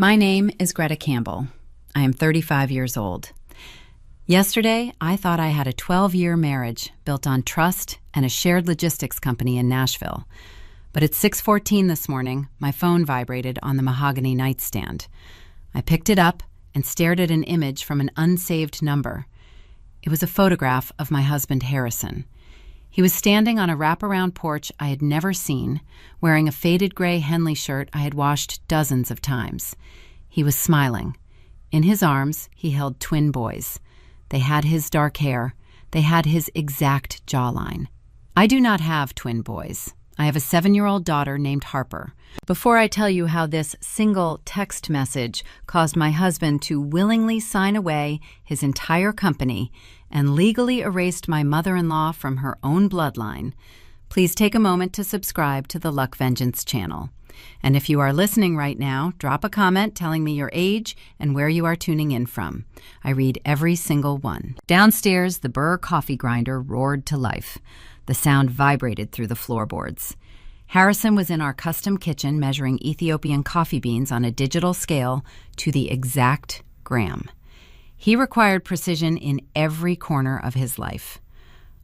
My name is Greta Campbell. I am 35 years old. Yesterday, I thought I had a 12-year marriage built on trust and a shared logistics company in Nashville. But at 6:14 this morning, my phone vibrated on the mahogany nightstand. I picked it up and stared at an image from an unsaved number. It was a photograph of my husband, Harrison. He was standing on a wraparound porch I had never seen, wearing a faded gray Henley shirt I had washed dozens of times. He was smiling. In his arms, he held twin boys. They had his dark hair. They had his exact jawline. I do not have twin boys. I have a 7-year-old daughter named Harper. Before I tell you how this single text message caused my husband to willingly sign away his entire company and legally erased my mother-in-law from her own bloodline, please take a moment to subscribe to the Luck Vengeance channel. And if you are listening right now, drop a comment telling me your age and where you are tuning in from. I read every single one. Downstairs, the Burr coffee grinder roared to life. The sound vibrated through the floorboards. Harrison was in our custom kitchen measuring Ethiopian coffee beans on a digital scale to the exact gram. He required precision in every corner of his life.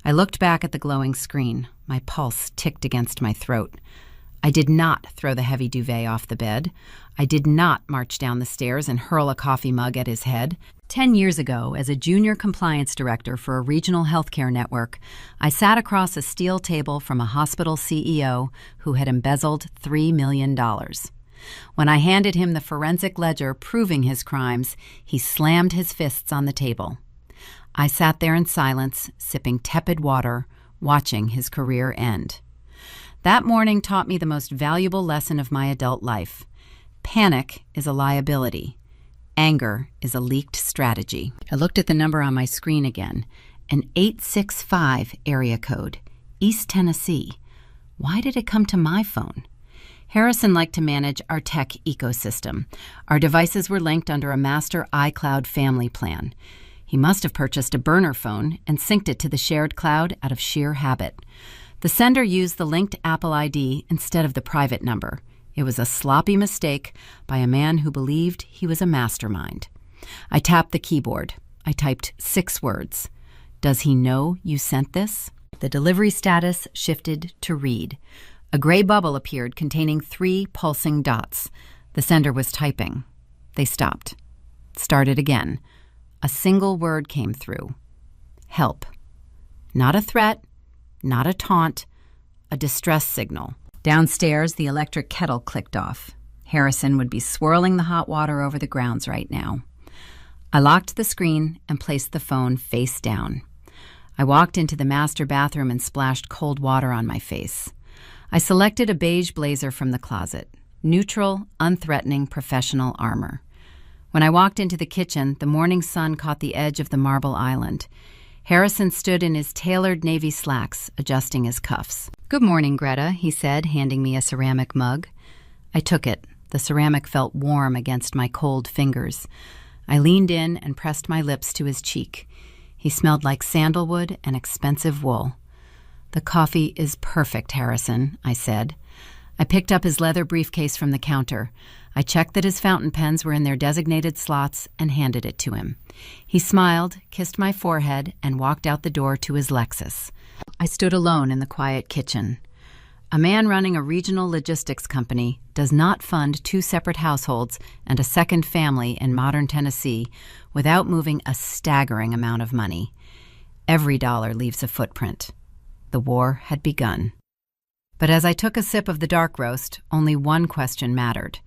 I looked back at the glowing screen. My pulse ticked against my throat. I did not throw the heavy duvet off the bed. I did not march down the stairs and hurl a coffee mug at his head. 10 years ago, as a junior compliance director for a regional healthcare network, I sat across a steel table from a hospital CEO who had embezzled $3 million. When I handed him the forensic ledger proving his crimes, he slammed his fists on the table. I sat there in silence, sipping tepid water, watching his career end. That morning taught me the most valuable lesson of my adult life. Panic is a liability. Anger is a leaked strategy. I looked at the number on my screen again, an 865 area code, East Tennessee. Why did it come to my phone? Harrison liked to manage our tech ecosystem. Our devices were linked under a master iCloud family plan. He must have purchased a burner phone and synced it to the shared cloud out of sheer habit. The sender used the linked Apple ID instead of the private number. It was a sloppy mistake by a man who believed he was a mastermind. I tapped the keyboard. I typed 6 words. Does he know you sent this? The delivery status shifted to read. A gray bubble appeared containing 3 pulsing dots. The sender was typing. They stopped. Started again. A single word came through. Help. Not a threat, not a taunt, a distress signal. Downstairs, the electric kettle clicked off. Harrison would be swirling the hot water over the grounds right now. I locked the screen and placed the phone face down. I walked into the master bathroom and splashed cold water on my face. I selected a beige blazer from the closet. Neutral, unthreatening, professional armor. When I walked into the kitchen, the morning sun caught the edge of the marble island. Harrison stood in his tailored navy slacks, adjusting his cuffs. "Good morning, Greta," he said, handing me a ceramic mug. I took it. The ceramic felt warm against my cold fingers. I leaned in and pressed my lips to his cheek. He smelled like sandalwood and expensive wool. "The coffee is perfect, Harrison," I said. I picked up his leather briefcase from the counter. I checked that his fountain pens were in their designated slots and handed it to him. He smiled, kissed my forehead, and walked out the door to his Lexus. I stood alone in the quiet kitchen. A man running a regional logistics company does not fund 2 separate households and a second family in modern Tennessee without moving a staggering amount of money. Every dollar leaves a footprint. The war had begun. But as I took a sip of the dark roast, only one question mattered.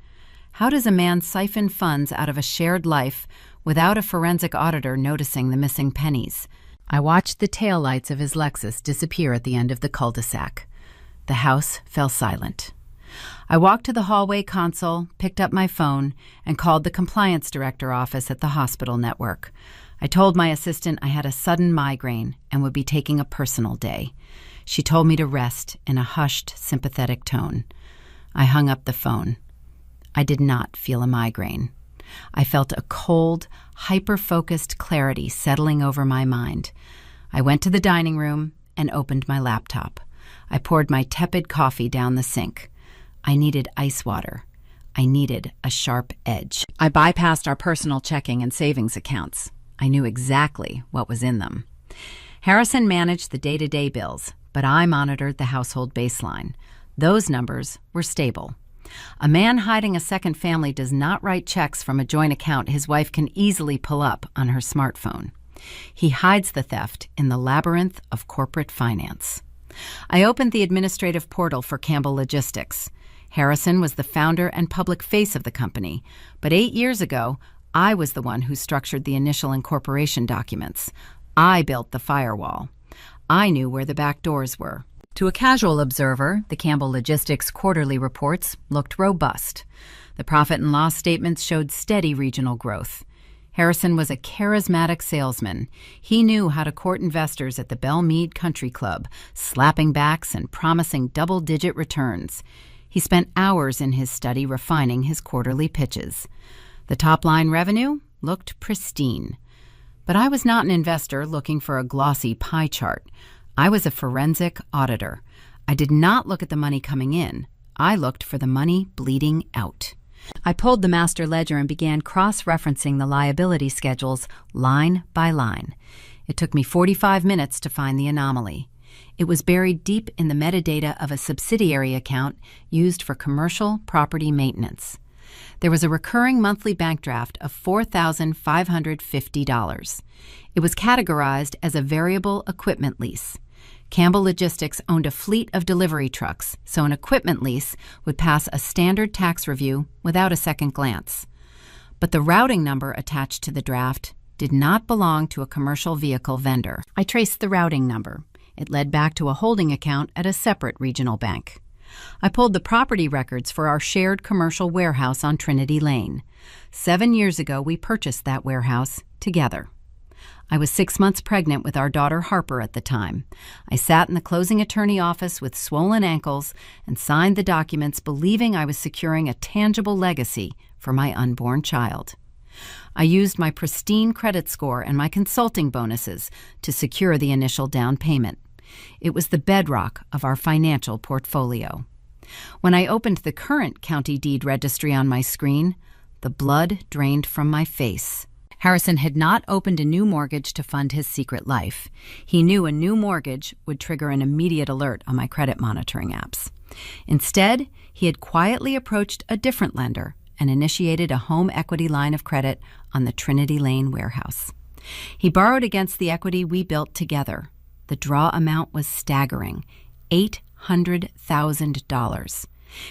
How does a man siphon funds out of a shared life without a forensic auditor noticing the missing pennies? I watched the taillights of his Lexus disappear at the end of the cul-de-sac. The house fell silent. I walked to the hallway console, picked up my phone, and called the compliance director office at the hospital network. I told my assistant I had a sudden migraine and would be taking a personal day. She told me to rest in a hushed, sympathetic tone. I hung up the phone. I did not feel a migraine. I felt a cold, hyper-focused clarity settling over my mind. I went to the dining room and opened my laptop. I poured my tepid coffee down the sink. I needed ice water. I needed a sharp edge. I bypassed our personal checking and savings accounts. I knew exactly what was in them. Harrison managed the day-to-day bills, but I monitored the household baseline. Those numbers were stable. A man hiding a second family does not write checks from a joint account his wife can easily pull up on her smartphone. He hides the theft in the labyrinth of corporate finance. I opened the administrative portal for Campbell Logistics. Harrison was the founder and public face of the company, but 8 years ago, I was the one who structured the initial incorporation documents. I built the firewall. I knew where the back doors were. To a casual observer, the Campbell Logistics quarterly reports looked robust. The profit and loss statements showed steady regional growth. Harrison was a charismatic salesman. He knew how to court investors at the Belmead Country Club, slapping backs and promising double-digit returns. He spent hours in his study refining his quarterly pitches. The top-line revenue looked pristine. But I was not an investor looking for a glossy pie chart. I was a forensic auditor. I did not look at the money coming in. I looked for the money bleeding out. I pulled the master ledger and began cross-referencing the liability schedules line by line. It took me 45 minutes to find the anomaly. It was buried deep in the metadata of a subsidiary account used for commercial property maintenance. There was a recurring monthly bank draft of $4,550. It was categorized as a variable equipment lease. Campbell Logistics owned a fleet of delivery trucks, so an equipment lease would pass a standard tax review without a second glance. But the routing number attached to the draft did not belong to a commercial vehicle vendor. I traced the routing number. It led back to a holding account at a separate regional bank. I pulled the property records for our shared commercial warehouse on Trinity Lane. 7 years ago, we purchased that warehouse together. I was 6 months pregnant with our daughter Harper at the time. I sat in the closing attorney office with swollen ankles and signed the documents believing I was securing a tangible legacy for my unborn child. I used my pristine credit score and my consulting bonuses to secure the initial down payment. It was the bedrock of our financial portfolio. When I opened the current county deed registry on my screen, the blood drained from my face. Harrison had not opened a new mortgage to fund his secret life. He knew a new mortgage would trigger an immediate alert on my credit monitoring apps. Instead, he had quietly approached a different lender and initiated a home equity line of credit on the Trinity Lane warehouse. He borrowed against the equity we built together. The draw amount was staggering, $800,000.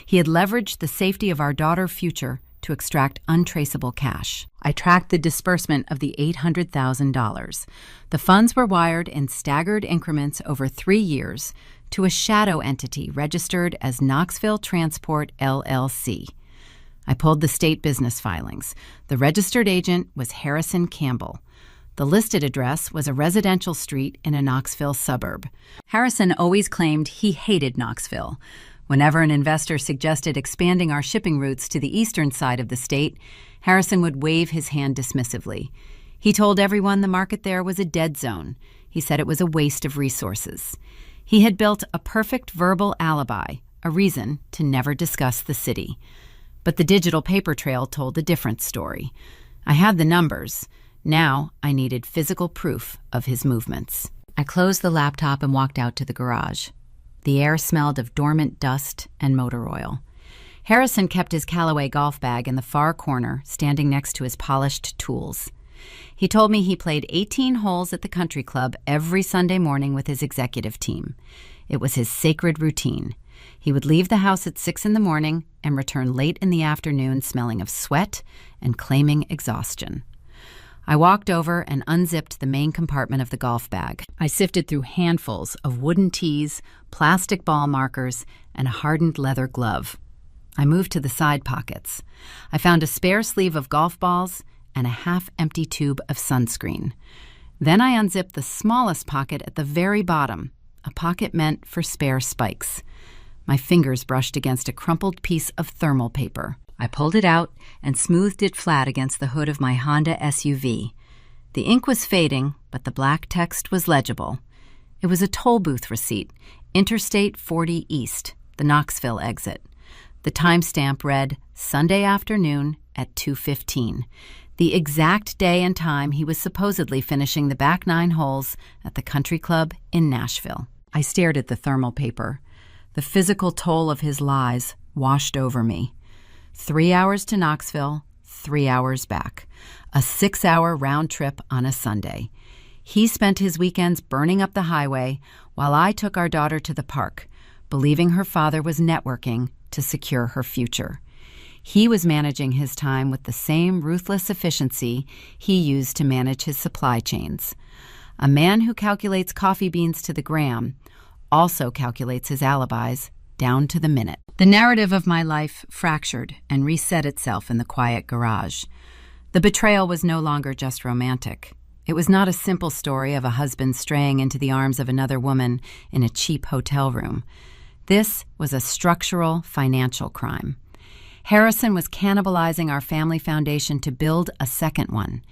He had leveraged the safety of our daughter's future to extract untraceable cash. I tracked the disbursement of the $800,000. The funds were wired in staggered increments over 3 years to a shadow entity registered as Knoxville Transport, LLC. I pulled the state business filings. The registered agent was Harrison Campbell. The listed address was a residential street in a Knoxville suburb. Harrison always claimed he hated Knoxville. Whenever an investor suggested expanding our shipping routes to the eastern side of the state, Harrison would wave his hand dismissively. He told everyone the market there was a dead zone. He said it was a waste of resources. He had built a perfect verbal alibi, a reason to never discuss the city. But the digital paper trail told a different story. I had the numbers. Now I needed physical proof of his movements. I closed the laptop and walked out to the garage. The air smelled of dormant dust and motor oil. Harrison kept his Callaway golf bag in the far corner, standing next to his polished tools. He told me he played 18 holes at the country club every Sunday morning with his executive team. It was his sacred routine. He would leave the house at 6 in the morning and return late in the afternoon smelling of sweat and claiming exhaustion. I walked over and unzipped the main compartment of the golf bag. I sifted through handfuls of wooden tees, plastic ball markers, and a hardened leather glove. I moved to the side pockets. I found a spare sleeve of golf balls and a half-empty tube of sunscreen. Then I unzipped the smallest pocket at the very bottom, a pocket meant for spare spikes. My fingers brushed against a crumpled piece of thermal paper. I pulled it out and smoothed it flat against the hood of my Honda SUV. The ink was fading, but the black text was legible. It was a toll booth receipt, Interstate 40 East, the Knoxville exit. The timestamp read Sunday afternoon at 2:15, the exact day and time he was supposedly finishing the back 9 holes at the country club in Nashville. I stared at the thermal paper. The physical toll of his lies washed over me. 3 hours to Knoxville, 3 hours back. A 6-hour round trip on a Sunday. He spent his weekends burning up the highway while I took our daughter to the park, believing her father was networking to secure her future. He was managing his time with the same ruthless efficiency he used to manage his supply chains. A man who calculates coffee beans to the gram also calculates his alibis down to the minute. The narrative of my life fractured and reset itself in the quiet garage. The betrayal was no longer just romantic. It was not a simple story of a husband straying into the arms of another woman in a cheap hotel room. This was a structural financial crime. Harrison was cannibalizing our family foundation to build a second one.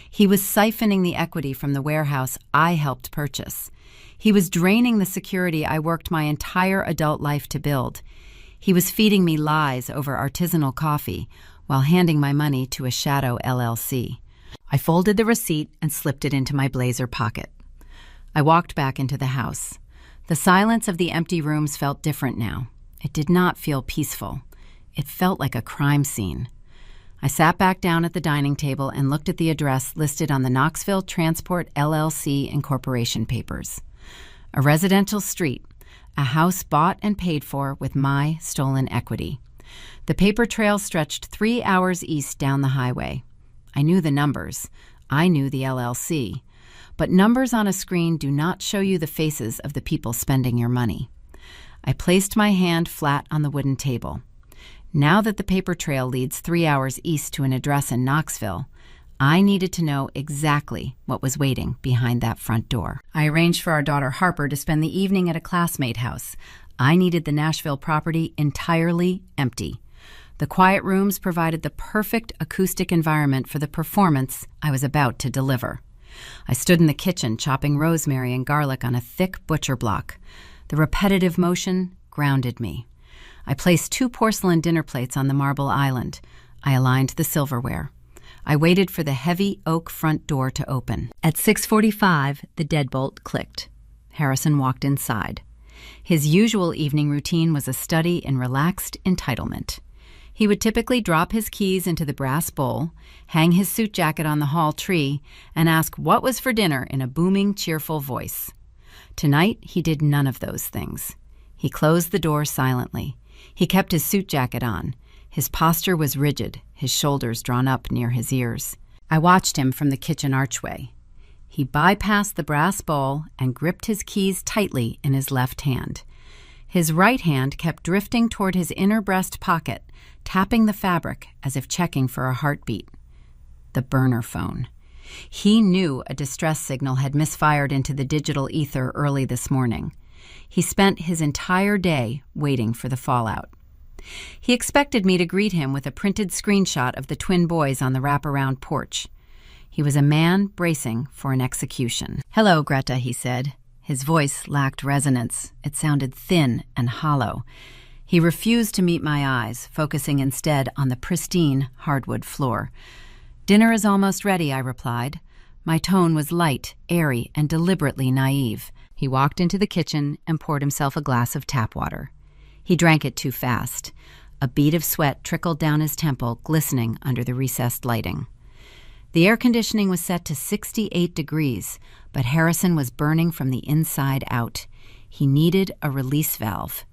He was siphoning the equity from the warehouse I helped purchase. He was draining the security I worked my entire adult life to build. He was feeding me lies over artisanal coffee while handing my money to a shadow LLC. I folded the receipt and slipped it into my blazer pocket. I walked back into the house. The silence of the empty rooms felt different now. It did not feel peaceful. It felt like a crime scene. I sat back down at the dining table and looked at the address listed on the Knoxville Transport LLC incorporation papers. A residential street, a house bought and paid for with my stolen equity. The paper trail stretched 3 hours east down the highway. I knew the numbers. I knew the LLC. But numbers on a screen do not show you the faces of the people spending your money. I placed my hand flat on the wooden table. Now that the paper trail leads 3 hours east to an address in Knoxville, I needed to know exactly what was waiting behind that front door. I arranged for our daughter Harper to spend the evening at a classmate house. I needed the Nashville property entirely empty. The quiet rooms provided the perfect acoustic environment for the performance I was about to deliver. I stood in the kitchen chopping rosemary and garlic on a thick butcher block. The repetitive motion grounded me. I placed 2 porcelain dinner plates on the marble island. I aligned the silverware. I waited for the heavy oak front door to open. At 6:45, the deadbolt clicked. Harrison walked inside. His usual evening routine was a study in relaxed entitlement. He would typically drop his keys into the brass bowl, hang his suit jacket on the hall tree, and ask what was for dinner in a booming, cheerful voice. Tonight, he did none of those things. He closed the door silently. He kept his suit jacket on. His posture was rigid, his shoulders drawn up near his ears. I watched him from the kitchen archway. He bypassed the brass bowl and gripped his keys tightly in his left hand. His right hand kept drifting toward his inner breast pocket, tapping the fabric as if checking for a heartbeat. The burner phone. He knew a distress signal had misfired into the digital ether early this morning. He spent his entire day waiting for the fallout. He expected me to greet him with a printed screenshot of the twin boys on the wraparound porch. He was a man bracing for an execution. "Hello, Greta," he said. His voice lacked resonance. It sounded thin and hollow. He refused to meet my eyes, focusing instead on the pristine hardwood floor. "Dinner is almost ready," I replied. My tone was light, airy, and deliberately naive. He walked into the kitchen and poured himself a glass of tap water. He drank it too fast. A bead of sweat trickled down his temple, glistening under the recessed lighting. The air conditioning was set to 68 degrees, but Harrison was burning from the inside out. He needed a release valve.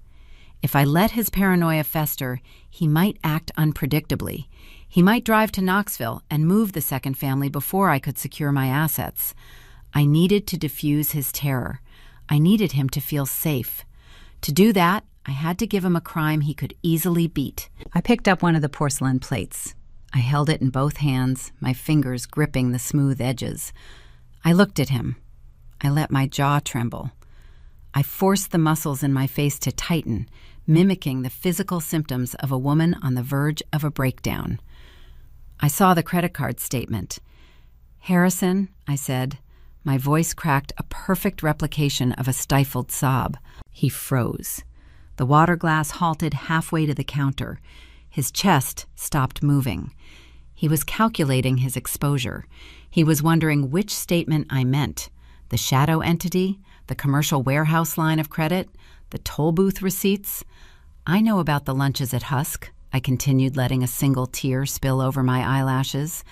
If I let his paranoia fester, he might act unpredictably. He might drive to Knoxville and move the second family before I could secure my assets. I needed to diffuse his terror. I needed him to feel safe. To do that, I had to give him a crime he could easily beat. I picked up one of the porcelain plates. I held it in both hands, my fingers gripping the smooth edges. I looked at him. I let my jaw tremble. I forced the muscles in my face to tighten, mimicking the physical symptoms of a woman on the verge of a breakdown. I saw the credit card statement. "Harrison," I said. My voice cracked a perfect replication of a stifled sob. He froze. The water glass halted halfway to the counter. His chest stopped moving. He was calculating his exposure. He was wondering which statement I meant: the shadow entity, the commercial warehouse line of credit, the toll booth receipts. I know about the lunches at Husk. I continued, letting a single tear spill over my eyelashes.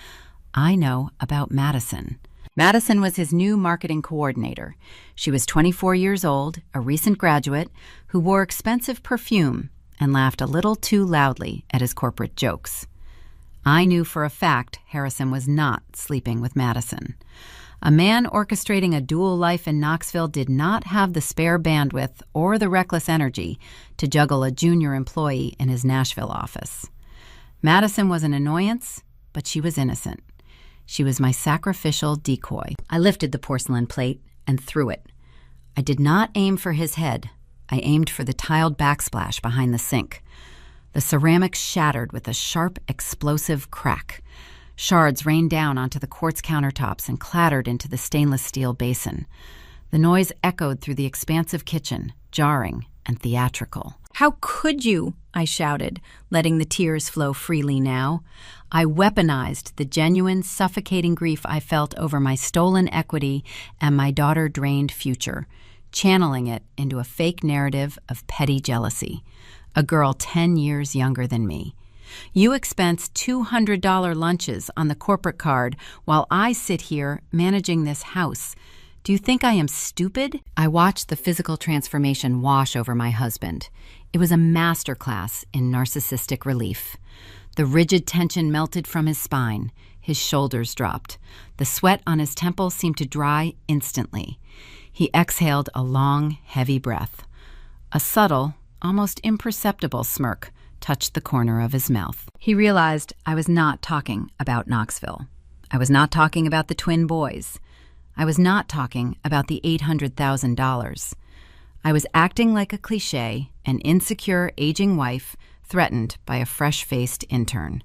I know about Madison. Madison was his new marketing coordinator. She was 24 years old, a recent graduate, who wore expensive perfume and laughed a little too loudly at his corporate jokes. I knew for a fact Harrison was not sleeping with Madison. A man orchestrating a dual life in Knoxville did not have the spare bandwidth or the reckless energy to juggle a junior employee in his Nashville office. Madison was an annoyance, but she was innocent. She was my sacrificial decoy. I lifted the porcelain plate and threw it. I did not aim for his head. I aimed for the tiled backsplash behind the sink. The ceramic shattered with a sharp, explosive crack. Shards rained down onto the quartz countertops and clattered into the stainless steel basin. The noise echoed through the expansive kitchen, jarring and theatrical. "How could you?" I shouted, letting the tears flow freely now. I weaponized the genuine, suffocating grief I felt over my stolen equity and my daughter-drained future, channeling it into a fake narrative of petty jealousy. A girl 10 years younger than me. You expense $200 lunches on the corporate card while I sit here managing this house. Do you think I am stupid? I watched the physical transformation wash over my husband. It was a masterclass in narcissistic relief. The rigid tension melted from his spine. His shoulders dropped. The sweat on his temples seemed to dry instantly. He exhaled a long, heavy breath. A subtle, almost imperceptible smirk touched the corner of his mouth. He realized I was not talking about Knoxville. I was not talking about the twin boys. I was not talking about the $800,000. I was acting like a cliché, an insecure, aging wife threatened by a fresh-faced intern.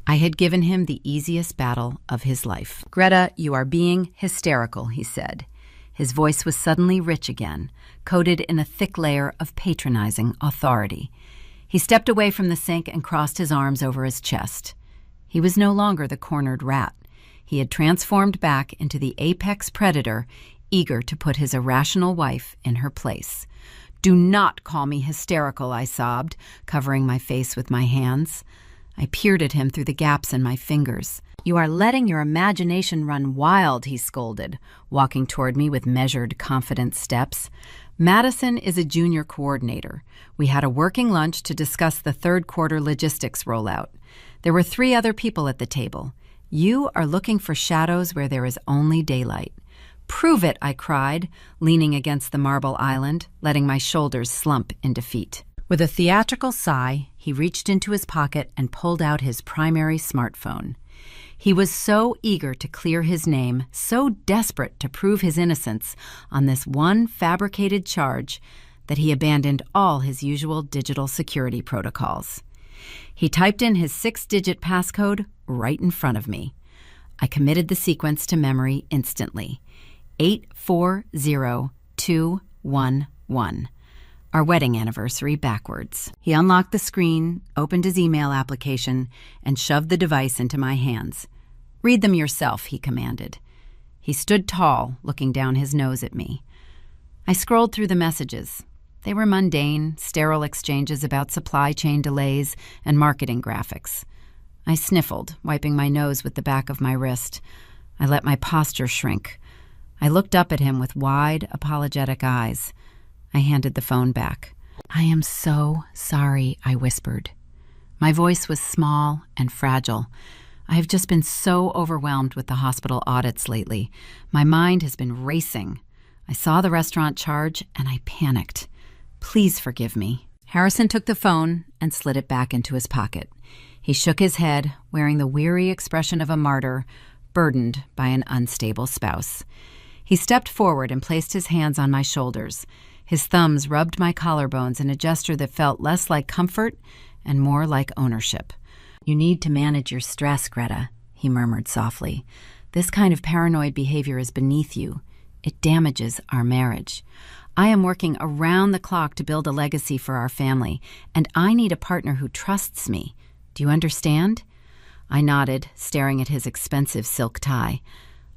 I had given him the easiest battle of his life. "Greta, you are being hysterical," he said. His voice was suddenly rich again, coated in a thick layer of patronizing authority. He stepped away from the sink and crossed his arms over his chest. He was no longer the cornered rat. He had transformed back into the apex predator, eager to put his irrational wife in her place. "Do not call me hysterical," I sobbed, covering my face with my hands. I peered at him through the gaps in my fingers. "You are letting your imagination run wild," he scolded, walking toward me with measured, confident steps. "Madison is a junior coordinator. We had a working lunch to discuss the third quarter logistics rollout. There were 3 other people at the table. You are looking for shadows where there is only daylight." "Prove it," I cried, leaning against the marble island, letting my shoulders slump in defeat. With a theatrical sigh, he reached into his pocket and pulled out his primary smartphone. He was so eager to clear his name, so desperate to prove his innocence on this one fabricated charge, that he abandoned all his usual digital security protocols. He typed in his 6-digit passcode right in front of me. I committed the sequence to memory instantly. 840211. Our wedding anniversary backwards. He unlocked the screen, opened his email application, and shoved the device into my hands. "Read them yourself," he commanded. He stood tall, looking down his nose at me. I scrolled through the messages. They were mundane, sterile exchanges about supply chain delays and marketing graphics. I sniffled, wiping my nose with the back of my wrist. I let my posture shrink. I looked up at him with wide, apologetic eyes. I handed the phone back. "I am so sorry," I whispered. My voice was small and fragile. I have just been so overwhelmed with the hospital audits lately. My mind has been racing. I saw the restaurant charge and I panicked. Please forgive me. Harrison took the phone and slid it back into his pocket. He shook his head, wearing the weary expression of a martyr, burdened by an unstable spouse. He stepped forward and placed his hands on my shoulders. His thumbs rubbed my collarbones in a gesture that felt less like comfort and more like ownership. "You need to manage your stress, Greta," he murmured softly. "This kind of paranoid behavior is beneath you. It damages our marriage." I am working around the clock to build a legacy for our family, and I need a partner who trusts me. Do you understand?" I nodded, staring at his expensive silk tie.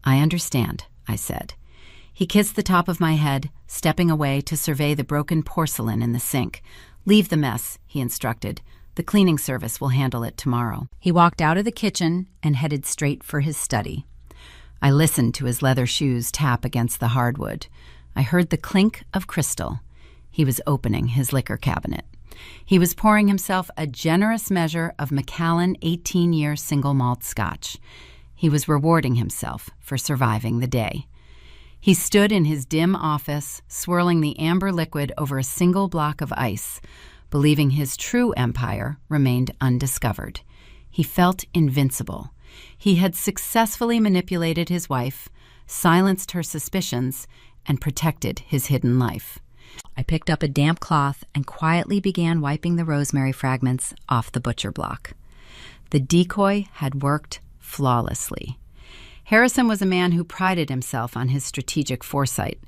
"I understand," I said. He kissed the top of my head, stepping away to survey the broken porcelain in the sink. "Leave the mess," he instructed. "The cleaning service will handle it tomorrow." He walked out of the kitchen and headed straight for his study. I listened to his leather shoes tap against the hardwood. I heard the clink of crystal. He was opening his liquor cabinet. He was pouring himself a generous measure of Macallan 18-year single malt scotch. He was rewarding himself for surviving the day. He stood in his dim office, swirling the amber liquid over a single block of ice, believing his true empire remained undiscovered. He felt invincible. He had successfully manipulated his wife, silenced her suspicions, and protected his hidden life. I picked up a damp cloth and quietly began wiping the rosemary fragments off the butcher block. The decoy had worked flawlessly. Harrison was a man who prided himself on his strategic foresight,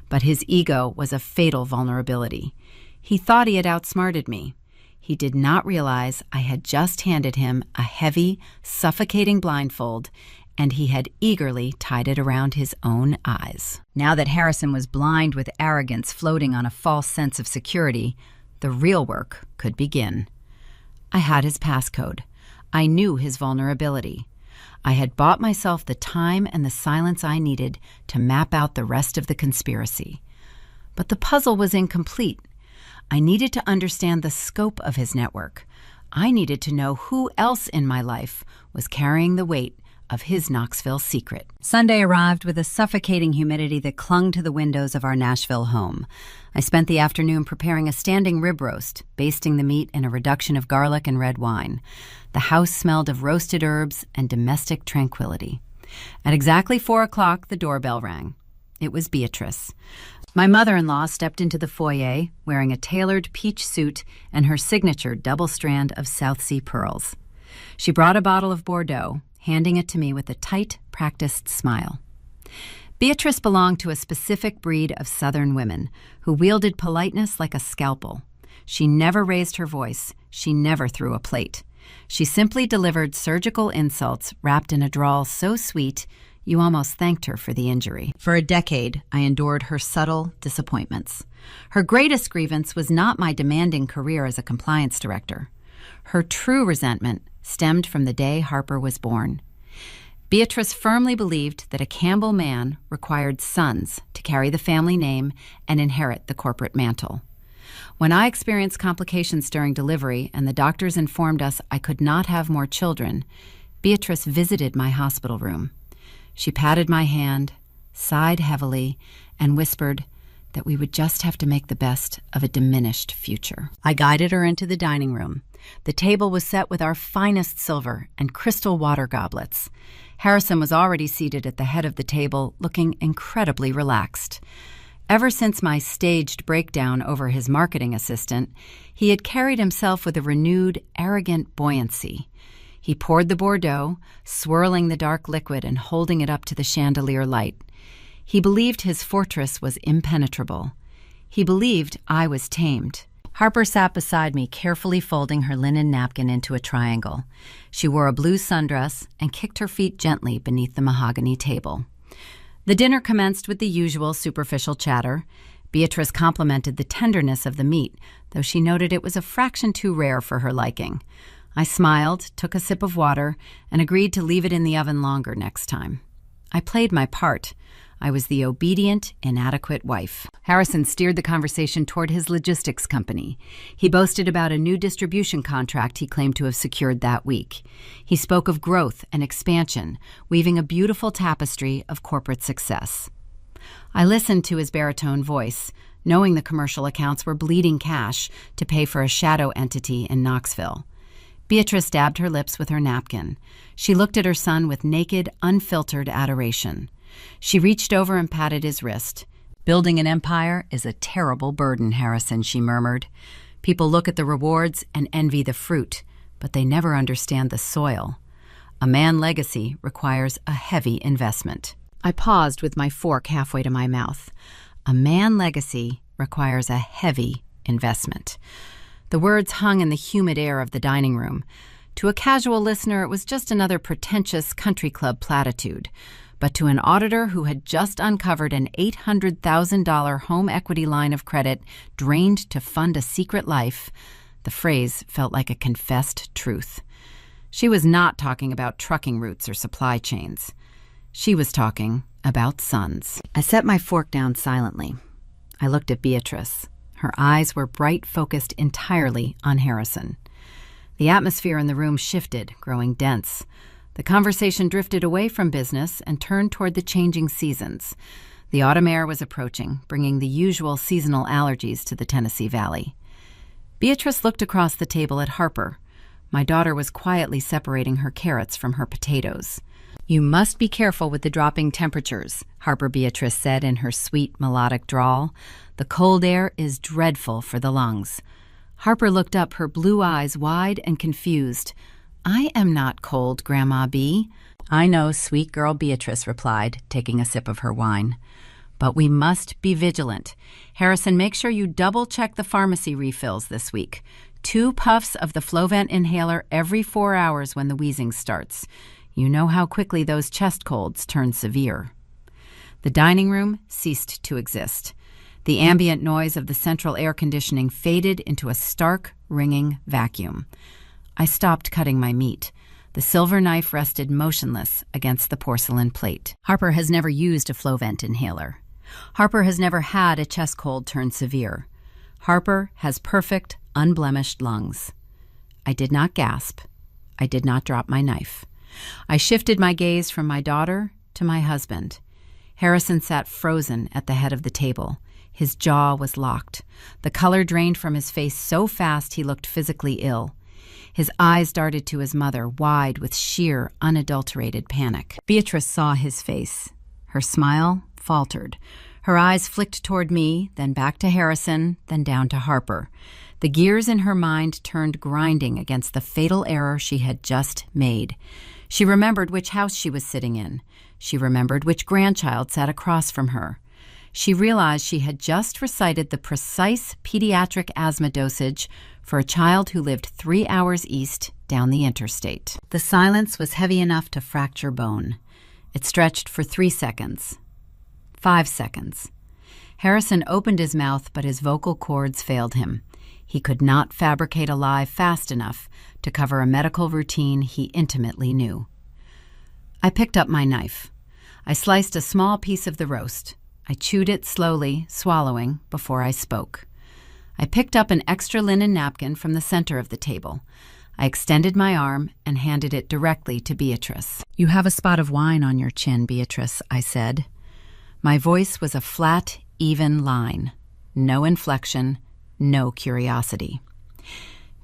but his ego was a fatal vulnerability. He thought he had outsmarted me. He did not realize I had just handed him a heavy, suffocating blindfold, and he had eagerly tied it around his own eyes. Now that Harrison was blind with arrogance floating on a false sense of security, the real work could begin. I had his passcode. I knew his vulnerability. I had bought myself the time and the silence I needed to map out the rest of the conspiracy. But the puzzle was incomplete. I needed to understand the scope of his network. I needed to know who else in my life was carrying the weight of his Knoxville secret. Sunday arrived with a suffocating humidity that clung to the windows of our Nashville home. I spent the afternoon preparing a standing rib roast, basting the meat in a reduction of garlic and red wine. The house smelled of roasted herbs and domestic tranquility. At exactly 4 o'clock, the doorbell rang. It was Beatrice. My mother-in-law stepped into the foyer wearing a tailored peach suit and her signature double strand of South Sea pearls. She brought a bottle of Bordeaux, handing it to me with a tight, practiced smile. Beatrice belonged to a specific breed of Southern women who wielded politeness like a scalpel. She never raised her voice. She never threw a plate. She simply delivered surgical insults wrapped in a drawl so sweet you almost thanked her for the injury. For a decade, I endured her subtle disappointments. Her greatest grievance was not my demanding career as a compliance director. Her true resentment stemmed from the day Harper was born. Beatrice firmly believed that a Campbell man required sons to carry the family name and inherit the corporate mantle. When I experienced complications during delivery and the doctors informed us I could not have more children, Beatrice visited my hospital room. She patted my hand, sighed heavily, and whispered that we would just have to make the best of a diminished future. I guided her into the dining room. The table was set with our finest silver and crystal water goblets. Harrison was already seated at the head of the table, looking incredibly relaxed. Ever since my staged breakdown over his marketing assistant, he had carried himself with a renewed, arrogant buoyancy. He poured the Bordeaux, swirling the dark liquid and holding it up to the chandelier light. He believed his fortress was impenetrable. He believed I was tamed. Harper sat beside me, carefully folding her linen napkin into a triangle. She wore a blue sundress and kicked her feet gently beneath the mahogany table. The dinner commenced with the usual superficial chatter. Beatrice complimented the tenderness of the meat, though she noted it was a fraction too rare for her liking. I smiled, took a sip of water, and agreed to leave it in the oven longer next time. I played my part. I was the obedient, inadequate wife. Harrison steered the conversation toward his logistics company. He boasted about a new distribution contract he claimed to have secured that week. He spoke of growth and expansion, weaving a beautiful tapestry of corporate success. I listened to his baritone voice, knowing the commercial accounts were bleeding cash to pay for a shadow entity in Knoxville. Beatrice dabbed her lips with her napkin. She looked at her son with naked, unfiltered adoration. She reached over and patted his wrist. "Building an empire is a terrible burden, Harrison," she murmured. "People look at the rewards and envy the fruit, but they never understand the soil. A man legacy requires a heavy investment." I paused with my fork halfway to my mouth. A man legacy requires a heavy investment. The words hung in the humid air of the dining room. To a casual listener, it was just another pretentious country club platitude. But to an auditor who had just uncovered an $800,000 home equity line of credit drained to fund a secret life, the phrase felt like a confessed truth. She was not talking about trucking routes or supply chains. She was talking about sons. I set my fork down silently. I looked at Beatrice. Her eyes were bright, focused entirely on Harrison. The atmosphere in the room shifted, growing dense. The conversation drifted away from business and turned toward the changing seasons. The autumn air was approaching, bringing the usual seasonal allergies to the Tennessee Valley. Beatrice looked across the table at Harper. My daughter was quietly separating her carrots from her potatoes. "You must be careful with the dropping temperatures," Harper Beatrice said in her sweet, melodic drawl. "The cold air is dreadful for the lungs." Harper looked up, her blue eyes wide and confused. "I am not cold, Grandma B." "I know," sweet girl Beatrice replied, taking a sip of her wine. "But we must be vigilant. Harrison, make sure you double-check the pharmacy refills this week. 2 puffs of the Flovent inhaler every 4 hours when the wheezing starts. You know how quickly those chest colds turn severe." The dining room ceased to exist. The ambient noise of the central air conditioning faded into a stark, ringing vacuum. I stopped cutting my meat. The silver knife rested motionless against the porcelain plate. Harper has never used a Flovent inhaler. Harper has never had a chest cold turn severe. Harper has perfect, unblemished lungs. I did not gasp. I did not drop my knife. I shifted my gaze from my daughter to my husband. Harrison sat frozen at the head of the table. His jaw was locked. The color drained from his face so fast he looked physically ill. His eyes darted to his mother, wide with sheer, unadulterated panic. Beatrice saw his face. Her smile faltered. Her eyes flicked toward me, then back to Harrison, then down to Harper. The gears in her mind turned grinding against the fatal error she had just made. She remembered which house she was sitting in. She remembered which grandchild sat across from her. She realized she had just recited the precise pediatric asthma dosage for a child who lived 3 hours east down the interstate. The silence was heavy enough to fracture bone. It stretched for 3 seconds. 5 seconds. Harrison opened his mouth, but his vocal cords failed him. He could not fabricate a lie fast enough to cover a medical routine he intimately knew. I picked up my knife. I sliced a small piece of the roast. I chewed it slowly, swallowing, before I spoke. I picked up an extra linen napkin from the center of the table. I extended my arm and handed it directly to Beatrice. "You have a spot of wine on your chin, Beatrice," I said. My voice was a flat, even line. No inflection, no curiosity.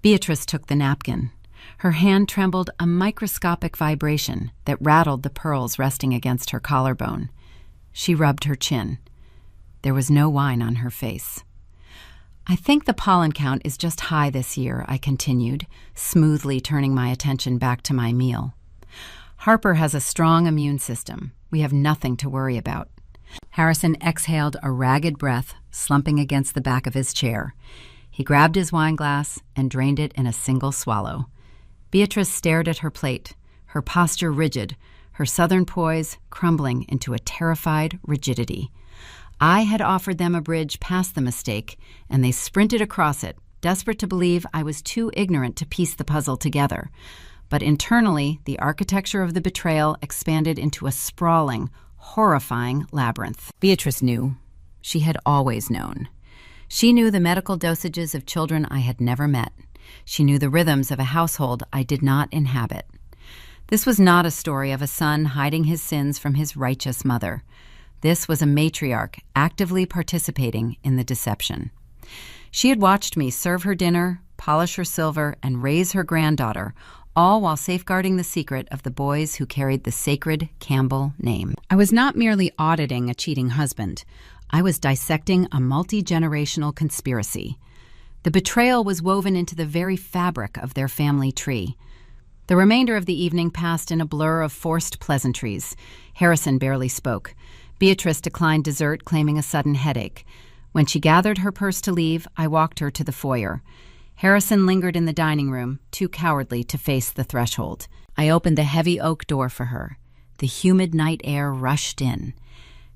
Beatrice took the napkin. Her hand trembled a microscopic vibration that rattled the pearls resting against her collarbone. She rubbed her chin. There was no wine on her face. "I think the pollen count is just high this year," I continued, smoothly turning my attention back to my meal. "Harper has a strong immune system. We have nothing to worry about." Harrison exhaled a ragged breath, slumping against the back of his chair. He grabbed his wine glass and drained it in a single swallow. Beatrice stared at her plate, her posture rigid, her southern poise crumbling into a terrified rigidity. I had offered them a bridge past the mistake, and they sprinted across it, desperate to believe I was too ignorant to piece the puzzle together. But internally, the architecture of the betrayal expanded into a sprawling, horrifying labyrinth. Beatrice knew. She had always known. She knew the medical dosages of children I had never met. She knew the rhythms of a household I did not inhabit. This was not a story of a son hiding his sins from his righteous mother. This was a matriarch actively participating in the deception. She had watched me serve her dinner, polish her silver, and raise her granddaughter, all while safeguarding the secret of the boys who carried the sacred Campbell name. I was not merely auditing a cheating husband. I was dissecting a multi-generational conspiracy. The betrayal was woven into the very fabric of their family tree. The remainder of the evening passed in a blur of forced pleasantries. Harrison barely spoke. Beatrice declined dessert, claiming a sudden headache. When she gathered her purse to leave, I walked her to the foyer. Harrison lingered in the dining room, too cowardly to face the threshold. I opened the heavy oak door for her. The humid night air rushed in.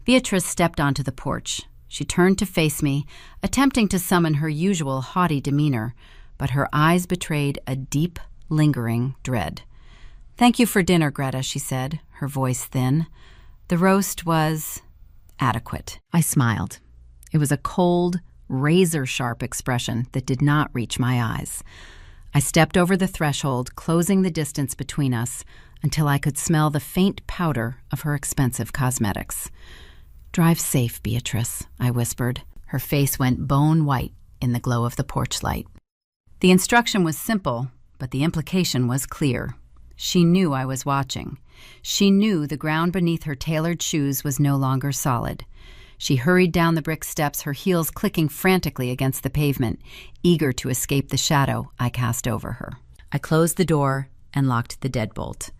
Beatrice stepped onto the porch. She turned to face me, attempting to summon her usual haughty demeanor, but her eyes betrayed a deep, lingering dread. "Thank you for dinner, Greta," she said, her voice thin. The roast was adequate. I smiled. It was a cold, razor-sharp expression that did not reach my eyes. I stepped over the threshold, closing the distance between us until I could smell the faint powder of her expensive cosmetics. "Drive safe, Beatrice," I whispered. Her face went bone white in the glow of the porch light. The instruction was simple, but the implication was clear. She knew I was watching. She knew the ground beneath her tailored shoes was no longer solid. She hurried down the brick steps, her heels clicking frantically against the pavement, eager to escape the shadow I cast over her. I closed the door and locked the deadbolt.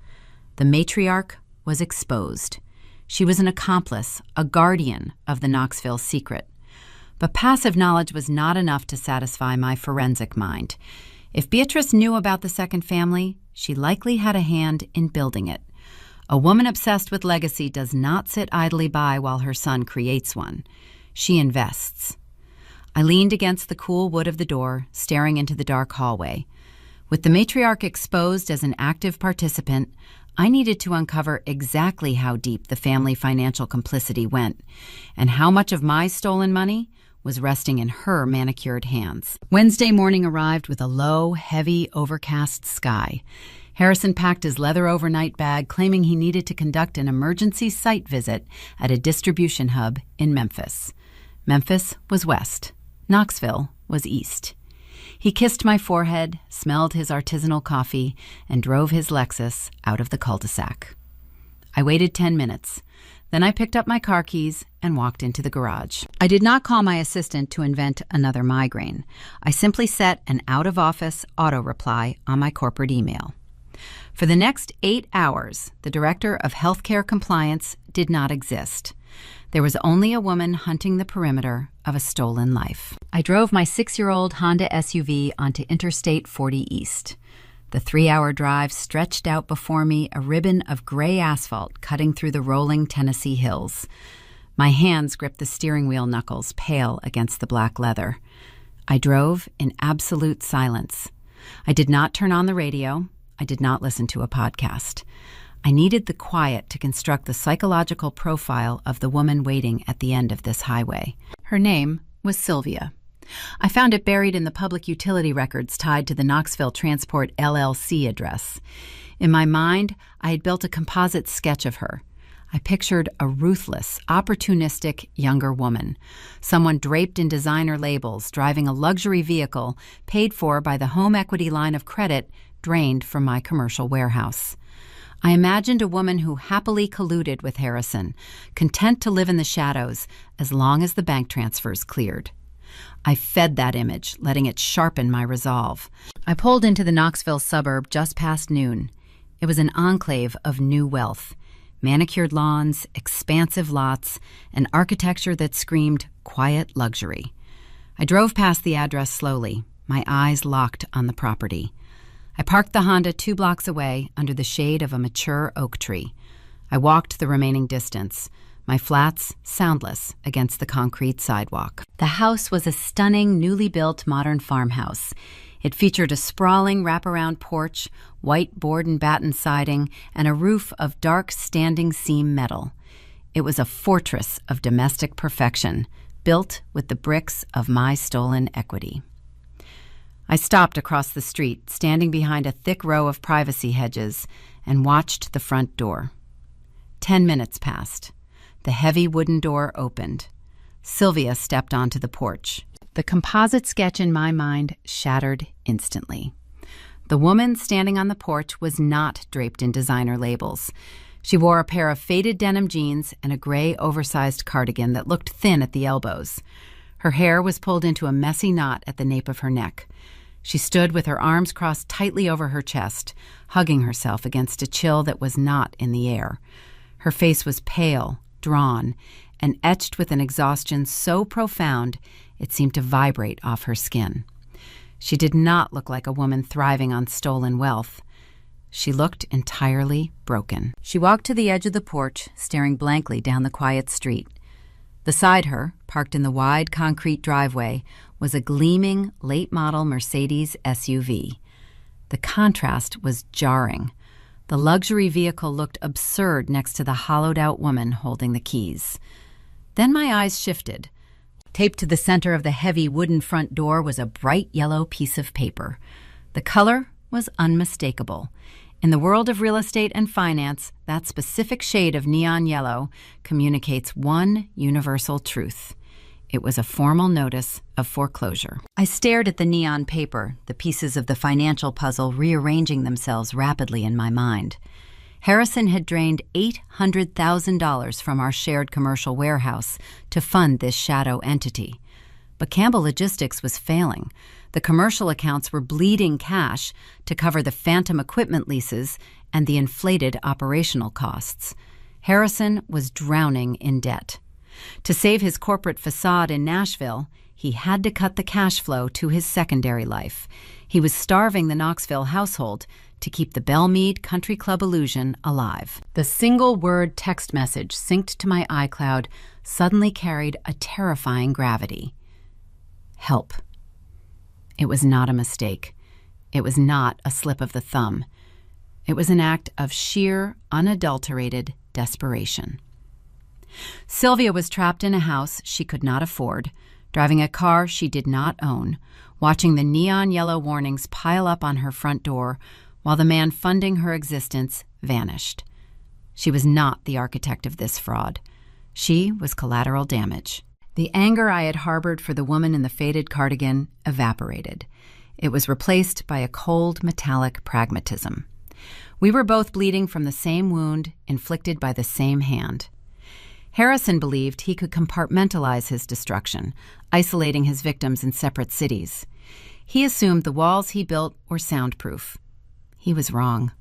The matriarch was exposed. She was an accomplice, a guardian of the Knoxville secret. But passive knowledge was not enough to satisfy my forensic mind. If Beatrice knew about the second family, she likely had a hand in building it. A woman obsessed with legacy does not sit idly by while her son creates one. She invests. I leaned against the cool wood of the door, staring into the dark hallway. With the matriarch exposed as an active participant, I needed to uncover exactly how deep the family financial complicity went, and how much of my stolen money was resting in her manicured hands. Wednesday morning arrived with a low, heavy, overcast sky. Harrison packed his leather overnight bag, claiming he needed to conduct an emergency site visit at a distribution hub in Memphis. Memphis was west. Knoxville was east. He kissed my forehead, smelled his artisanal coffee, and drove his Lexus out of the cul-de-sac. I waited 10 minutes. Then I picked up my car keys and walked into the garage. I did not call my assistant to invent another migraine. I simply set an out-of-office auto-reply on my corporate email. For the next 8 hours, the director of healthcare compliance did not exist. There was only a woman hunting the perimeter of a stolen life. I drove my 6-year-old Honda SUV onto Interstate 40 East. The 3-hour drive stretched out before me, a ribbon of gray asphalt cutting through the rolling Tennessee hills. My hands gripped the steering wheel knuckles, pale against the black leather. I drove in absolute silence. I did not turn on the radio. I did not listen to a podcast. I needed the quiet to construct the psychological profile of the woman waiting at the end of this highway. Her name was Sylvia. I found it buried in the public utility records tied to the Knoxville Transport LLC address. In my mind, I had built a composite sketch of her. I pictured a ruthless, opportunistic younger woman, someone draped in designer labels, driving a luxury vehicle paid for by the home equity line of credit drained from my commercial warehouse. I imagined a woman who happily colluded with Harrison, content to live in the shadows as long as the bank transfers cleared. I fed that image, letting it sharpen my resolve. I pulled into the Knoxville suburb just past noon. It was an enclave of new wealth. Manicured lawns, expansive lots, and architecture that screamed quiet luxury. I drove past the address slowly, my eyes locked on the property. I parked the Honda 2 blocks away under the shade of a mature oak tree. I walked the remaining distance, my flats soundless against the concrete sidewalk. The house was a stunning, newly built modern farmhouse. It featured a sprawling wraparound porch, white board and batten siding, and a roof of dark standing seam metal. It was a fortress of domestic perfection, built with the bricks of my stolen equity. I stopped across the street, standing behind a thick row of privacy hedges, and watched the front door. 10 minutes passed. The heavy wooden door opened. Sylvia stepped onto the porch. The composite sketch in my mind shattered instantly. The woman standing on the porch was not draped in designer labels. She wore a pair of faded denim jeans and a gray oversized cardigan that looked thin at the elbows. Her hair was pulled into a messy knot at the nape of her neck. She stood with her arms crossed tightly over her chest, hugging herself against a chill that was not in the air. Her face was pale, drawn, and etched with an exhaustion so profound it seemed to vibrate off her skin. She did not look like a woman thriving on stolen wealth. She looked entirely broken. She walked to the edge of the porch, staring blankly down the quiet street. Beside her, parked in the wide concrete driveway, was a gleaming, late-model Mercedes SUV. The contrast was jarring. The luxury vehicle looked absurd next to the hollowed-out woman holding the keys. Then my eyes shifted. Taped to the center of the heavy wooden front door was a bright yellow piece of paper. The color was unmistakable. In the world of real estate and finance, that specific shade of neon yellow communicates one universal truth. It was a formal notice of foreclosure. I stared at the neon paper, the pieces of the financial puzzle rearranging themselves rapidly in my mind. Harrison had drained $800,000 from our shared commercial warehouse to fund this shadow entity. But Campbell Logistics was failing. The commercial accounts were bleeding cash to cover the phantom equipment leases and the inflated operational costs. Harrison was drowning in debt. To save his corporate facade in Nashville, he had to cut the cash flow to his secondary life. He was starving the Knoxville household to keep the Belmead Country Club illusion alive. The single-word text message synced to my iCloud suddenly carried a terrifying gravity. Help. It was not a mistake. It was not a slip of the thumb. It was an act of sheer, unadulterated desperation. Sylvia was trapped in a house she could not afford, driving a car she did not own, watching the neon yellow warnings pile up on her front door while the man funding her existence vanished. She was not the architect of this fraud. She was collateral damage. The anger I had harbored for the woman in the faded cardigan evaporated. It was replaced by a cold, metallic pragmatism. We were both bleeding from the same wound inflicted by the same hand. Harrison believed he could compartmentalize his destruction, isolating his victims in separate cities. He assumed the walls he built were soundproof. He was wrong.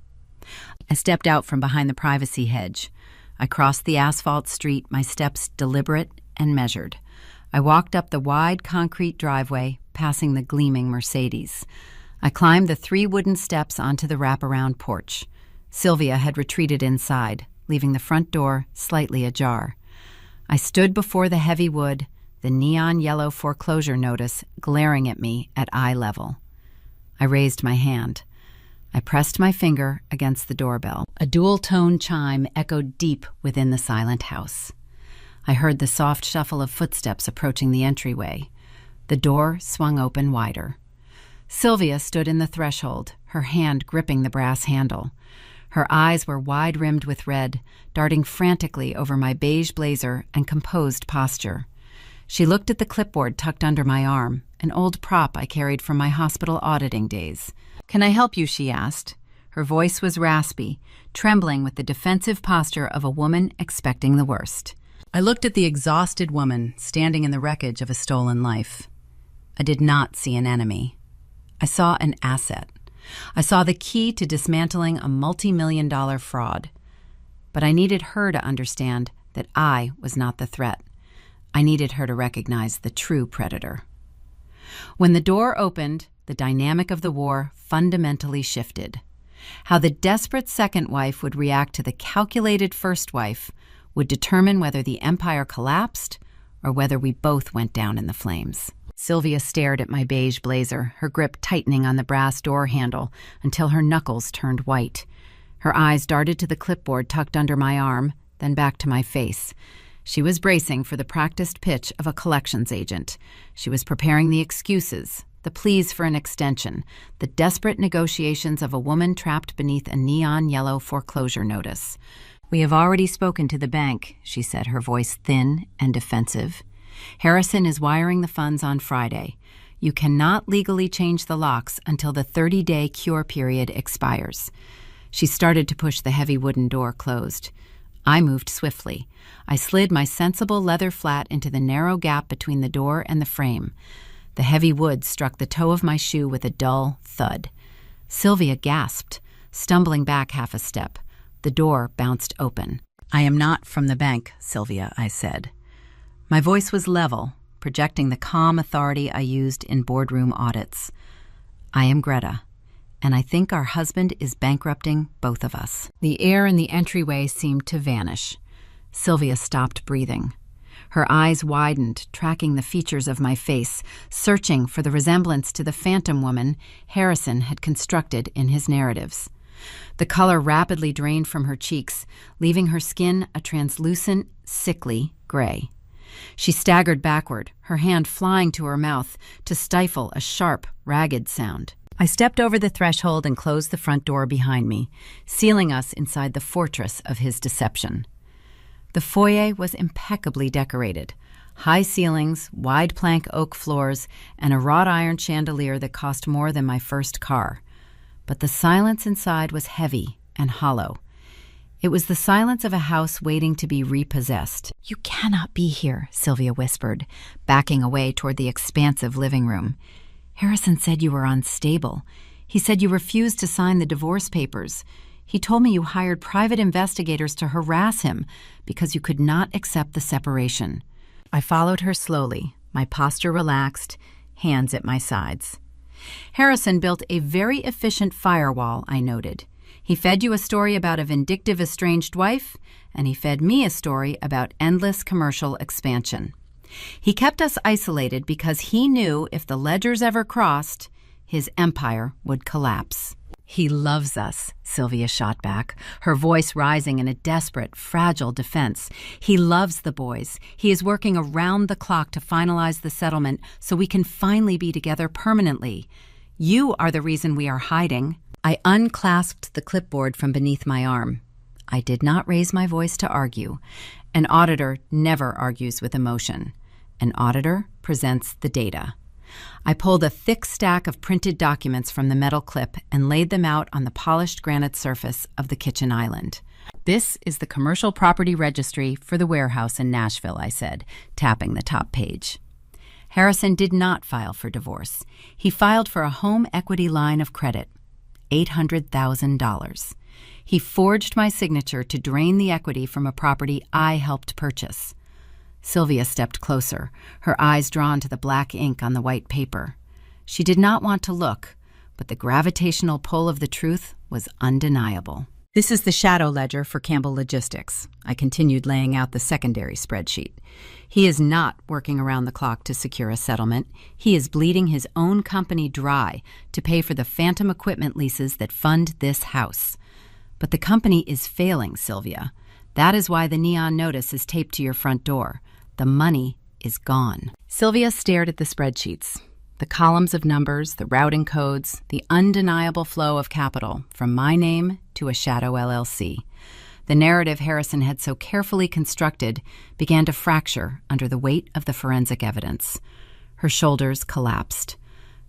I stepped out from behind the privacy hedge. I crossed the asphalt street, my steps deliberate and measured. I walked up the wide concrete driveway, passing the gleaming Mercedes. I climbed the 3 wooden steps onto the wraparound porch. Sylvia had retreated inside, leaving the front door slightly ajar. I stood before the heavy wood, the neon yellow foreclosure notice glaring at me at eye level. I raised my hand. I pressed my finger against the doorbell. A dual-tone chime echoed deep within the silent house. I heard the soft shuffle of footsteps approaching the entryway. The door swung open wider. Sylvia stood in the threshold, her hand gripping the brass handle. Her eyes were wide-rimmed with red, darting frantically over my beige blazer and composed posture. She looked at the clipboard tucked under my arm, an old prop I carried from my hospital auditing days. "Can I help you?" she asked. Her voice was raspy, trembling with the defensive posture of a woman expecting the worst. I looked at the exhausted woman standing in the wreckage of a stolen life. I did not see an enemy. I saw an asset. I saw the key to dismantling a multi-million-dollar fraud. But I needed her to understand that I was not the threat. I needed her to recognize the true predator. When the door opened, the dynamic of the war fundamentally shifted. How the desperate second wife would react to the calculated first wife would determine whether the empire collapsed or whether we both went down in the flames. Sylvia stared at my beige blazer, her grip tightening on the brass door handle until her knuckles turned white. Her eyes darted to the clipboard tucked under my arm, then back to my face. She was bracing for the practiced pitch of a collections agent. She was preparing the excuses, the pleas for an extension, the desperate negotiations of a woman trapped beneath a neon yellow foreclosure notice. "We have already spoken to the bank," she said, her voice thin and defensive. "Harrison is wiring the funds on Friday. You cannot legally change the locks until the 30-day cure period expires." She started to push the heavy wooden door closed. I moved swiftly. I slid my sensible leather flat into the narrow gap between the door and the frame. The heavy wood struck the toe of my shoe with a dull thud. Sylvia gasped, stumbling back half a step. The door bounced open. "I am not from the bank, Sylvia," I said. My voice was level, projecting the calm authority I used in boardroom audits. I am Greta, and I think our husband is bankrupting both of us. The air in the entryway seemed to vanish. Sylvia stopped breathing. Her eyes widened, tracking the features of my face, searching for the resemblance to the phantom woman Harrison had constructed in his narratives. The color rapidly drained from her cheeks, leaving her skin a translucent, sickly gray. She staggered backward, her hand flying to her mouth to stifle a sharp, ragged sound. I stepped over the threshold and closed the front door behind me, sealing us inside the fortress of his deception. The foyer was impeccably decorated. High ceilings, wide plank oak floors, and a wrought iron chandelier that cost more than my first car. But the silence inside was heavy and hollow. It was the silence of a house waiting to be repossessed. "You cannot be here," Sylvia whispered, backing away toward the expansive living room. "Harrison said you were unstable. He said you refused to sign the divorce papers. He told me you hired private investigators to harass him because you could not accept the separation." I followed her slowly, my posture relaxed, hands at my sides. "Harrison built a very efficient firewall," I noted. "He fed you a story about a vindictive estranged wife, and he fed me a story about endless commercial expansion. He kept us isolated because he knew if the ledgers ever crossed, his empire would collapse." "He loves us," Sylvia shot back, her voice rising in a desperate, fragile defense. "He loves the boys. He is working around the clock to finalize the settlement so we can finally be together permanently. You are the reason we are hiding." I unclasped the clipboard from beneath my arm. I did not raise my voice to argue. An auditor never argues with emotion. An auditor presents the data. I pulled a thick stack of printed documents from the metal clip and laid them out on the polished granite surface of the kitchen island. "This is the commercial property registry for the warehouse in Nashville," I said, tapping the top page. Harrison did not file for divorce. He filed for a home equity line of credit, $800,000. He forged my signature to drain the equity from a property I helped purchase. Sylvia stepped closer, her eyes drawn to the black ink on the white paper. She did not want to look, but the gravitational pull of the truth was undeniable. "This is the shadow ledger for Campbell Logistics." I continued laying out the secondary spreadsheet. "He is not working around the clock to secure a settlement. He is bleeding his own company dry to pay for the phantom equipment leases that fund this house. But the company is failing, Sylvia. That is why the neon notice is taped to your front door. The money is gone." Sylvia stared at the spreadsheets, the columns of numbers, the routing codes, the undeniable flow of capital from my name to a shadow LLC. The narrative Harrison had so carefully constructed began to fracture under the weight of the forensic evidence. Her shoulders collapsed.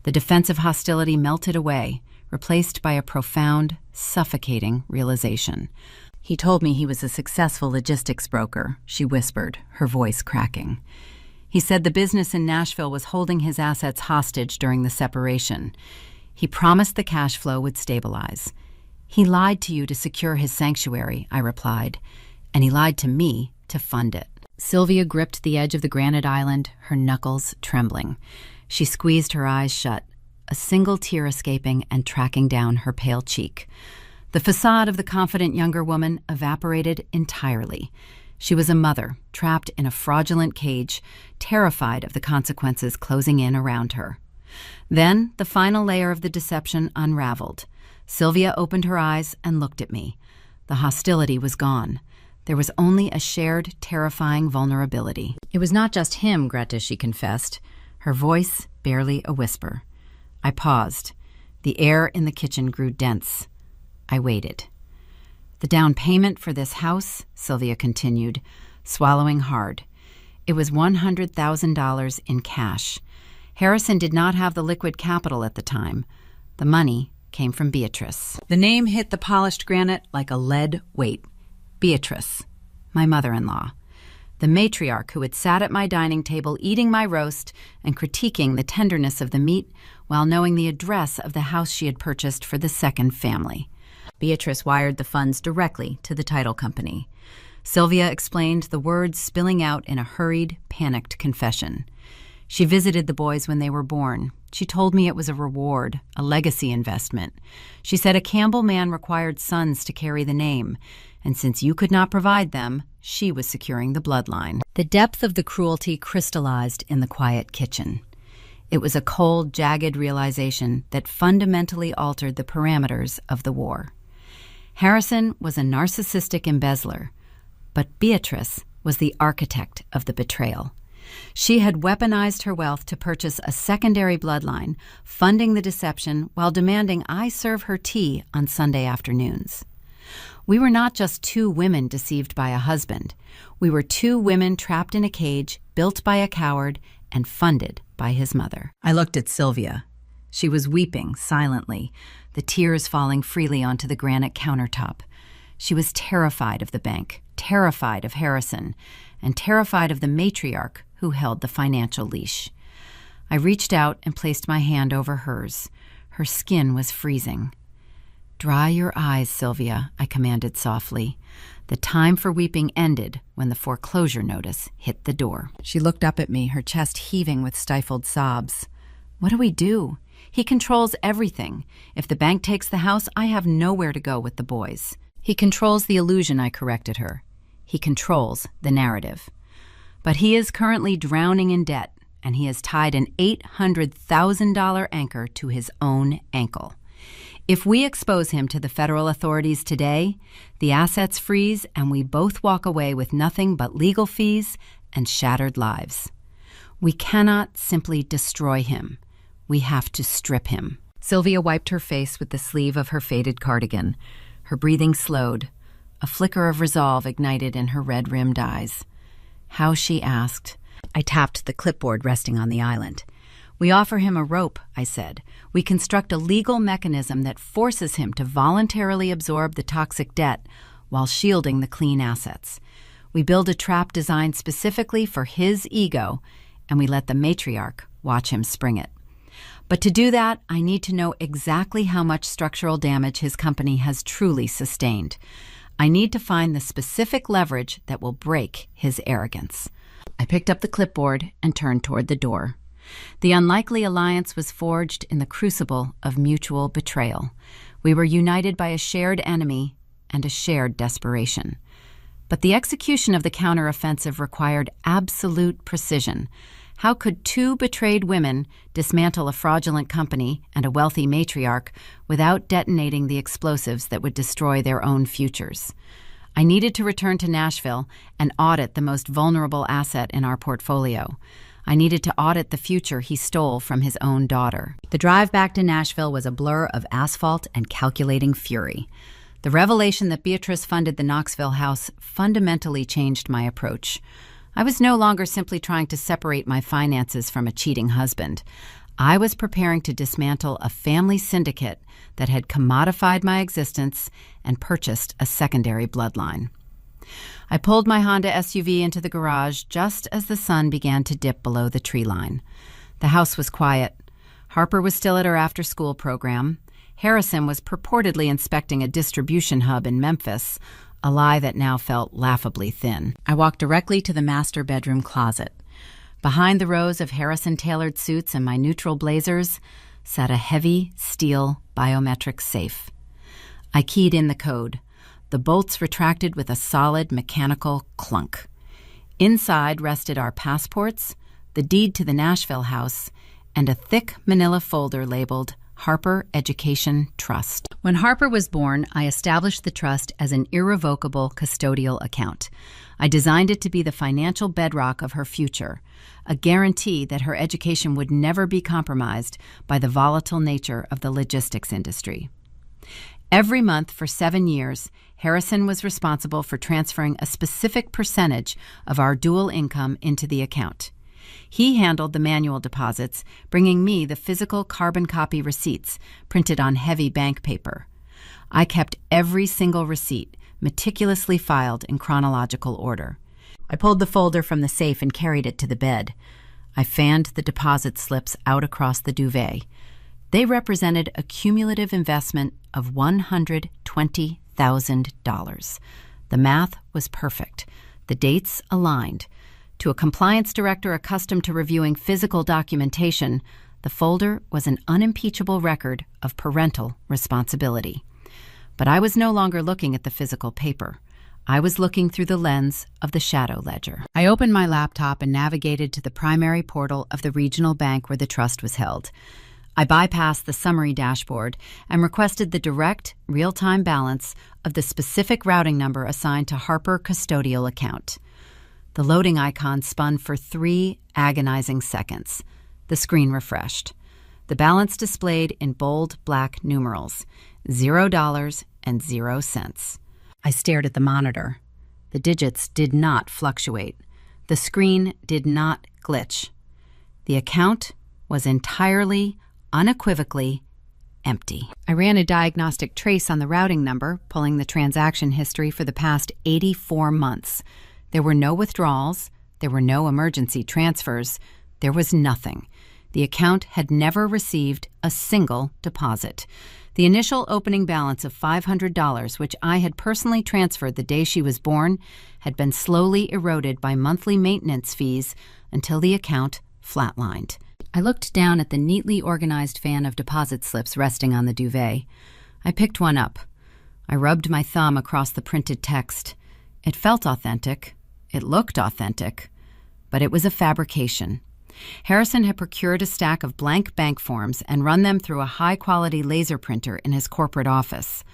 The defensive hostility melted away, replaced by a profound, suffocating realization. "He told me he was a successful logistics broker," she whispered, her voice cracking. "He said the business in Nashville was holding his assets hostage during the separation. He promised the cash flow would stabilize. He lied to you to secure his sanctuary," I replied, "and he lied to me to fund it." Sylvia gripped the edge of the granite island, her knuckles trembling. She squeezed her eyes shut, a single tear escaping and tracking down her pale cheek. The facade of the confident younger woman evaporated entirely. She was a mother, trapped in a fraudulent cage, terrified of the consequences closing in around her. Then the final layer of the deception unraveled. Sylvia opened her eyes and looked at me. The hostility was gone. There was only a shared, terrifying vulnerability. "It was not just him, Greta," she confessed, her voice barely a whisper. I paused. The air in the kitchen grew dense. I waited. "The down payment for this house," Sylvia continued, swallowing hard. "It was $100,000 in cash. Harrison did not have the liquid capital at the time. The money came from Beatrice." The name hit the polished granite like a lead weight. Beatrice, my mother-in-law. The matriarch who had sat at my dining table eating my roast and critiquing the tenderness of the meat while knowing the address of the house she had purchased for the second family. Beatrice wired the funds directly to the title company. Sylvia explained, the words spilling out in a hurried, panicked confession. She visited the boys when they were born. She told me it was a reward, a legacy investment. She said a Campbell man required sons to carry the name, and since you could not provide them, she was securing the bloodline. The depth of the cruelty crystallized in the quiet kitchen. It was a cold, jagged realization that fundamentally altered the parameters of the war. Harrison was a narcissistic embezzler, but Beatrice was the architect of the betrayal. She had weaponized her wealth to purchase a secondary bloodline, funding the deception while demanding I serve her tea on Sunday afternoons. We were not just two women deceived by a husband. We were two women trapped in a cage, built by a coward, and funded by his mother. I looked at Sylvia. She was weeping silently, the tears falling freely onto the granite countertop. She was terrified of the bank, terrified of Harrison, and terrified of the matriarch who held the financial leash. I reached out and placed my hand over hers. Her skin was freezing. "Dry your eyes, Sylvia," I commanded softly. The time for weeping ended when the foreclosure notice hit the door. She looked up at me, her chest heaving with stifled sobs. "What do we do? He controls everything. If the bank takes the house, I have nowhere to go with the boys." "He controls the illusion," I corrected her. "He controls the narrative. But he is currently drowning in debt, and he has tied an $800,000 anchor to his own ankle. If we expose him to the federal authorities today, the assets freeze and we both walk away with nothing but legal fees and shattered lives. We cannot simply destroy him. We have to strip him." Sylvia wiped her face with the sleeve of her faded cardigan. Her breathing slowed. A flicker of resolve ignited in her red-rimmed eyes. "How?" she asked. I tapped the clipboard resting on the island. "We offer him a rope," I said. "We construct a legal mechanism that forces him to voluntarily absorb the toxic debt while shielding the clean assets. We build a trap designed specifically for his ego, and we let the matriarch watch him spring it. But to do that, I need to know exactly how much structural damage his company has truly sustained. I need to find the specific leverage that will break his arrogance." I picked up the clipboard and turned toward the door. The unlikely alliance was forged in the crucible of mutual betrayal. We were united by a shared enemy and a shared desperation. But the execution of the counteroffensive required absolute precision. How could two betrayed women dismantle a fraudulent company and a wealthy matriarch without detonating the explosives that would destroy their own futures? I needed to return to Nashville and audit the most vulnerable asset in our portfolio. I needed to audit the future he stole from his own daughter. The drive back to Nashville was a blur of asphalt and calculating fury. The revelation that Beatrice funded the Knoxville house fundamentally changed my approach. I was no longer simply trying to separate my finances from a cheating husband. I was preparing to dismantle a family syndicate that had commodified my existence and purchased a secondary bloodline. I pulled my Honda SUV into the garage just as the sun began to dip below the tree line. The house was quiet. Harper was still at her after-school program. Harrison was purportedly inspecting a distribution hub in Memphis, a lie that now felt laughably thin. I walked directly to the master bedroom closet. Behind the rows of Harrison-tailored suits and my neutral blazers sat a heavy steel biometric safe. I keyed in the code. The bolts retracted with a solid mechanical clunk. Inside rested our passports, the deed to the Nashville house, and a thick manila folder labeled Harper Education Trust. When Harper was born, I established the trust as an irrevocable custodial account. I designed it to be the financial bedrock of her future, a guarantee that her education would never be compromised by the volatile nature of the logistics industry. Every month for 7 years, Harrison was responsible for transferring a specific percentage of our dual income into the account. He handled the manual deposits, bringing me the physical carbon copy receipts printed on heavy bank paper. I kept every single receipt, meticulously filed in chronological order. I pulled the folder from the safe and carried it to the bed. I fanned the deposit slips out across the duvet. They represented a cumulative investment of $120,000, The math was perfect. The dates aligned. To a compliance director accustomed to reviewing physical documentation, the folder was an unimpeachable record of parental responsibility. But I was no longer looking at the physical paper. I was looking through the lens of the shadow ledger. I opened my laptop and navigated to the primary portal of the regional bank where the trust was held. I bypassed the summary dashboard and requested the direct, real-time balance of the specific routing number assigned to Harper custodial account. The loading icon spun for 3 agonizing seconds. The screen refreshed. The balance displayed in bold black numerals, $0.00. I stared at the monitor. The digits did not fluctuate. The screen did not glitch. The account was entirely, unequivocally empty. I ran a diagnostic trace on the routing number, pulling the transaction history for the past 84 months. There were no withdrawals. There were no emergency transfers. There was nothing. The account had never received a single deposit. The initial opening balance of $500, which I had personally transferred the day she was born, had been slowly eroded by monthly maintenance fees until the account flatlined. I looked down at the neatly organized fan of deposit slips resting on the duvet. I picked one up. I rubbed my thumb across the printed text. It felt authentic. It looked authentic. But it was a fabrication. Harrison had procured a stack of blank bank forms and run them through a high-quality laser printer in his corporate office.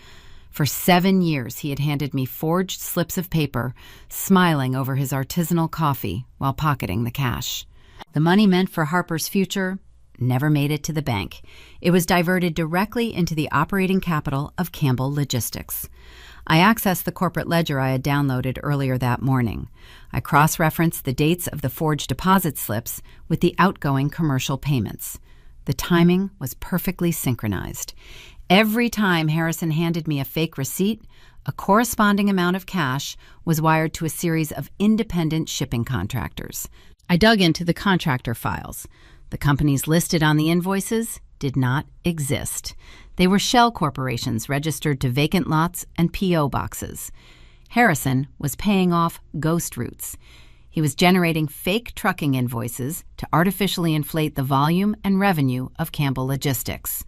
For 7 years, he had handed me forged slips of paper, smiling over his artisanal coffee while pocketing the cash. The money meant for Harper's future never made it to the bank. It was diverted directly into the operating capital of Campbell Logistics. I accessed the corporate ledger I had downloaded earlier that morning. I cross-referenced the dates of the forged deposit slips with the outgoing commercial payments. The timing was perfectly synchronized. Every time Harrison handed me a fake receipt, a corresponding amount of cash was wired to a series of independent shipping contractors. I dug into the contractor files. The companies listed on the invoices did not exist. They were shell corporations registered to vacant lots and P.O. boxes. Harrison was paying off ghost routes. He was generating fake trucking invoices to artificially inflate the volume and revenue of Campbell Logistics.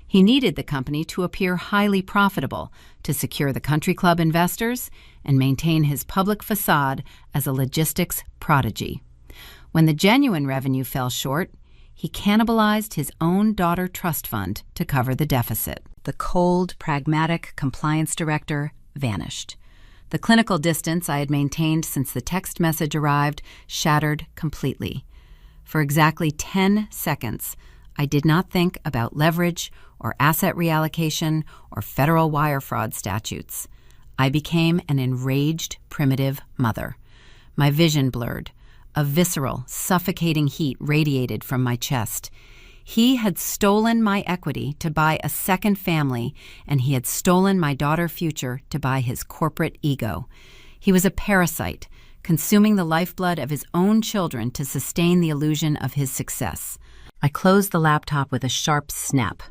He needed the company to appear highly profitable to secure the country club investors and maintain his public facade as a logistics prodigy. When the genuine revenue fell short, he cannibalized his own daughter trust fund to cover the deficit. The cold, pragmatic compliance director vanished. The clinical distance I had maintained since the text message arrived shattered completely. For exactly 10 seconds, I did not think about leverage or asset reallocation or federal wire fraud statutes. I became an enraged, primitive mother. My vision blurred. A visceral, suffocating heat radiated from my chest. He had stolen my equity to buy a second family, and he had stolen my daughter's future to buy his corporate ego. He was a parasite, consuming the lifeblood of his own children to sustain the illusion of his success. I closed the laptop with a sharp snap.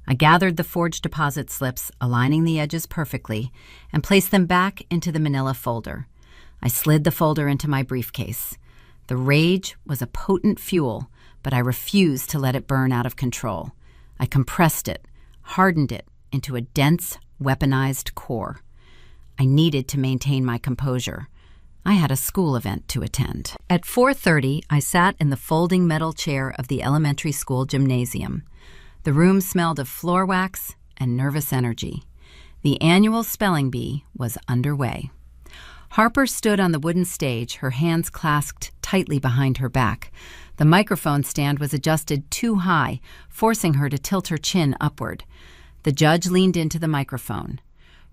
I gathered the forged deposit slips, aligning the edges perfectly, and placed them back into the manila folder. I slid the folder into my briefcase. The rage was a potent fuel, but I refused to let it burn out of control. I compressed it, hardened it into a dense, weaponized core. I needed to maintain my composure. I had a school event to attend. At 4:30, I sat in the folding metal chair of the elementary school gymnasium. The room smelled of floor wax and nervous energy. The annual spelling bee was underway. Harper stood on the wooden stage, her hands clasped tightly behind her back. The microphone stand was adjusted too high, forcing her to tilt her chin upward. The judge leaned into the microphone.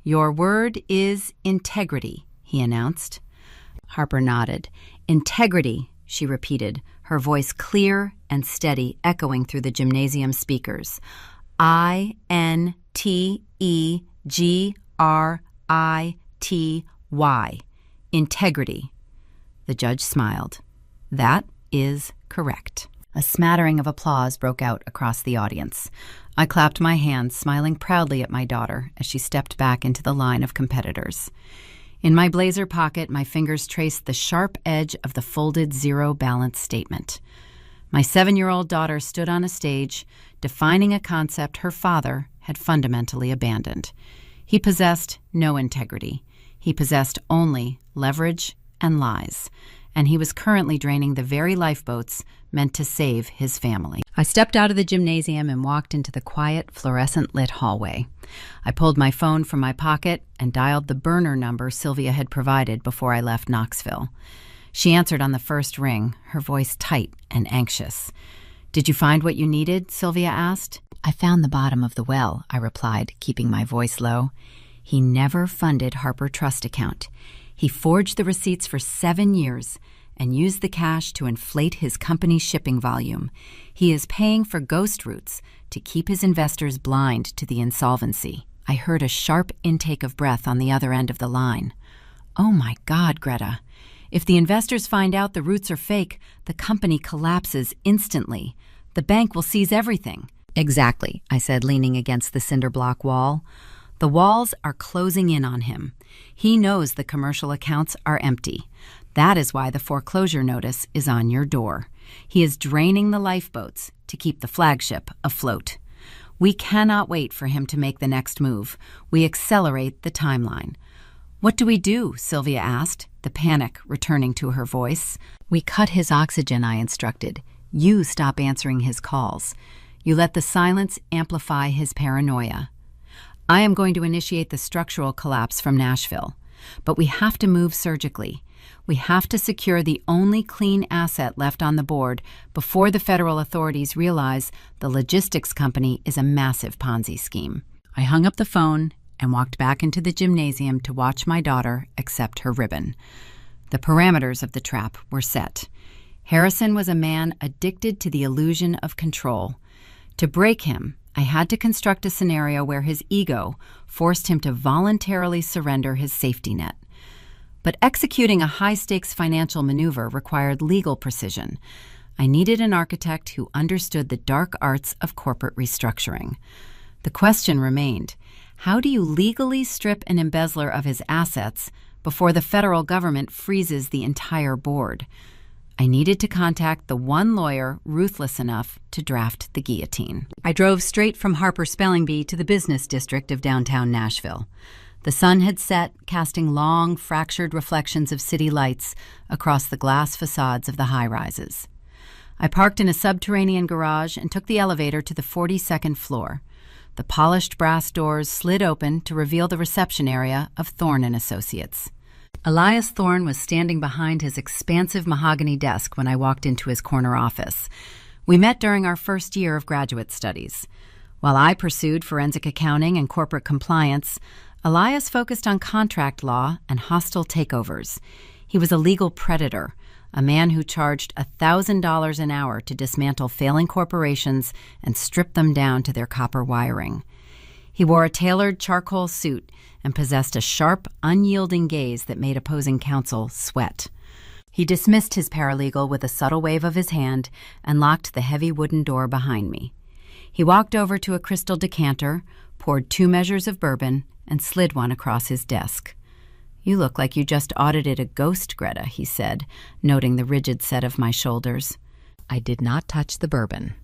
"Your word is integrity," he announced. Harper nodded. "Integrity," she repeated, her voice clear and steady, echoing through the gymnasium speakers. INTEGRITY. Integrity. The judge smiled. "That is correct." A smattering of applause broke out across the audience. I clapped my hands, smiling proudly at my daughter as she stepped back into the line of competitors. In my blazer pocket, my fingers traced the sharp edge of the folded zero balance statement. My 7-year-old daughter stood on a stage, defining a concept her father had fundamentally abandoned. He possessed no integrity. He possessed only leverage and lies, and he was currently draining the very lifeboats meant to save his family. I stepped out of the gymnasium and walked into the quiet, fluorescent-lit hallway. I pulled my phone from my pocket and dialed the burner number Sylvia had provided before I left Knoxville. She answered on the first ring, her voice tight and anxious. "Did you find what you needed?" Sylvia asked. "I found the bottom of the well," I replied, keeping my voice low. "He never funded Harper Trust account. He forged the receipts for 7 years and used the cash to inflate his company's shipping volume. He is paying for ghost routes to keep his investors blind to the insolvency." I heard a sharp intake of breath on the other end of the line. "Oh my God, Greta. If the investors find out the routes are fake, the company collapses instantly. The bank will seize everything." "Exactly," I said, leaning against the cinder block wall. "The walls are closing in on him. He knows the commercial accounts are empty. That is why the foreclosure notice is on your door. He is draining the lifeboats to keep the flagship afloat. We cannot wait for him to make the next move. We accelerate the timeline." "What do we do?" Sylvia asked, the panic returning to her voice. "We cut his oxygen," I instructed. "You stop answering his calls. You let the silence amplify his paranoia. I am going to initiate the structural collapse from Nashville, but we have to move surgically. We have to secure the only clean asset left on the board before the federal authorities realize the logistics company is a massive Ponzi scheme." I hung up the phone and walked back into the gymnasium to watch my daughter accept her ribbon. The parameters of the trap were set. Harrison was a man addicted to the illusion of control. To break him, I had to construct a scenario where his ego forced him to voluntarily surrender his safety net. But executing a high-stakes financial maneuver required legal precision. I needed an architect who understood the dark arts of corporate restructuring. The question remained, how do you legally strip an embezzler of his assets before the federal government freezes the entire board? I needed to contact the one lawyer ruthless enough to draft the guillotine. I drove straight from Harper Spelling Bee to the business district of downtown Nashville. The sun had set, casting long, fractured reflections of city lights across the glass facades of the high-rises. I parked in a subterranean garage and took the elevator to the 42nd floor. The polished brass doors slid open to reveal the reception area of Thorne & Associates. Elias Thorne was standing behind his expansive mahogany desk when I walked into his corner office. We met during our first year of graduate studies. While I pursued forensic accounting and corporate compliance, Elias focused on contract law and hostile takeovers. He was a legal predator, a man who charged $1,000 an hour to dismantle failing corporations and strip them down to their copper wiring. He wore a tailored charcoal suit and possessed a sharp, unyielding gaze that made opposing counsel sweat. He dismissed his paralegal with a subtle wave of his hand and locked the heavy wooden door behind me. He walked over to a crystal decanter, poured 2 measures of bourbon, and slid one across his desk. "You look like you just audited a ghost, Greta," he said, noting the rigid set of my shoulders. I did not touch the bourbon.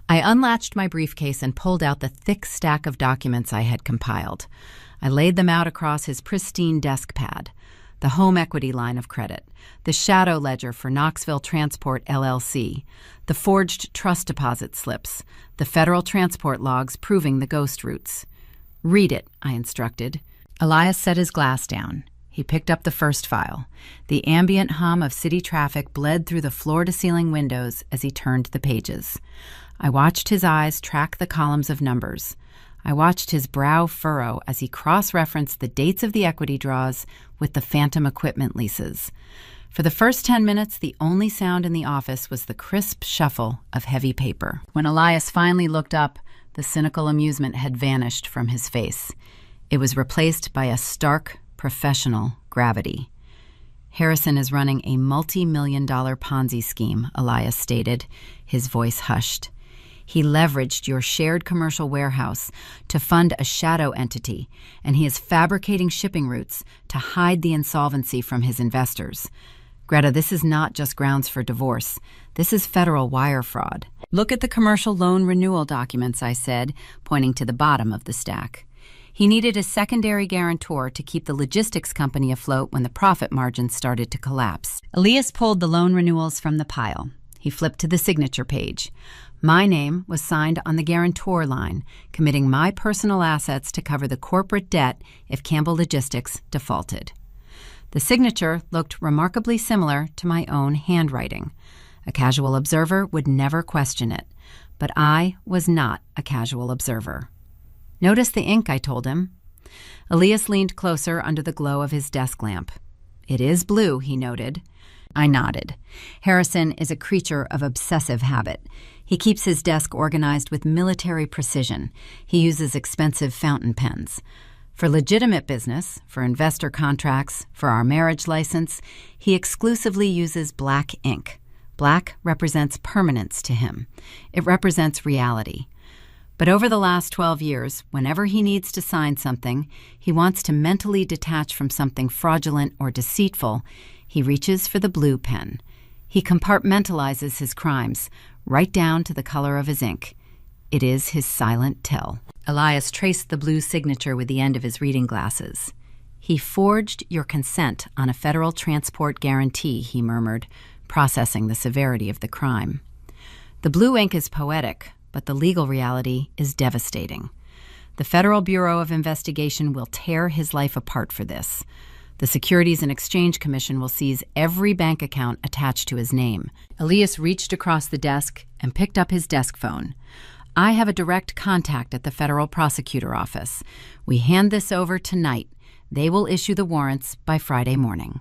I unlatched my briefcase and pulled out the thick stack of documents I had compiled. I laid them out across his pristine desk pad. The home equity line of credit, the shadow ledger for Knoxville Transport LLC, the forged trust deposit slips, the federal transport logs proving the ghost routes. "Read it," I instructed. Elias set his glass down. He picked up the first file. The ambient hum of city traffic bled through the floor-to-ceiling windows as he turned the pages. I watched his eyes track the columns of numbers. I watched his brow furrow as he cross-referenced the dates of the equity draws with the phantom equipment leases. For the first 10 minutes, the only sound in the office was the crisp shuffle of heavy paper. When Elias finally looked up, the cynical amusement had vanished from his face. It was replaced by a stark, professional gravity. "Harrison is running a multi-million-dollar Ponzi scheme," Elias stated, his voice hushed. He leveraged your shared commercial warehouse to fund a shadow entity, and he is fabricating shipping routes to hide the insolvency from his investors. Greta, this is not just grounds for divorce. This is federal wire fraud. Look at the commercial loan renewal documents, I said, pointing to the bottom of the stack. He needed a secondary guarantor to keep the logistics company afloat when the profit margins started to collapse. Elias pulled the loan renewals from the pile. He flipped to the signature page. My name was signed on the guarantor line, committing my personal assets to cover the corporate debt if Campbell Logistics defaulted. The signature looked remarkably similar to my own handwriting. A casual observer would never question it, but I was not a casual observer. Notice the ink, I told him. Elias leaned closer under the glow of his desk lamp. It is blue, he noted. I nodded. Harrison is a creature of obsessive habit. He keeps his desk organized with military precision. He uses expensive fountain pens. For legitimate business, for investor contracts, for our marriage license, he exclusively uses black ink. Black represents permanence to him. It represents reality. But over the last 12 years, whenever he needs to sign something, he wants to mentally detach from something fraudulent or deceitful, he reaches for the blue pen. He compartmentalizes his crimes, right down to the color of his ink. It is his silent tell. Elias traced the blue signature with the end of his reading glasses. He forged your consent on a federal transport guarantee, he murmured, processing the severity of the crime. The blue ink is poetic, but the legal reality is devastating. The Federal Bureau of Investigation will tear his life apart for this. The Securities and Exchange Commission will seize every bank account attached to his name. Elias reached across the desk and picked up his desk phone. I have a direct contact at the federal prosecutor office. We hand this over tonight. They will issue the warrants by Friday morning.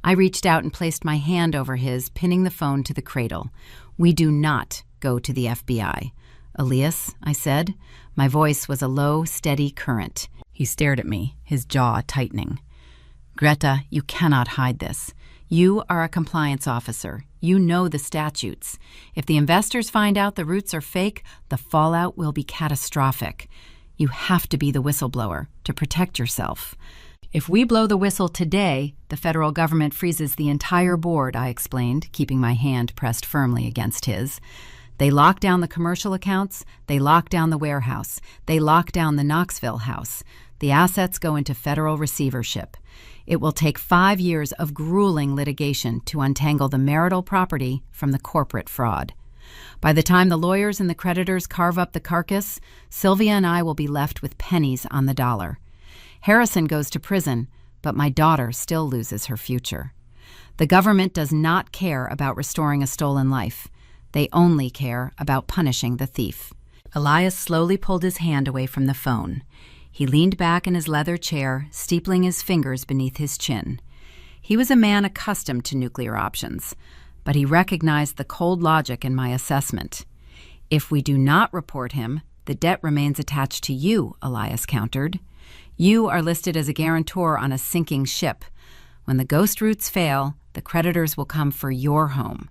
I reached out and placed my hand over his, pinning the phone to the cradle. We do not go to the FBI. Elias, I said. My voice was a low, steady current. He stared at me, his jaw tightening. Greta, you cannot hide this. You are a compliance officer. You know the statutes. If the investors find out the roots are fake, the fallout will be catastrophic. You have to be the whistleblower to protect yourself. If we blow the whistle today, the federal government freezes the entire board, I explained, keeping my hand pressed firmly against his. They lock down the commercial accounts. They lock down the warehouse. They lock down the Knoxville house. The assets go into federal receivership. It will take 5 years of grueling litigation to untangle the marital property from the corporate fraud. By the time the lawyers and the creditors carve up the carcass, Sylvia and I will be left with pennies on the dollar. Harrison goes to prison, but my daughter still loses her future. The government does not care about restoring a stolen life. They only care about punishing the thief. Elias slowly pulled his hand away from the phone. He leaned back in his leather chair, steepling his fingers beneath his chin. He was a man accustomed to nuclear options, but he recognized the cold logic in my assessment. If we do not report him, the debt remains attached to you, Elias countered. You are listed as a guarantor on a sinking ship. When the ghost routes fail, the creditors will come for your home.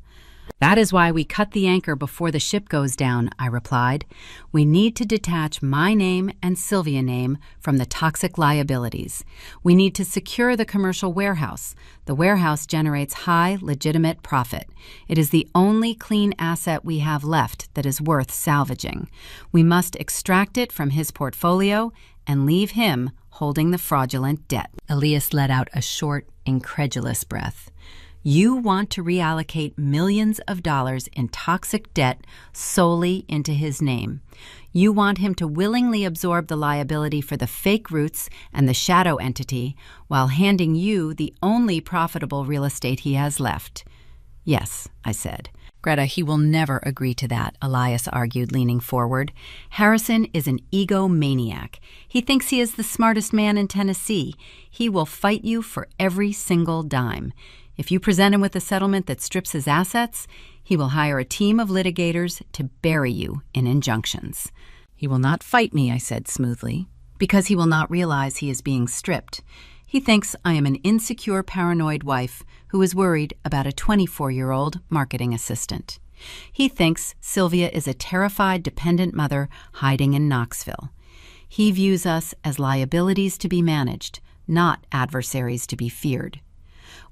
That is why we cut the anchor before the ship goes down, I replied. We need to detach my name and Sylvia's name from the toxic liabilities. We need to secure the commercial warehouse. The warehouse generates high, legitimate profit. It is the only clean asset we have left that is worth salvaging. We must extract it from his portfolio and leave him holding the fraudulent debt. Elias let out a short, incredulous breath. You want to reallocate millions of dollars in toxic debt solely into his name. You want him to willingly absorb the liability for the fake roots and the shadow entity while handing you the only profitable real estate he has left. Yes, I said. Greta, he will never agree to that, Elias argued, leaning forward. Harrison is an egomaniac. He thinks he is the smartest man in Tennessee. He will fight you for every single dime. If you present him with a settlement that strips his assets, he will hire a team of litigators to bury you in injunctions. He will not fight me, I said smoothly, because he will not realize he is being stripped. He thinks I am an insecure, paranoid wife who is worried about a 24-year-old marketing assistant. He thinks Sylvia is a terrified, dependent mother hiding in Knoxville. He views us as liabilities to be managed, not adversaries to be feared.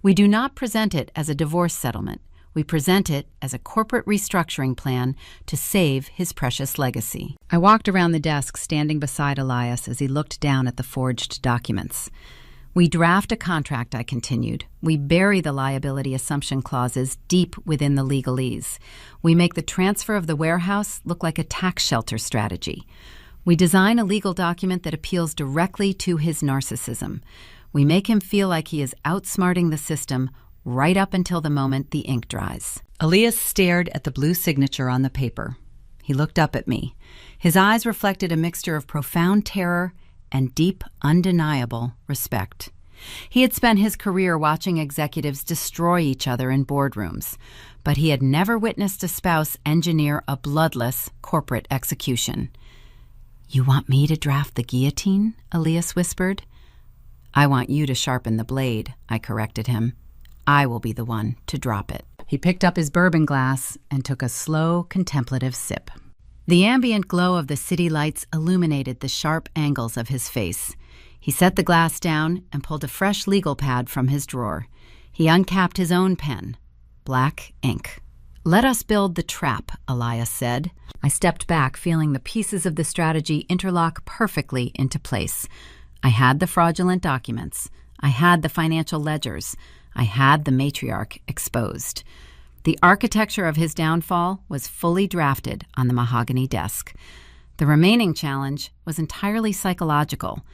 We do not present it as a divorce settlement. We present it as a corporate restructuring plan to save his precious legacy. I walked around the desk, standing beside Elias as he looked down at the forged documents. We draft a contract, I continued. We bury the liability assumption clauses deep within the legalese. We make the transfer of the warehouse look like a tax shelter strategy. We design a legal document that appeals directly to his narcissism. We make him feel like he is outsmarting the system right up until the moment the ink dries. Elias stared at the blue signature on the paper. He looked up at me. His eyes reflected a mixture of profound terror and deep, undeniable respect. He had spent his career watching executives destroy each other in boardrooms, but he had never witnessed a spouse engineer a bloodless corporate execution. "You want me to draft the guillotine?" Elias whispered. "I want you to sharpen the blade," I corrected him. "I will be the one to drop it." He picked up his bourbon glass and took a slow, contemplative sip. The ambient glow of the city lights illuminated the sharp angles of his face. He set the glass down and pulled a fresh legal pad from his drawer. He uncapped his own pen. Black ink. "Let us build the trap," Elias said. I stepped back, feeling the pieces of the strategy interlock perfectly into place. I had the fraudulent documents. I had the financial ledgers. I had the matriarch exposed. The architecture of his downfall was fully drafted on the mahogany desk. The remaining challenge was entirely psychological.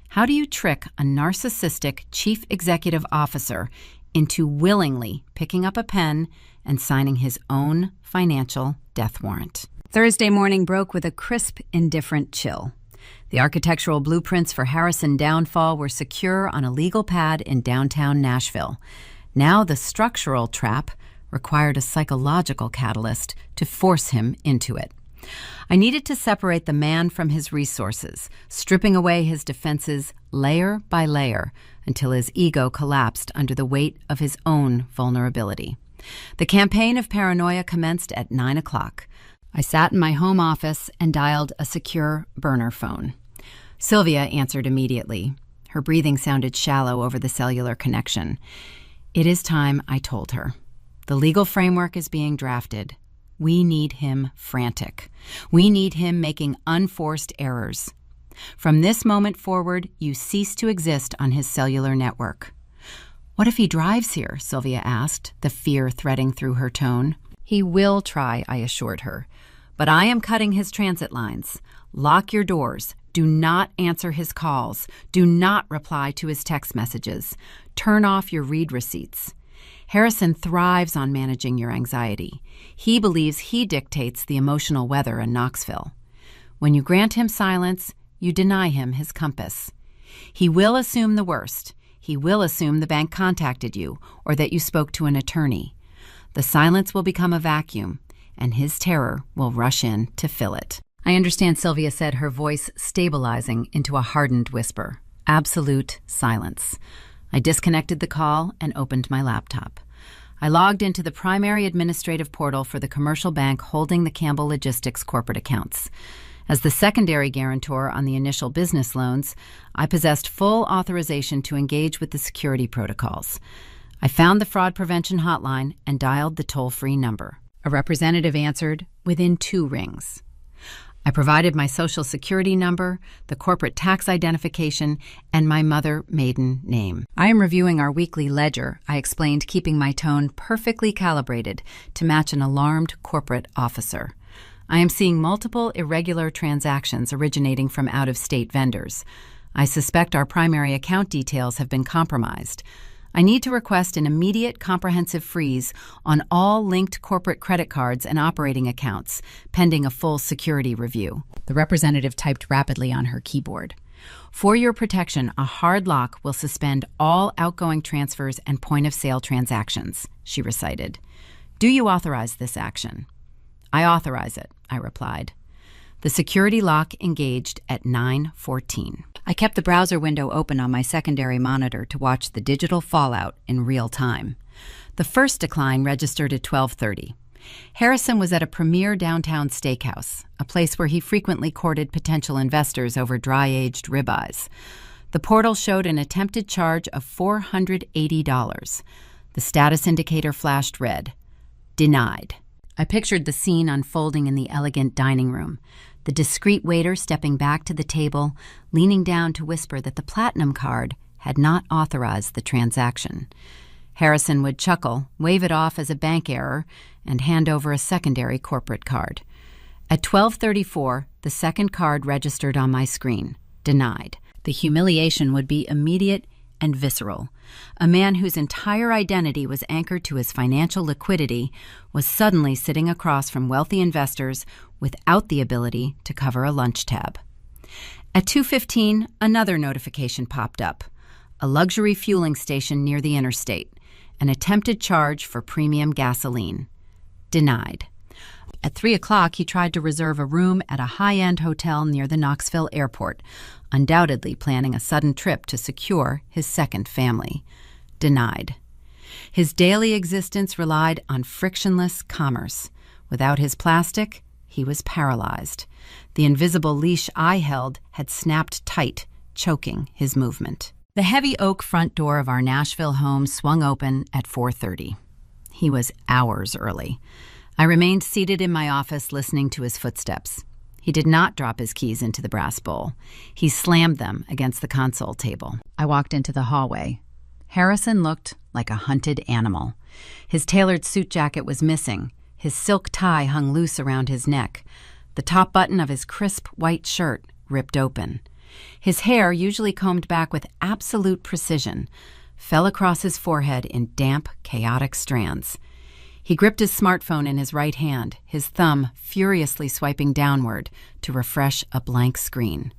How do you trick a narcissistic chief executive officer into willingly picking up a pen and signing his own financial death warrant? Thursday morning broke with a crisp, indifferent chill. The architectural blueprints for Harrison Downfall were secure on a legal pad in downtown Nashville. Now the structural trap required a psychological catalyst to force him into it. I needed to separate the man from his resources, stripping away his defenses layer by layer until his ego collapsed under the weight of his own vulnerability. The campaign of paranoia commenced at 9 o'clock. I sat in my home office and dialed a secure burner phone. Sylvia answered immediately. Her breathing sounded shallow over the cellular connection. "It is time," I told her. "The legal framework is being drafted. We need him frantic. We need him making unforced errors. From this moment forward, you cease to exist on his cellular network." "What if he drives here?" Sylvia asked, the fear threading through her tone. "He will try," I assured her. "But I am cutting his transit lines. Lock your doors. Do not answer his calls. Do not reply to his text messages. Turn off your read receipts. Harrison thrives on managing your anxiety. He believes he dictates the emotional weather in Knoxville. When you grant him silence, you deny him his compass. He will assume the worst. He will assume the bank contacted you or that you spoke to an attorney. The silence will become a vacuum, and his terror will rush in to fill it." "I understand," Sylvia said, her voice stabilizing into a hardened whisper. Absolute silence. I disconnected the call and opened my laptop. I logged into the primary administrative portal for the commercial bank holding the Campbell Logistics corporate accounts. As the secondary guarantor on the initial business loans, I possessed full authorization to engage with the security protocols. I found the fraud prevention hotline and dialed the toll-free number. A representative answered within 2 rings. I provided my social security number, the corporate tax identification, and my mother maiden name. "I am reviewing our weekly ledger," I explained, keeping my tone perfectly calibrated to match an alarmed corporate officer. "I am seeing multiple irregular transactions originating from out-of-state vendors. I suspect our primary account details have been compromised. I need to request an immediate comprehensive freeze on all linked corporate credit cards and operating accounts, pending a full security review." The representative typed rapidly on her keyboard. "For your protection, a hard lock will suspend all outgoing transfers and point-of-sale transactions," she recited. "Do you authorize this action?" "I authorize it," I replied. The security lock engaged at 9:14. I kept the browser window open on my secondary monitor to watch the digital fallout in real time. The first decline registered at 12:30. Harrison was at a premier downtown steakhouse, a place where he frequently courted potential investors over dry-aged ribeyes. The portal showed an attempted charge of $480. The status indicator flashed red. Denied. I pictured the scene unfolding in the elegant dining room, the discreet waiter stepping back to the table, leaning down to whisper that the platinum card had not authorized the transaction. Harrison would chuckle, wave it off as a bank error, and hand over a secondary corporate card. At 12:34, the second card registered on my screen. Denied. The humiliation would be immediate and visceral. A man whose entire identity was anchored to his financial liquidity was suddenly sitting across from wealthy investors without the ability to cover a lunch tab. At 2:15, another notification popped up. A luxury fueling station near the interstate. An attempted charge for premium gasoline. Denied. At 3 o'clock, he tried to reserve a room at a high-end hotel near the Knoxville airport, undoubtedly planning a sudden trip to secure his second family. Denied. His daily existence relied on frictionless commerce. Without his plastic, he was paralyzed. The invisible leash I held had snapped tight, choking his movement. The heavy oak front door of our Nashville home swung open at 4:30. He was hours early. I remained seated in my office listening to his footsteps. He did not drop his keys into the brass bowl. He slammed them against the console table. I walked into the hallway. Harrison looked like a hunted animal. His tailored suit jacket was missing. His silk tie hung loose around his neck. The top button of his crisp white shirt ripped open. His hair, usually combed back with absolute precision, fell across his forehead in damp, chaotic strands. He gripped his smartphone in his right hand, his thumb furiously swiping downward to refresh a blank screen.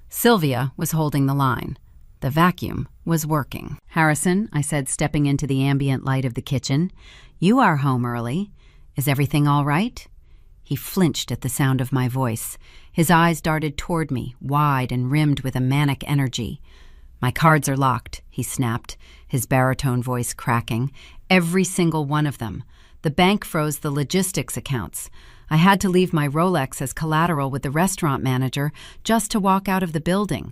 Sylvia was holding the line. The vacuum was working. "Harrison," I said, stepping into the ambient light of the kitchen, "you are home early. Is everything all right?" He flinched at the sound of my voice. His eyes darted toward me, wide and rimmed with a manic energy. "My cards are locked," he snapped, his baritone voice cracking. "Every single one of them. The bank froze the logistics accounts. I had to leave my Rolex as collateral with the restaurant manager just to walk out of the building."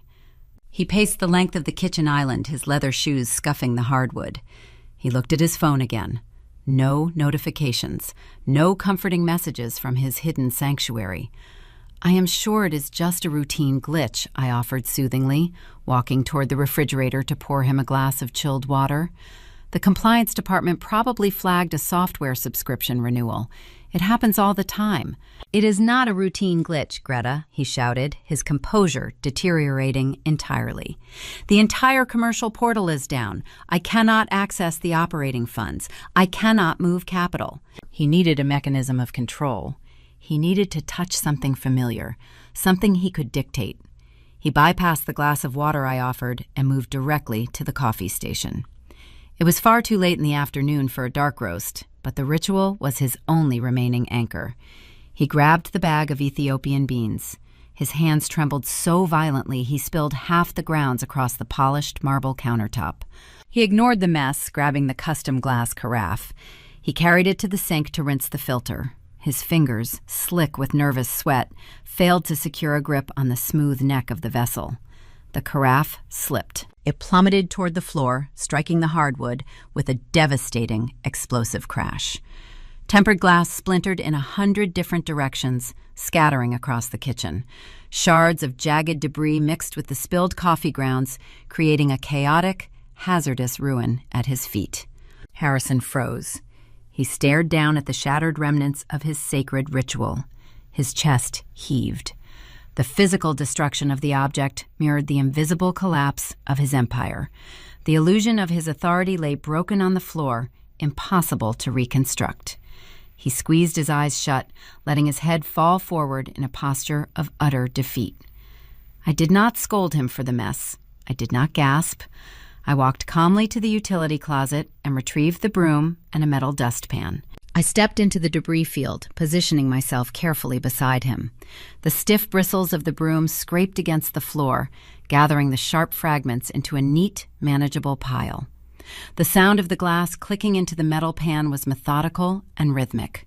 He paced the length of the kitchen island, his leather shoes scuffing the hardwood. He looked at his phone again. No notifications, no comforting messages from his hidden sanctuary. "I am sure it is just a routine glitch," I offered soothingly, walking toward the refrigerator to pour him a glass of chilled water. "The compliance department probably flagged a software subscription renewal. It happens all the time." "It is not a routine glitch, Greta," he shouted, his composure deteriorating entirely. "The entire commercial portal is down. I cannot access the operating funds. I cannot move capital." He needed a mechanism of control. He needed to touch something familiar, something he could dictate. He bypassed the glass of water I offered and moved directly to the coffee station. It was far too late in the afternoon for a dark roast, but the ritual was his only remaining anchor. He grabbed the bag of Ethiopian beans. His hands trembled so violently he spilled half the grounds across the polished marble countertop. He ignored the mess, grabbing the custom glass carafe. He carried it to the sink to rinse the filter. His fingers, slick with nervous sweat, failed to secure a grip on the smooth neck of the vessel. The carafe slipped. It plummeted toward the floor, striking the hardwood with a devastating, explosive crash. Tempered glass splintered in 100 different directions, scattering across the kitchen. Shards of jagged debris mixed with the spilled coffee grounds, creating a chaotic, hazardous ruin at his feet. Harrison froze. He stared down at the shattered remnants of his sacred ritual. His chest heaved. The physical destruction of the object mirrored the invisible collapse of his empire. The illusion of his authority lay broken on the floor, impossible to reconstruct. He squeezed his eyes shut, letting his head fall forward in a posture of utter defeat. I did not scold him for the mess. I did not gasp. I walked calmly to the utility closet and retrieved the broom and a metal dustpan. I stepped into the debris field, positioning myself carefully beside him. The stiff bristles of the broom scraped against the floor, gathering the sharp fragments into a neat, manageable pile. The sound of the glass clicking into the metal pan was methodical and rhythmic.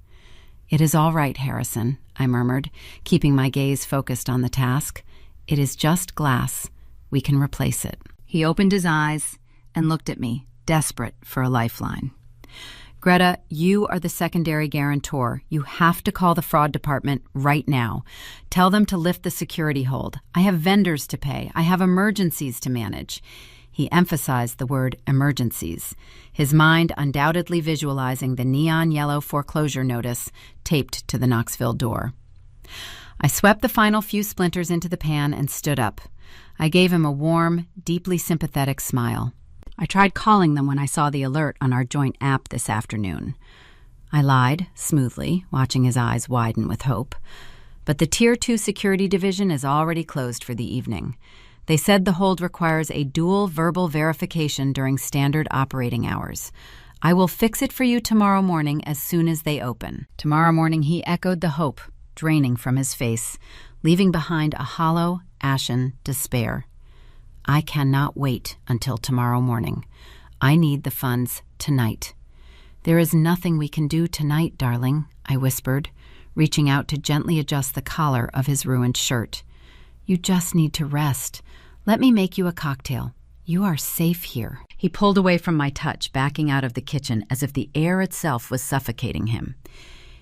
"It is all right, Harrison," I murmured, keeping my gaze focused on the task. "It is just glass. We can replace it." He opened his eyes and looked at me, desperate for a lifeline. "Greta, you are the secondary guarantor. You have to call the fraud department right now. Tell them to lift the security hold. I have vendors to pay. I have emergencies to manage." He emphasized the word emergencies, his mind undoubtedly visualizing the neon yellow foreclosure notice taped to the Knoxville door. I swept the final few splinters into the pan and stood up. I gave him a warm, deeply sympathetic smile. "I tried calling them when I saw the alert on our joint app this afternoon." I lied, smoothly, watching his eyes widen with hope. "But the Tier 2 security division is already closed for the evening. They said the hold requires a dual verbal verification during standard operating hours. I will fix it for you tomorrow morning as soon as they open." Tomorrow morning, he echoed the hope, draining from his face, leaving behind a hollow, ashen despair. "I cannot wait until tomorrow morning. I need the funds tonight." "There is nothing we can do tonight, darling," I whispered, reaching out to gently adjust the collar of his ruined shirt. "You just need to rest. Let me make you a cocktail. You are safe here." He pulled away from my touch, backing out of the kitchen as if the air itself was suffocating him.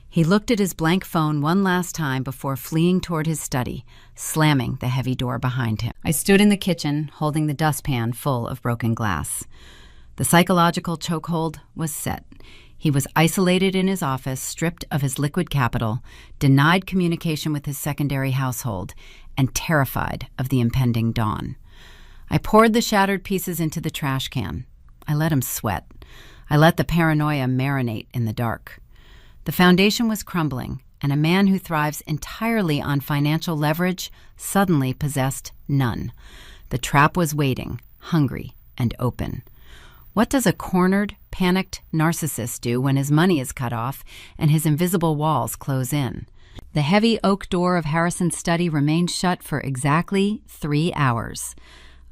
He looked at his blank phone one last time before fleeing toward his study, slamming the heavy door behind him. I stood in the kitchen, holding the dustpan full of broken glass. The psychological chokehold was set. He was isolated in his office, stripped of his liquid capital, denied communication with his secondary household, and terrified of the impending dawn. I poured the shattered pieces into the trash can. I let him sweat. I let the paranoia marinate in the dark. The foundation was crumbling, and a man who thrives entirely on financial leverage suddenly possessed none. The trap was waiting, hungry and open. What does a cornered, panicked narcissist do when his money is cut off and his invisible walls close in? The heavy oak door of Harrison's study remained shut for exactly 3 hours.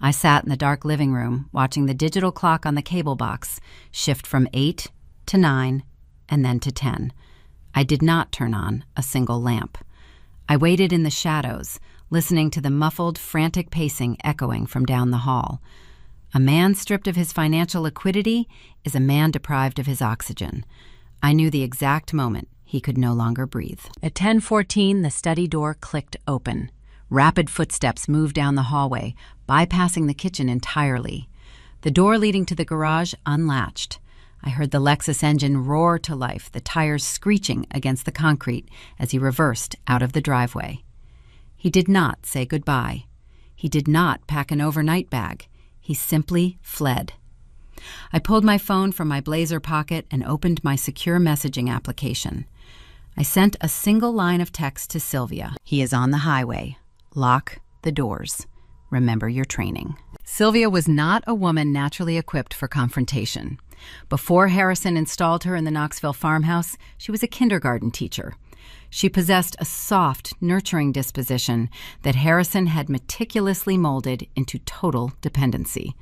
I sat in the dark living room, watching the digital clock on the cable box shift from 8 to 9 and then to 10. I did not turn on a single lamp. I waited in the shadows, listening to the muffled, frantic pacing echoing from down the hall. A man stripped of his financial liquidity is a man deprived of his oxygen. I knew the exact moment he could no longer breathe. At 10:14, the study door clicked open. Rapid footsteps moved down the hallway, bypassing the kitchen entirely. The door leading to the garage unlatched. I heard the Lexus engine roar to life, the tires screeching against the concrete as he reversed out of the driveway. He did not say goodbye. He did not pack an overnight bag. He simply fled. I pulled my phone from my blazer pocket and opened my secure messaging application. I sent a single line of text to Sylvia. "He is on the highway. Lock the doors. Remember your training." Sylvia was not a woman naturally equipped for confrontation. Before Harrison installed her in the Knoxville farmhouse, she was a kindergarten teacher. She possessed a soft, nurturing disposition that Harrison had meticulously molded into total dependency.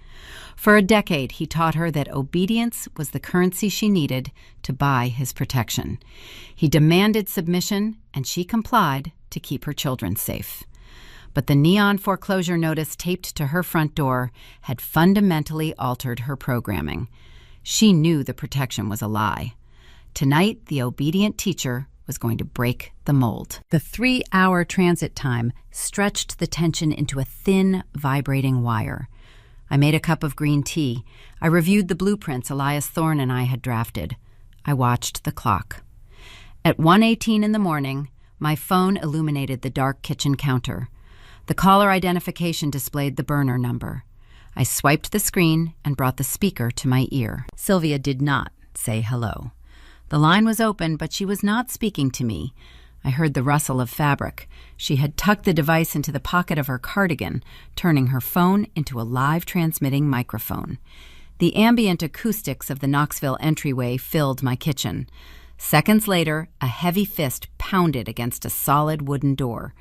For a decade, he taught her that obedience was the currency she needed to buy his protection. He demanded submission, and she complied to keep her children safe. But the neon foreclosure notice taped to her front door had fundamentally altered her programming. She knew the protection was a lie. Tonight, the obedient teacher was going to break the mold. The 3-hour transit time stretched the tension into a thin, vibrating wire. I made a cup of green tea. I reviewed the blueprints Elias Thorne and I had drafted. I watched the clock. At 1:18 in the morning, my phone illuminated the dark kitchen counter. The caller identification displayed the burner number. I swiped the screen and brought the speaker to my ear. Sylvia did not say hello. The line was open, but she was not speaking to me. I heard the rustle of fabric. She had tucked the device into the pocket of her cardigan, turning her phone into a live transmitting microphone. The ambient acoustics of the Knoxville entryway filled my kitchen. Seconds later, a heavy fist pounded against a solid wooden door.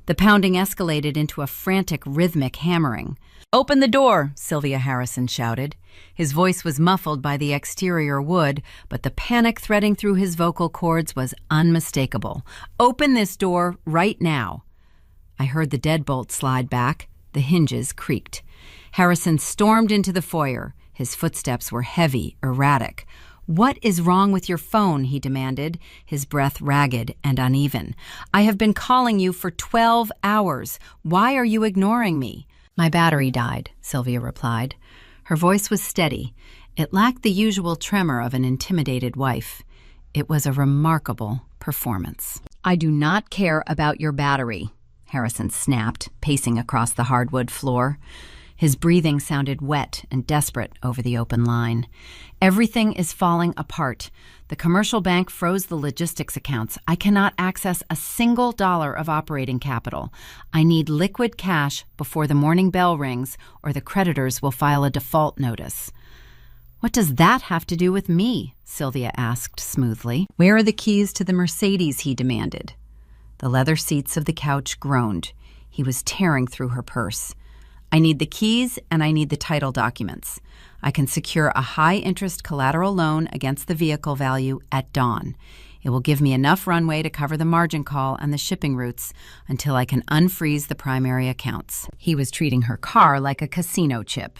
The pounding escalated into a frantic, rhythmic hammering. "Open the door," Sylvia Harrison shouted. His voice was muffled by the exterior wood, but the panic threading through his vocal cords was unmistakable. "Open this door right now." I heard the deadbolt slide back. The hinges creaked. Harrison stormed into the foyer. His footsteps were heavy, erratic. "What is wrong with your phone?" he demanded, his breath ragged and uneven. "I have been calling you for 12 hours. Why are you ignoring me?" "My battery died," Sylvia replied. Her voice was steady. It lacked the usual tremor of an intimidated wife. It was a remarkable performance. "I do not care about your battery," Harrison snapped, pacing across the hardwood floor. His breathing sounded wet and desperate over the open line. "Everything is falling apart. The commercial bank froze the logistics accounts. I cannot access a single dollar of operating capital. I need liquid cash before the morning bell rings, or the creditors will file a default notice." "What does that have to do with me?" Sylvia asked smoothly. "Where are the keys to the Mercedes?" he demanded. The leather seats of the couch groaned. He was tearing through her purse. "I need the keys and I need the title documents. I can secure a high-interest collateral loan against the vehicle value at dawn. It will give me enough runway to cover the margin call and the shipping routes until I can unfreeze the primary accounts." He was treating her car like a casino chip.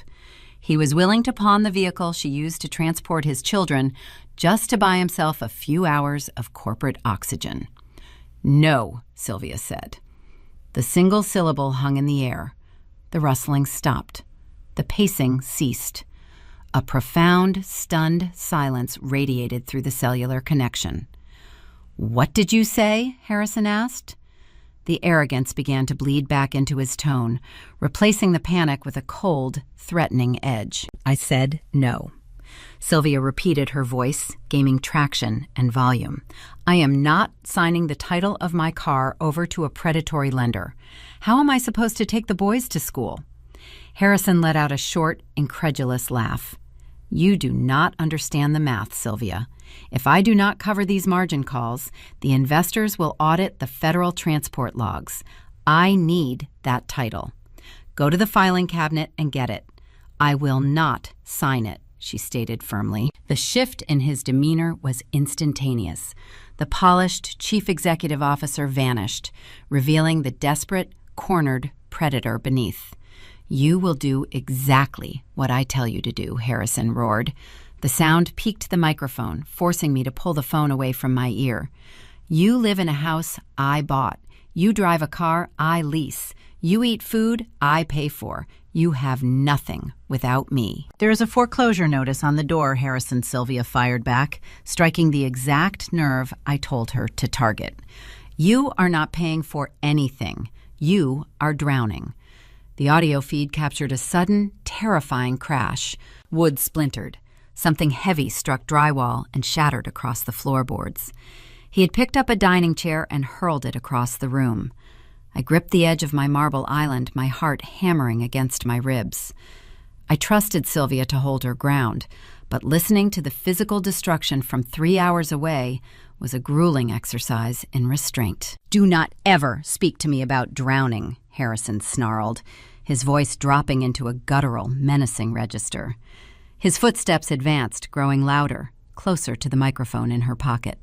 He was willing to pawn the vehicle she used to transport his children just to buy himself a few hours of corporate oxygen. "No," Sylvia said. The single syllable hung in the air. The rustling stopped. The pacing ceased. A profound, stunned silence radiated through the cellular connection. "What did you say?" Harrison asked. The arrogance began to bleed back into his tone, replacing the panic with a cold, threatening edge. "I said no." Sylvia repeated, her voice gaining traction and volume. "I am not signing the title of my car over to a predatory lender. How am I supposed to take the boys to school?" Harrison let out a short, incredulous laugh. "You do not understand the math, Sylvia. If I do not cover these margin calls, the investors will audit the federal transport logs. I need that title. Go to the filing cabinet and get it. I will not sign it," she stated firmly. The shift in his demeanor was instantaneous. The polished chief executive officer vanished, revealing the desperate, cornered predator beneath. "You will do exactly what I tell you to do," Harrison roared. The sound peaked the microphone, forcing me to pull the phone away from my ear. "You live in a house I bought. You drive a car I lease. You eat food I pay for. You have nothing without me." "There is a foreclosure notice on the door," Harrison Sylvia fired back, striking the exact nerve I told her to target. "You are not paying for anything. You are drowning." The audio feed captured a sudden, terrifying crash. Wood splintered. Something heavy struck drywall and shattered across the floorboards. He had picked up a dining chair and hurled it across the room. I gripped the edge of my marble island, my heart hammering against my ribs. I trusted Sylvia to hold her ground, but listening to the physical destruction from 3 hours away was a grueling exercise in restraint. "Do not ever speak to me about drowning," Harrison snarled, his voice dropping into a guttural, menacing register. His footsteps advanced, growing louder, closer to the microphone in her pocket.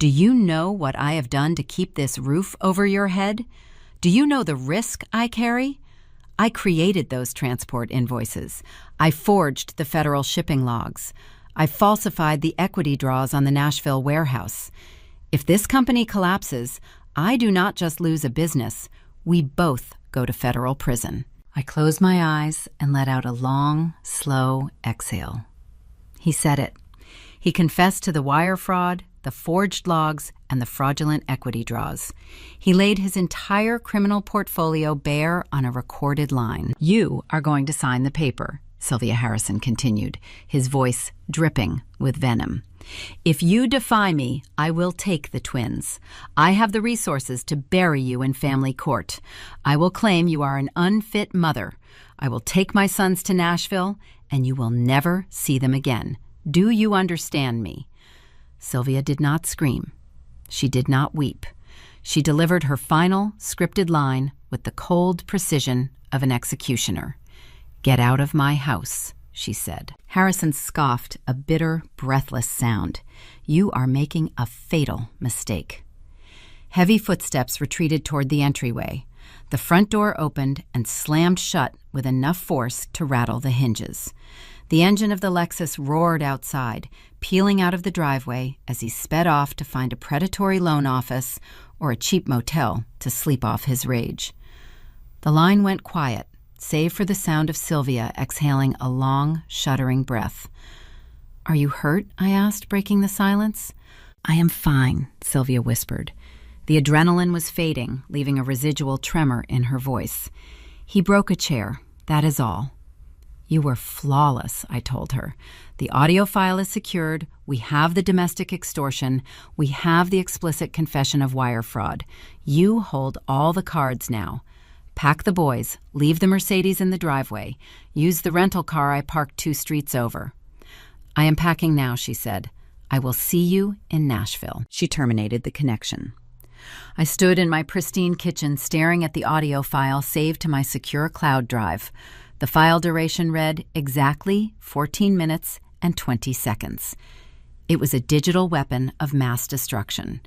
"Do you know what I have done to keep this roof over your head? Do you know the risk I carry? I created those transport invoices. I forged the federal shipping logs. I falsified the equity draws on the Nashville warehouse. If this company collapses, I do not just lose a business. We both go to federal prison." I closed my eyes and let out a long, slow exhale. He said it. He confessed to the wire fraud, the forged logs, and the fraudulent equity draws. He laid his entire criminal portfolio bare on a recorded line. "You are going to sign the paper," Sylvia Harrison continued, his voice dripping with venom. "If you defy me, I will take the twins. I have the resources to bury you in family court. I will claim you are an unfit mother. I will take my sons to Nashville, and you will never see them again. Do you understand me?" Sylvia did not scream. She did not weep. She delivered her final, scripted line with the cold precision of an executioner. "Get out of my house," she said. Harrison scoffed, a bitter, breathless sound. "You are making a fatal mistake." Heavy footsteps retreated toward the entryway. The front door opened and slammed shut with enough force to rattle the hinges. The engine of the Lexus roared outside, peeling out of the driveway as he sped off to find a predatory loan office or a cheap motel to sleep off his rage. The line went quiet, save for the sound of Sylvia exhaling a long, shuddering breath. "Are you hurt?" I asked, breaking the silence. "I am fine," Sylvia whispered. The adrenaline was fading, leaving a residual tremor in her voice. "He broke a chair, that is all." "You were flawless," I told her. "The audio file is secured, we have the domestic extortion, we have the explicit confession of wire fraud. You hold all the cards now. Pack the boys, leave the Mercedes in the driveway, use the rental car I parked 2 streets over." "I am packing now," she said. "I will see you in Nashville." She terminated the connection. I stood in my pristine kitchen staring at the audio file saved to my secure cloud drive. The file duration read exactly 14 minutes and 20 seconds. It was a digital weapon of mass destruction.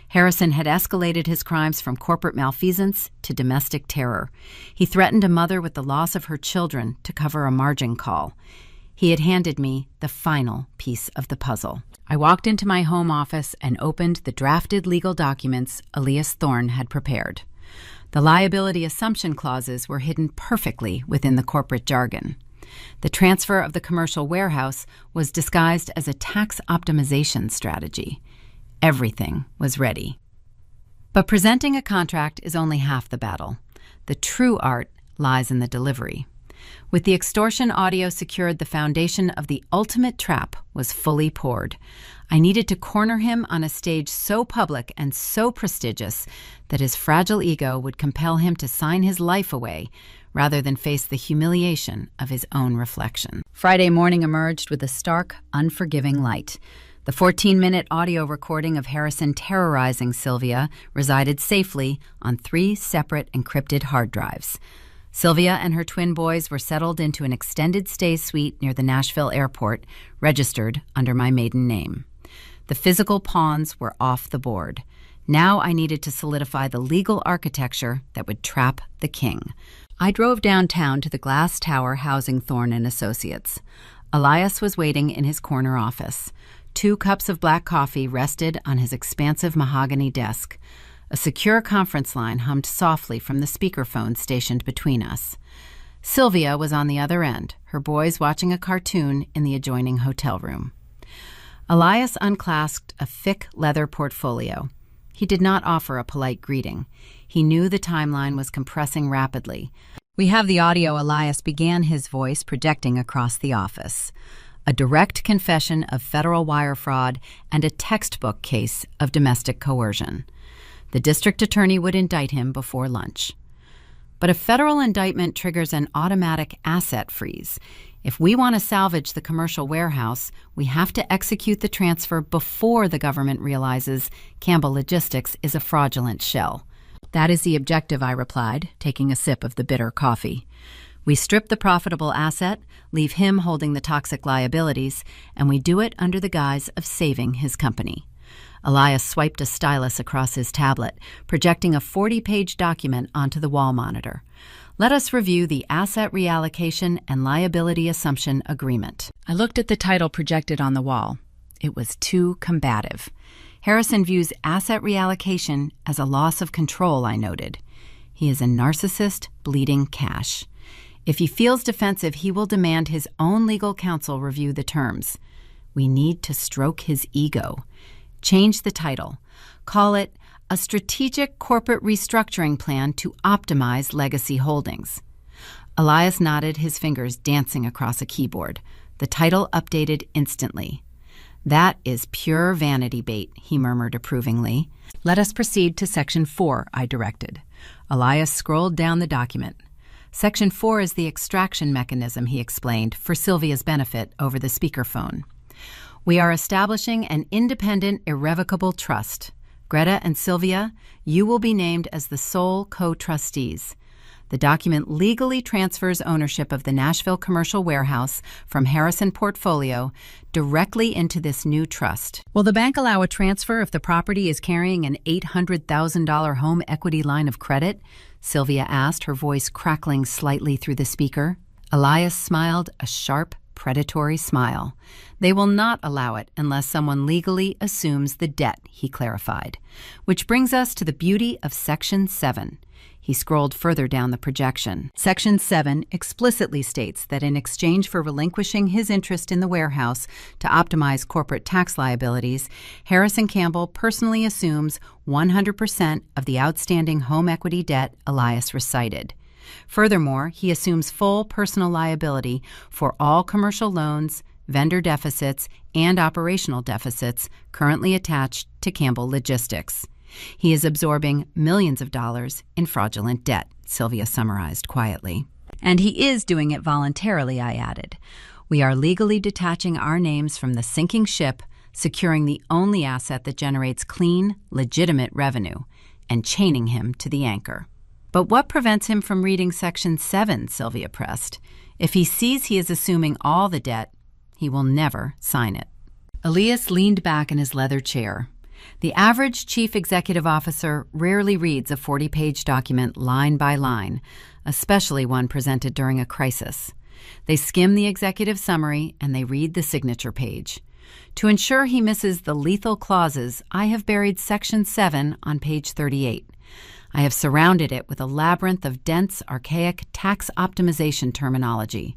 Harrison had escalated his crimes from corporate malfeasance to domestic terror. He threatened a mother with the loss of her children to cover a margin call. He had handed me the final piece of the puzzle. I walked into my home office and opened the drafted legal documents Elias Thorne had prepared. The liability assumption clauses were hidden perfectly within the corporate jargon. The transfer of the commercial warehouse was disguised as a tax optimization strategy. Everything was ready. But presenting a contract is only half the battle. The true art lies in the delivery. With the extortion audio secured, the foundation of the ultimate trap was fully poured. I needed to corner him on a stage so public and so prestigious that his fragile ego would compel him to sign his life away rather than face the humiliation of his own reflection. Friday morning emerged with a stark, unforgiving light. The 14-minute audio recording of Harrison terrorizing Sylvia resided safely on 3 separate encrypted hard drives. Sylvia and her twin boys were settled into an extended stay suite near the Nashville airport, registered under my maiden name. The physical pawns were off the board. Now I needed to solidify the legal architecture that would trap the king. I drove downtown to the glass tower housing Thorne and Associates. Elias was waiting in his corner office. 2 cups of black coffee rested on his expansive mahogany desk. A secure conference line hummed softly from the speakerphone stationed between us. Sylvia was on the other end, her boys watching a cartoon in the adjoining hotel room. Elias unclasped a thick leather portfolio. He did not offer a polite greeting. He knew the timeline was compressing rapidly. "We have the audio," Elias began, his voice projecting across the office. "A direct confession of federal wire fraud and a textbook case of domestic coercion. The district attorney would indict him before lunch." But a federal indictment triggers an automatic asset freeze. If we want to salvage the commercial warehouse, we have to execute the transfer before the government realizes Campbell Logistics is a fraudulent shell. "That is the objective," I replied, taking a sip of the bitter coffee. "We strip the profitable asset, leave him holding the toxic liabilities, and we do it under the guise of saving his company." Elias swiped a stylus across his tablet, projecting a 40-page document onto the wall monitor. "Let us review the Asset Reallocation and Liability Assumption Agreement." I looked at the title projected on the wall. It was too combative. Harrison views asset reallocation as a loss of control, I noted. He is a narcissist bleeding cash. If he feels defensive, he will demand his own legal counsel review the terms. We need to stroke his ego. Change the title. Call it "A Strategic Corporate Restructuring Plan to Optimize Legacy Holdings." Elias nodded, his fingers dancing across a keyboard. The title updated instantly. "That is pure vanity bait," he murmured approvingly. "Let us proceed to Section 4, I directed. Elias scrolled down the document. Section 4 is the extraction mechanism, he explained, for Sylvia's benefit over the speakerphone. "We are establishing an independent, irrevocable trust. Greta and Sylvia, you will be named as the sole co-trustees. The document legally transfers ownership of the Nashville Commercial Warehouse from Harrison Portfolio directly into this new trust. Will the bank allow a transfer if the property is carrying an $800,000 home equity line of credit? Sylvia asked, her voice crackling slightly through the speaker. Elias smiled a sharp, predatory smile. They will not allow it unless someone legally assumes the debt, he clarified. Which brings us to the beauty of Section 7. He scrolled further down the projection. Section 7 explicitly states that in exchange for relinquishing his interest in the warehouse to optimize corporate tax liabilities, Harrison Campbell personally assumes 100% of the outstanding home equity debt Elias recited. Furthermore, he assumes full personal liability for all commercial loans, vendor deficits, and operational deficits currently attached to Campbell Logistics. He is absorbing millions of dollars in fraudulent debt, Sylvia summarized quietly. And he is doing it voluntarily, I added. We are legally detaching our names from the sinking ship, securing the only asset that generates clean, legitimate revenue, and chaining him to the anchor. But what prevents him from reading Section 7, Sylvia pressed. If he sees he is assuming all the debt, he will never sign it. Elias leaned back in his leather chair. The average chief executive officer rarely reads a 40-page document line by line, especially one presented during a crisis. They skim the executive summary and they read the signature page. To ensure he misses the lethal clauses, I have buried Section 7 on page 38. I have surrounded it with a labyrinth of dense, archaic tax optimization terminology.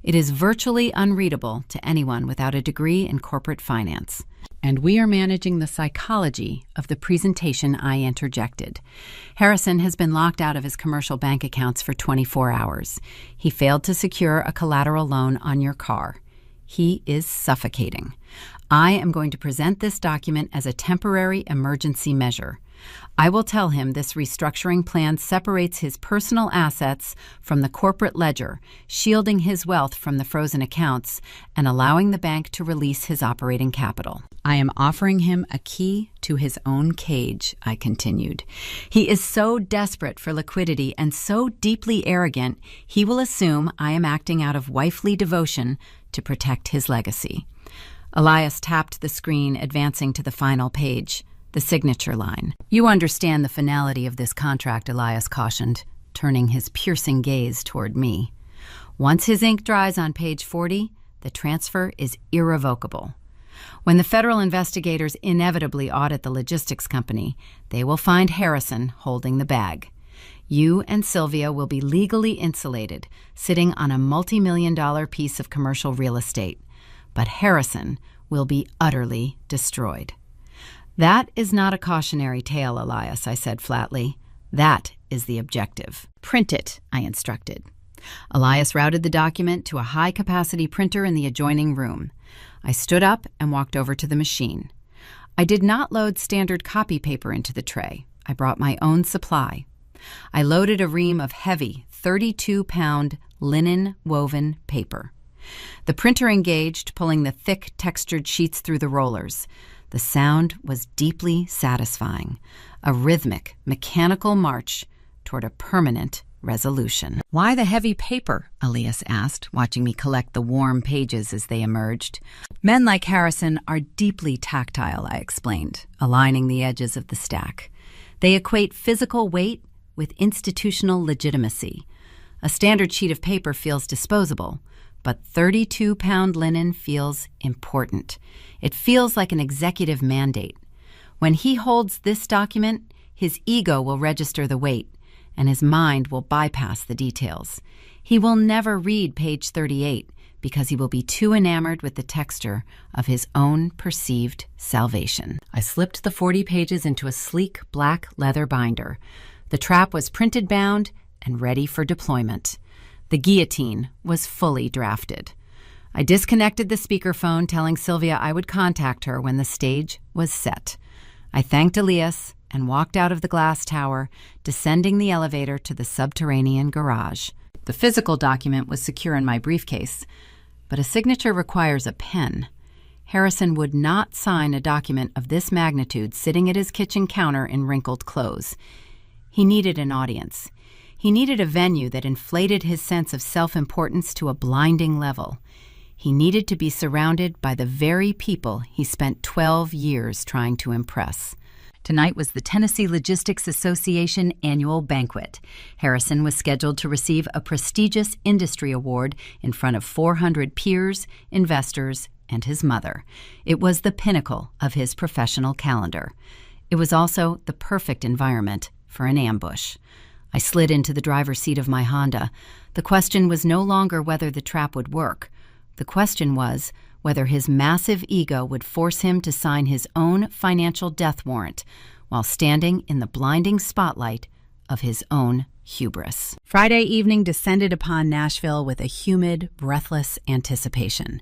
It is virtually unreadable to anyone without a degree in corporate finance. And we are managing the psychology of the presentation I interjected. Harrison has been locked out of his commercial bank accounts for 24 hours. He failed to secure a collateral loan on your car. He is suffocating. I am going to present this document as a temporary emergency measure. I will tell him this restructuring plan separates his personal assets from the corporate ledger, shielding his wealth from the frozen accounts and allowing the bank to release his operating capital. I am offering him a key to his own cage, I continued. He is so desperate for liquidity and so deeply arrogant, he will assume I am acting out of wifely devotion to protect his legacy. Elias tapped the screen, advancing to the final page. The signature line. You understand the finality of this contract, Elias cautioned, turning his piercing gaze toward me. Once his ink dries on page 40, the transfer is irrevocable. When the federal investigators inevitably audit the logistics company, they will find Harrison holding the bag. You and Sylvia will be legally insulated, sitting on a multi-million-dollar piece of commercial real estate. But Harrison will be utterly destroyed. That is not a cautionary tale, Elias, I said flatly. That is the objective. Print it, I instructed. Elias routed the document to a high-capacity printer in the adjoining room. I stood up and walked over to the machine. I did not load standard copy paper into the tray. I brought my own supply. I loaded a ream of heavy, 32-pound linen woven paper. The printer engaged, pulling the thick, textured sheets through the rollers. The sound was deeply satisfying, a rhythmic, mechanical march toward a permanent resolution. Why the heavy paper? Elias asked, watching me collect the warm pages as they emerged. Men like Harrison are deeply tactile, I explained, aligning the edges of the stack. They equate physical weight with institutional legitimacy. A standard sheet of paper feels disposable, but 32-pound linen feels important. It feels like an executive mandate. When he holds this document, his ego will register the weight, and his mind will bypass the details. He will never read page 38 because he will be too enamored with the texture of his own perceived salvation. I slipped the 40 pages into a sleek black leather binder. The trap was printed bound and ready for deployment. The guillotine was fully drafted. I disconnected the speakerphone, telling Sylvia I would contact her when the stage was set. I thanked Elias and walked out of the glass tower, descending the elevator to the subterranean garage. The physical document was secure in my briefcase, but a signature requires a pen. Harrison would not sign a document of this magnitude sitting at his kitchen counter in wrinkled clothes. He needed an audience. He needed a venue that inflated his sense of self-importance to a blinding level. He needed to be surrounded by the very people he spent 12 years trying to impress. Tonight was the Tennessee Logistics Association annual banquet. Harrison was scheduled to receive a prestigious industry award in front of 400 peers, investors, and his mother. It was the pinnacle of his professional calendar. It was also the perfect environment for an ambush. I slid into the driver's seat of my Honda. The question was no longer whether the trap would work. The question was whether his massive ego would force him to sign his own financial death warrant while standing in the blinding spotlight of his own hubris. Friday evening descended upon Nashville with a humid, breathless anticipation.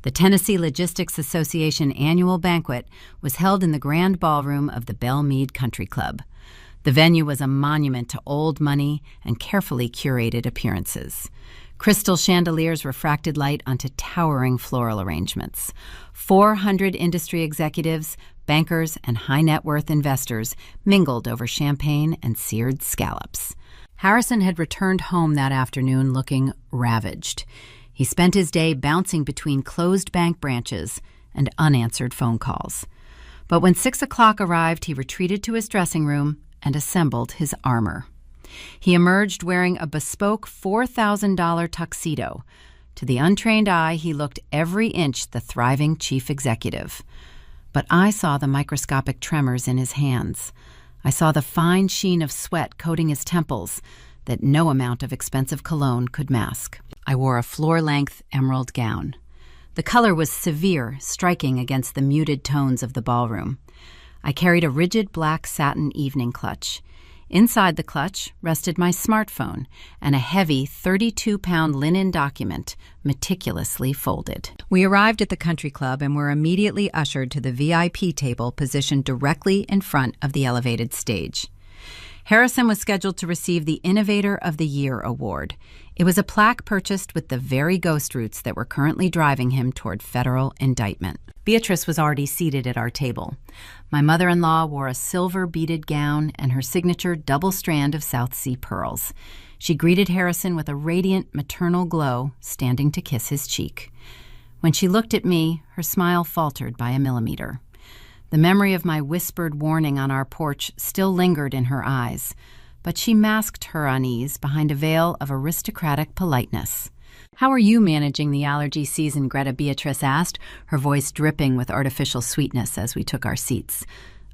The Tennessee Logistics Association annual banquet was held in the grand ballroom of the Belle Meade Country Club. The venue was a monument to old money and carefully curated appearances. Crystal chandeliers refracted light onto towering floral arrangements. 400 industry executives, bankers, and high-net-worth investors mingled over champagne and seared scallops. Harrison had returned home that afternoon looking ravaged. He spent his day bouncing between closed bank branches and unanswered phone calls. But when 6 o'clock arrived, he retreated to his dressing room and assembled his armor. He emerged wearing a bespoke $4,000 tuxedo. To the untrained eye, he looked every inch the thriving chief executive. But I saw the microscopic tremors in his hands. I saw the fine sheen of sweat coating his temples that no amount of expensive cologne could mask. I wore a floor-length emerald gown. The color was severe, striking against the muted tones of the ballroom. I carried a rigid black satin evening clutch. Inside the clutch rested my smartphone and a heavy 32-pound linen document meticulously folded. We arrived at the country club and were immediately ushered to the VIP table positioned directly in front of the elevated stage. Harrison was scheduled to receive the Innovator of the Year award. It was a plaque purchased with the very ghost routes that were currently driving him toward federal indictment. Beatrice was already seated at our table. My mother-in-law wore a silver beaded gown and her signature double strand of South Sea pearls. She greeted Harrison with a radiant maternal glow, standing to kiss his cheek. When she looked at me, her smile faltered by a millimeter. The memory of my whispered warning on our porch still lingered in her eyes, but she masked her unease behind a veil of aristocratic politeness. "How are you managing the allergy season?" Greta Beatrice asked, her voice dripping with artificial sweetness as we took our seats.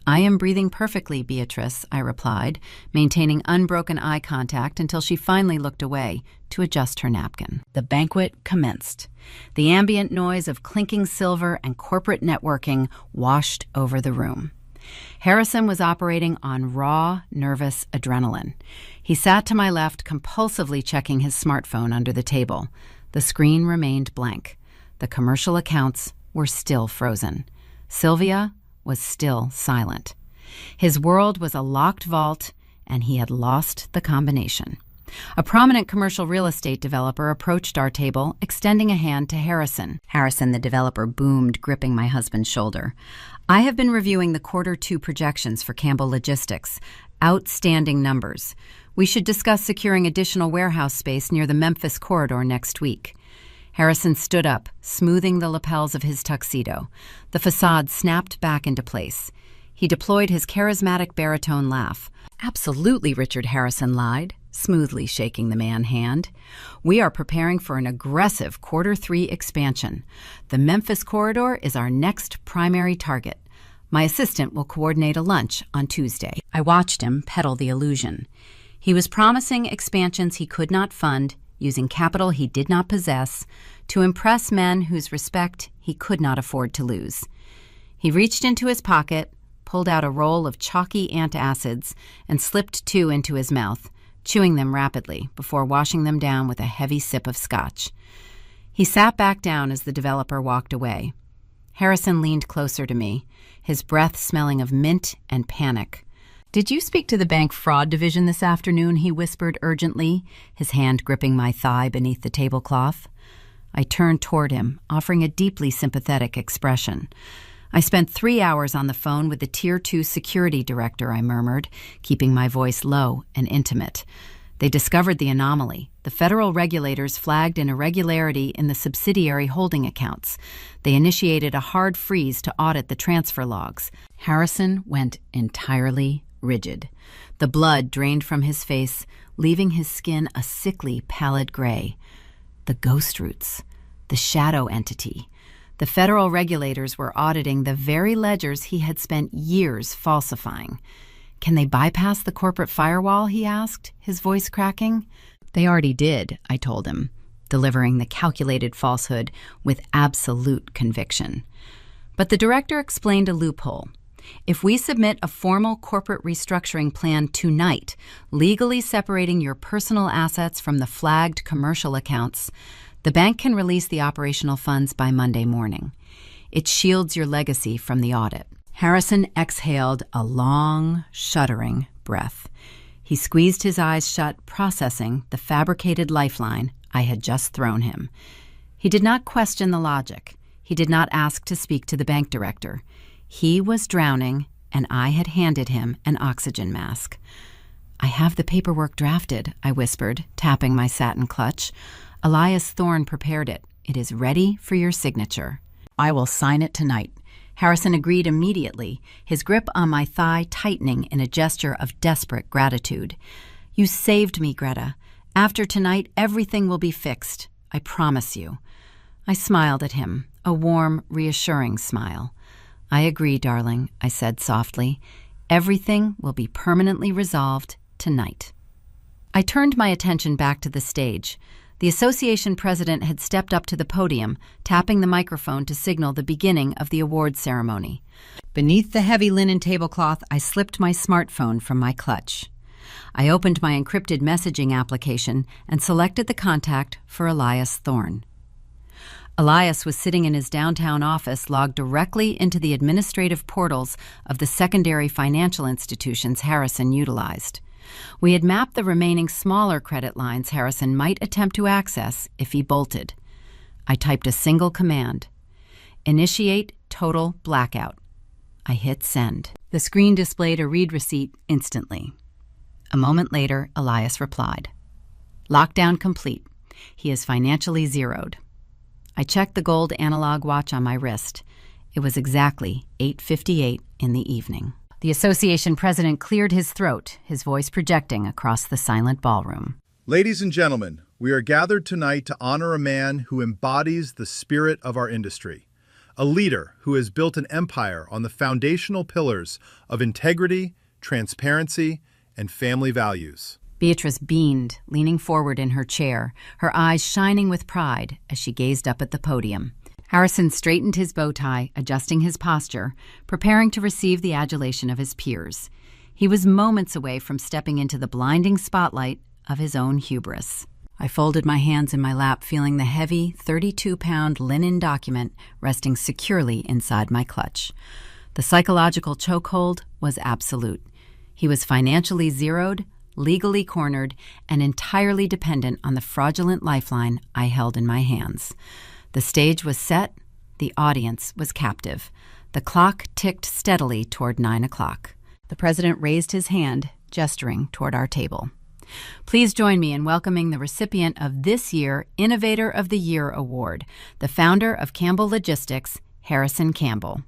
"I am breathing perfectly, Beatrice," I replied, maintaining unbroken eye contact until she finally looked away to adjust her napkin. The banquet commenced. The ambient noise of clinking silver and corporate networking washed over the room. Harrison was operating on raw, nervous adrenaline. He sat to my left, compulsively checking his smartphone under the table. The screen remained blank. The commercial accounts were still frozen. Sylvia was still silent. His world was a locked vault, and he had lost the combination. A prominent commercial real estate developer approached our table, extending a hand to Harrison. "Harrison," the developer boomed, gripping my husband's shoulder. "I have been reviewing the Q2 projections for Campbell Logistics. Outstanding numbers. We should discuss securing additional warehouse space near the Memphis corridor next week." Harrison stood up, smoothing the lapels of his tuxedo. The facade snapped back into place. He deployed his charismatic baritone laugh. "Absolutely," Richard Harrison lied, smoothly shaking the man hand. "We are preparing for an aggressive Q3 expansion. The Memphis corridor is our next primary target. My assistant will coordinate a lunch on Tuesday." I watched him peddle the illusion. He was promising expansions he could not fund, using capital he did not possess, to impress men whose respect he could not afford to lose. He reached into his pocket, pulled out a roll of chalky antacids, and slipped 2 into his mouth, chewing them rapidly before washing them down with a heavy sip of scotch. He sat back down as the developer walked away. Harrison leaned closer to me, his breath smelling of mint and panic. "Did you speak to the bank fraud division this afternoon?" he whispered urgently, his hand gripping my thigh beneath the tablecloth. I turned toward him, offering a deeply sympathetic expression. "I spent 3 hours on the phone with the Tier 2 security director," I murmured, keeping my voice low and intimate. "They discovered the anomaly. The federal regulators flagged an irregularity in the subsidiary holding accounts. They initiated a hard freeze to audit the transfer logs." Harrison went entirely rigid. The blood drained from his face, leaving his skin a sickly, pallid gray. The ghost roots, the shadow entity. The federal regulators were auditing the very ledgers he had spent years falsifying. "Can they bypass the corporate firewall?" he asked, his voice cracking. "They already did," I told him, delivering the calculated falsehood with absolute conviction. But the director explained a loophole. "If we submit a formal corporate restructuring plan tonight, legally separating your personal assets from the flagged commercial accounts, the bank can release the operational funds by Monday morning. It shields your legacy from the audit." Harrison exhaled a long, shuddering breath. He squeezed his eyes shut, processing the fabricated lifeline I had just thrown him. He did not question the logic. He did not ask to speak to the bank director. He was drowning, and I had handed him an oxygen mask. "I have the paperwork drafted," I whispered, tapping my satin clutch. "Elias Thorne prepared it. It is ready for your signature." "I will sign it tonight." Harrison agreed immediately, his grip on my thigh tightening in a gesture of desperate gratitude. "You saved me, Greta. After tonight, everything will be fixed. I promise you." I smiled at him, a warm, reassuring smile. "I agree, darling," I said softly. "Everything will be permanently resolved tonight." I turned my attention back to the stage. The association president had stepped up to the podium, tapping the microphone to signal the beginning of the awards ceremony. Beneath the heavy linen tablecloth, I slipped my smartphone from my clutch. I opened my encrypted messaging application and selected the contact for Elias Thorne. Elias was sitting in his downtown office, logged directly into the administrative portals of the secondary financial institutions Harrison utilized. We had mapped the remaining smaller credit lines Harrison might attempt to access if he bolted. I typed a single command: "Initiate total blackout." I hit send. The screen displayed a read receipt instantly. A moment later, Elias replied, "Lockdown complete. He is financially zeroed." I checked the gold analog watch on my wrist. It was exactly 8:58 in the evening. The association president cleared his throat, his voice projecting across the silent ballroom. "Ladies and gentlemen, we are gathered tonight to honor a man who embodies the spirit of our industry, a leader who has built an empire on the foundational pillars of integrity, transparency, and family values." Beatrice beamed, leaning forward in her chair, her eyes shining with pride as she gazed up at the podium. Harrison straightened his bow tie, adjusting his posture, preparing to receive the adulation of his peers. He was moments away from stepping into the blinding spotlight of his own hubris. I folded my hands in my lap, feeling the heavy 32-pound linen document resting securely inside my clutch. The psychological chokehold was absolute. He was financially zeroed, legally cornered, and entirely dependent on the fraudulent lifeline I held in my hands. The stage was set, the audience was captive. The clock ticked steadily toward 9 o'clock. The president raised his hand, gesturing toward our table. "Please join me in welcoming the recipient of this year's Innovator of the Year Award, the founder of Campbell Logistics, Harrison Campbell."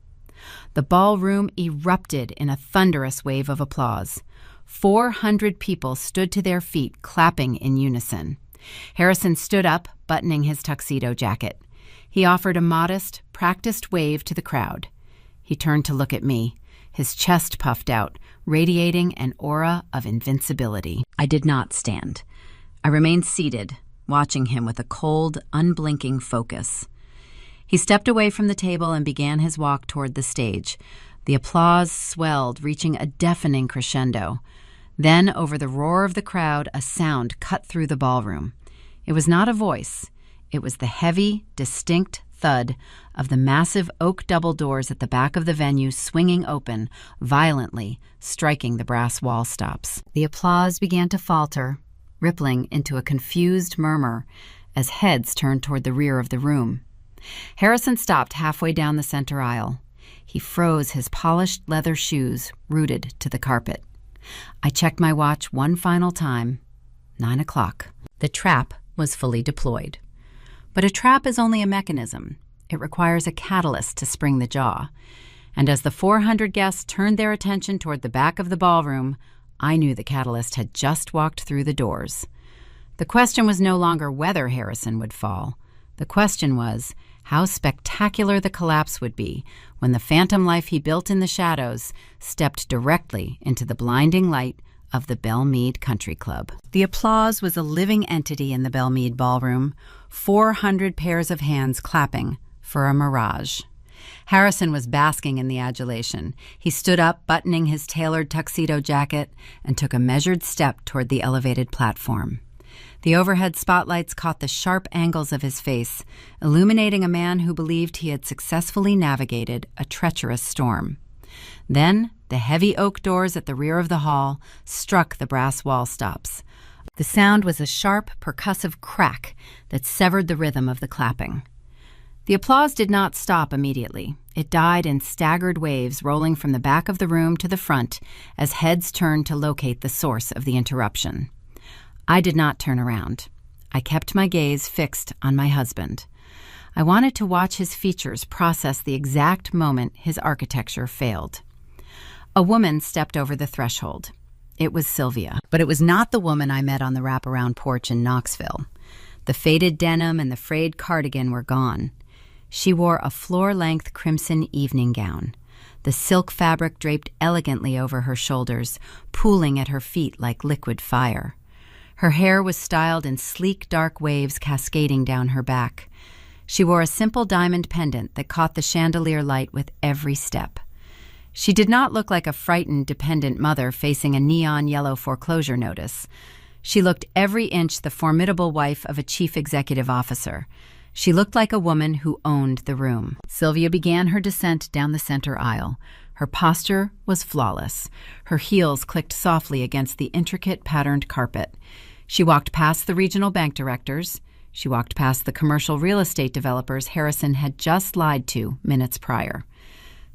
The ballroom erupted in a thunderous wave of applause. 400 people stood to their feet, clapping in unison. Harrison stood up, buttoning his tuxedo jacket. He offered a modest, practiced wave to the crowd. He turned to look at me, his chest puffed out, radiating an aura of invincibility. I did not stand. I remained seated, watching him with a cold, unblinking focus. He stepped away from the table and began his walk toward the stage. The applause swelled, reaching a deafening crescendo. Then, over the roar of the crowd, a sound cut through the ballroom. It was not a voice. It was the heavy, distinct thud of the massive oak double doors at the back of the venue swinging open, violently, striking the brass wall stops. The applause began to falter, rippling into a confused murmur, as heads turned toward the rear of the room. Harrison stopped halfway down the center aisle. He froze his polished leather shoes rooted to the carpet. I checked my watch one final time. 9 o'clock. The trap was fully deployed. But a trap is only a mechanism. It requires a catalyst to spring the jaw. And as the 400 guests turned their attention toward the back of the ballroom, I knew the catalyst had just walked through the doors. The question was no longer whether Harrison would fall. The question was how spectacular the collapse would be when the phantom life he built in the shadows stepped directly into the blinding light of the Belmead Country Club. The applause was a living entity in the Belmead ballroom, 400 pairs of hands clapping for a mirage. Harrison was basking in the adulation. He stood up, buttoning his tailored tuxedo jacket, and took a measured step toward the elevated platform. The overhead spotlights caught the sharp angles of his face, illuminating a man who believed he had successfully navigated a treacherous storm. Then, the heavy oak doors at the rear of the hall struck the brass wall stops. The sound was a sharp, percussive crack that severed the rhythm of the clapping. The applause did not stop immediately. It died in staggered waves rolling from the back of the room to the front as heads turned to locate the source of the interruption. I did not turn around. I kept my gaze fixed on my husband. I wanted to watch his features process the exact moment his architecture failed. A woman stepped over the threshold. It was Sylvia, but it was not the woman I met on the wraparound porch in Knoxville. The faded denim and the frayed cardigan were gone. She wore a floor-length crimson evening gown. The silk fabric draped elegantly over her shoulders, pooling at her feet like liquid fire. Her hair was styled in sleek, dark waves cascading down her back. She wore a simple diamond pendant that caught the chandelier light with every step. She did not look like a frightened, dependent mother facing a neon yellow foreclosure notice. She looked every inch the formidable wife of a chief executive officer. She looked like a woman who owned the room. Sylvia began her descent down the center aisle. Her posture was flawless. Her heels clicked softly against the intricate, patterned carpet. She walked past the regional bank directors. She walked past the commercial real estate developers Harrison had just lied to minutes prior.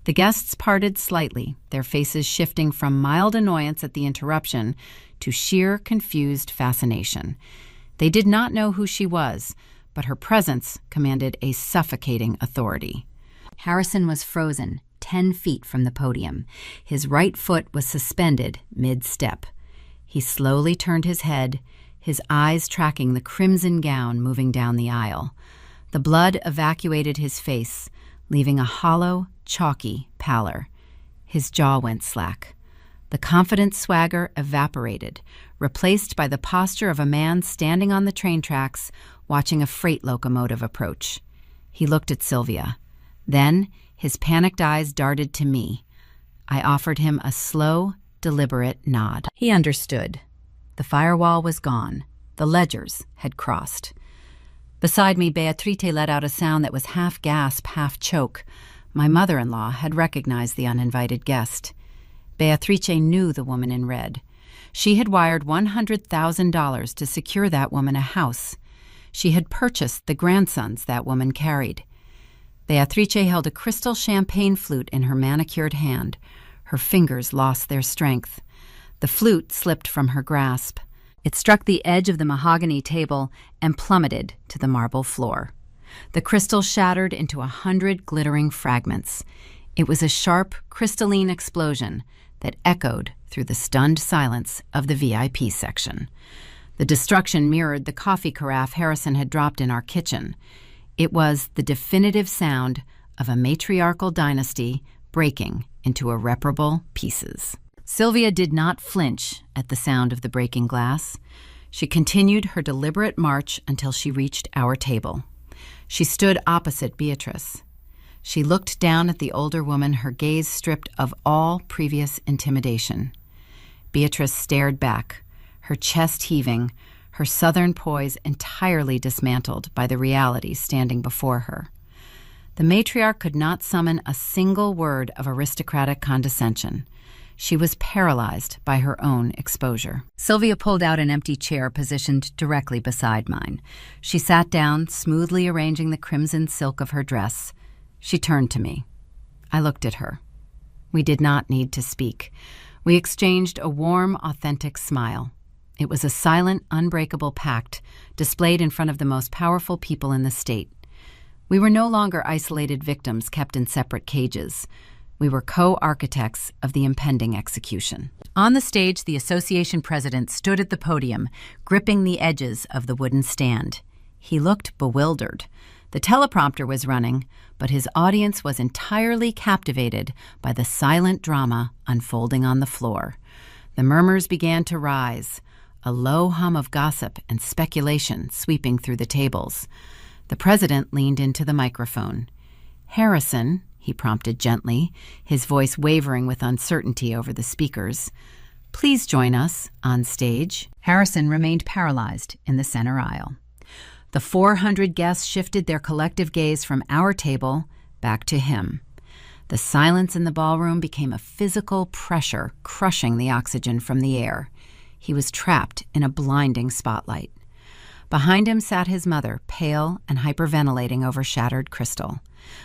The guests parted slightly, their faces shifting from mild annoyance at the interruption to sheer, confused fascination. They did not know who she was, but her presence commanded a suffocating authority. Harrison was frozen, 10 feet from the podium. His right foot was suspended mid-step. He slowly turned his head, his eyes tracking the crimson gown moving down the aisle. The blood evacuated his face, leaving a hollow, chalky pallor. His jaw went slack. The confident swagger evaporated, replaced by the posture of a man standing on the train tracks, watching a freight locomotive approach. He looked at Sylvia. Then, his panicked eyes darted to me. I offered him a slow, deliberate nod. He understood. The firewall was gone. The ledgers had crossed. Beside me, Beatrice let out a sound that was half gasp, half choke. My mother-in-law had recognized the uninvited guest. Beatrice knew the woman in red. She had wired $100,000 to secure that woman a house. She had purchased the grandsons that woman carried. Beatrice held a crystal champagne flute in her manicured hand. Her fingers lost their strength. The flute slipped from her grasp. It struck the edge of the mahogany table and plummeted to the marble floor. The crystal shattered into 100 glittering fragments. It was a sharp, crystalline explosion that echoed through the stunned silence of the VIP section. The destruction mirrored the coffee carafe Harrison had dropped in our kitchen. It was the definitive sound of a matriarchal dynasty breaking into irreparable pieces. Sylvia did not flinch at the sound of the breaking glass. She continued her deliberate march until she reached our table. She stood opposite Beatrice. She looked down at the older woman, her gaze stripped of all previous intimidation. Beatrice stared back, her chest heaving, her southern poise entirely dismantled by the reality standing before her. The matriarch could not summon a single word of aristocratic condescension. She was paralyzed by her own exposure. Sylvia pulled out an empty chair positioned directly beside mine. She sat down, smoothly arranging the crimson silk of her dress. She turned to me. I looked at her. We did not need to speak. We exchanged a warm, authentic smile. It was a silent, unbreakable pact displayed in front of the most powerful people in the state. We were no longer isolated victims kept in separate cages. We were co-architects of the impending execution. On the stage, the association president stood at the podium, gripping the edges of the wooden stand. He looked bewildered. The teleprompter was running, but his audience was entirely captivated by the silent drama unfolding on the floor. The murmurs began to rise, a low hum of gossip and speculation sweeping through the tables. The president leaned into the microphone. "Harrison," he prompted gently, his voice wavering with uncertainty over the speakers, "please join us on stage." Harrison remained paralyzed in the center aisle. The 400 guests shifted their collective gaze from our table back to him. The silence in the ballroom became a physical pressure crushing the oxygen from the air. He was trapped in a blinding spotlight. Behind him sat his mother, pale and hyperventilating over shattered crystal.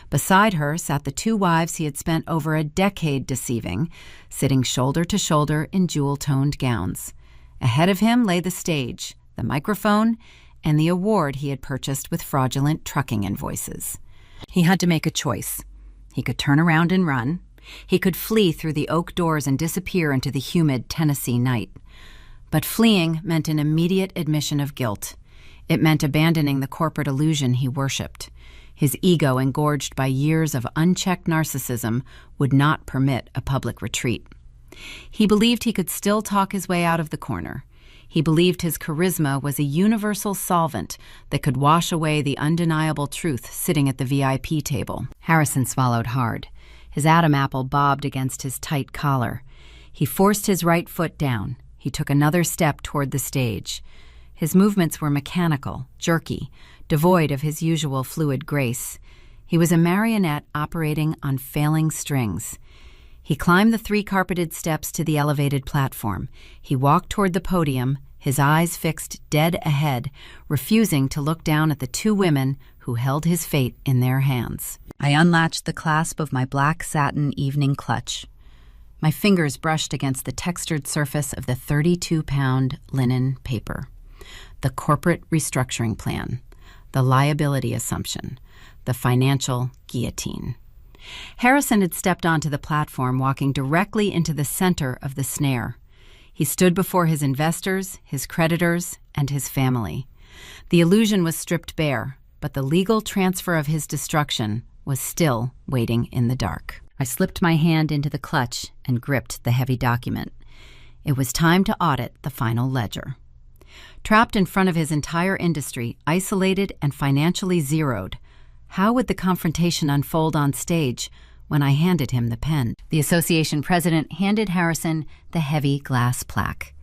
Beside her sat the two wives he had spent over a decade deceiving, sitting shoulder to shoulder in jewel-toned gowns. Ahead of him lay the stage, the microphone, and the award he had purchased with fraudulent trucking invoices. He had to make a choice. He could turn around and run. He could flee through the oak doors and disappear into the humid Tennessee night. But fleeing meant an immediate admission of guilt. It meant abandoning the corporate illusion he worshipped. His ego, engorged by years of unchecked narcissism, would not permit a public retreat. He believed he could still talk his way out of the corner. He believed his charisma was a universal solvent that could wash away the undeniable truth sitting at the VIP table. Harrison swallowed hard. His Adam apple bobbed against his tight collar. He forced his right foot down. He took another step toward the stage. His movements were mechanical, jerky, devoid of his usual fluid grace. He was a marionette operating on failing strings. He climbed the 3 carpeted steps to the elevated platform. He walked toward the podium, his eyes fixed dead ahead, refusing to look down at the 2 women who held his fate in their hands. I unlatched the clasp of my black satin evening clutch. My fingers brushed against the textured surface of the 32-pound linen paper. The corporate restructuring plan, the liability assumption, the financial guillotine. Harrison had stepped onto the platform, walking directly into the center of the snare. He stood before his investors, his creditors, and his family. The illusion was stripped bare, but the legal transfer of his destruction was still waiting in the dark. I slipped my hand into the clutch and gripped the heavy document. It was time to audit the final ledger. Trapped in front of his entire industry, isolated and financially zeroed, how would the confrontation unfold on stage when I handed him the pen? The association president handed Harrison the heavy glass plaque.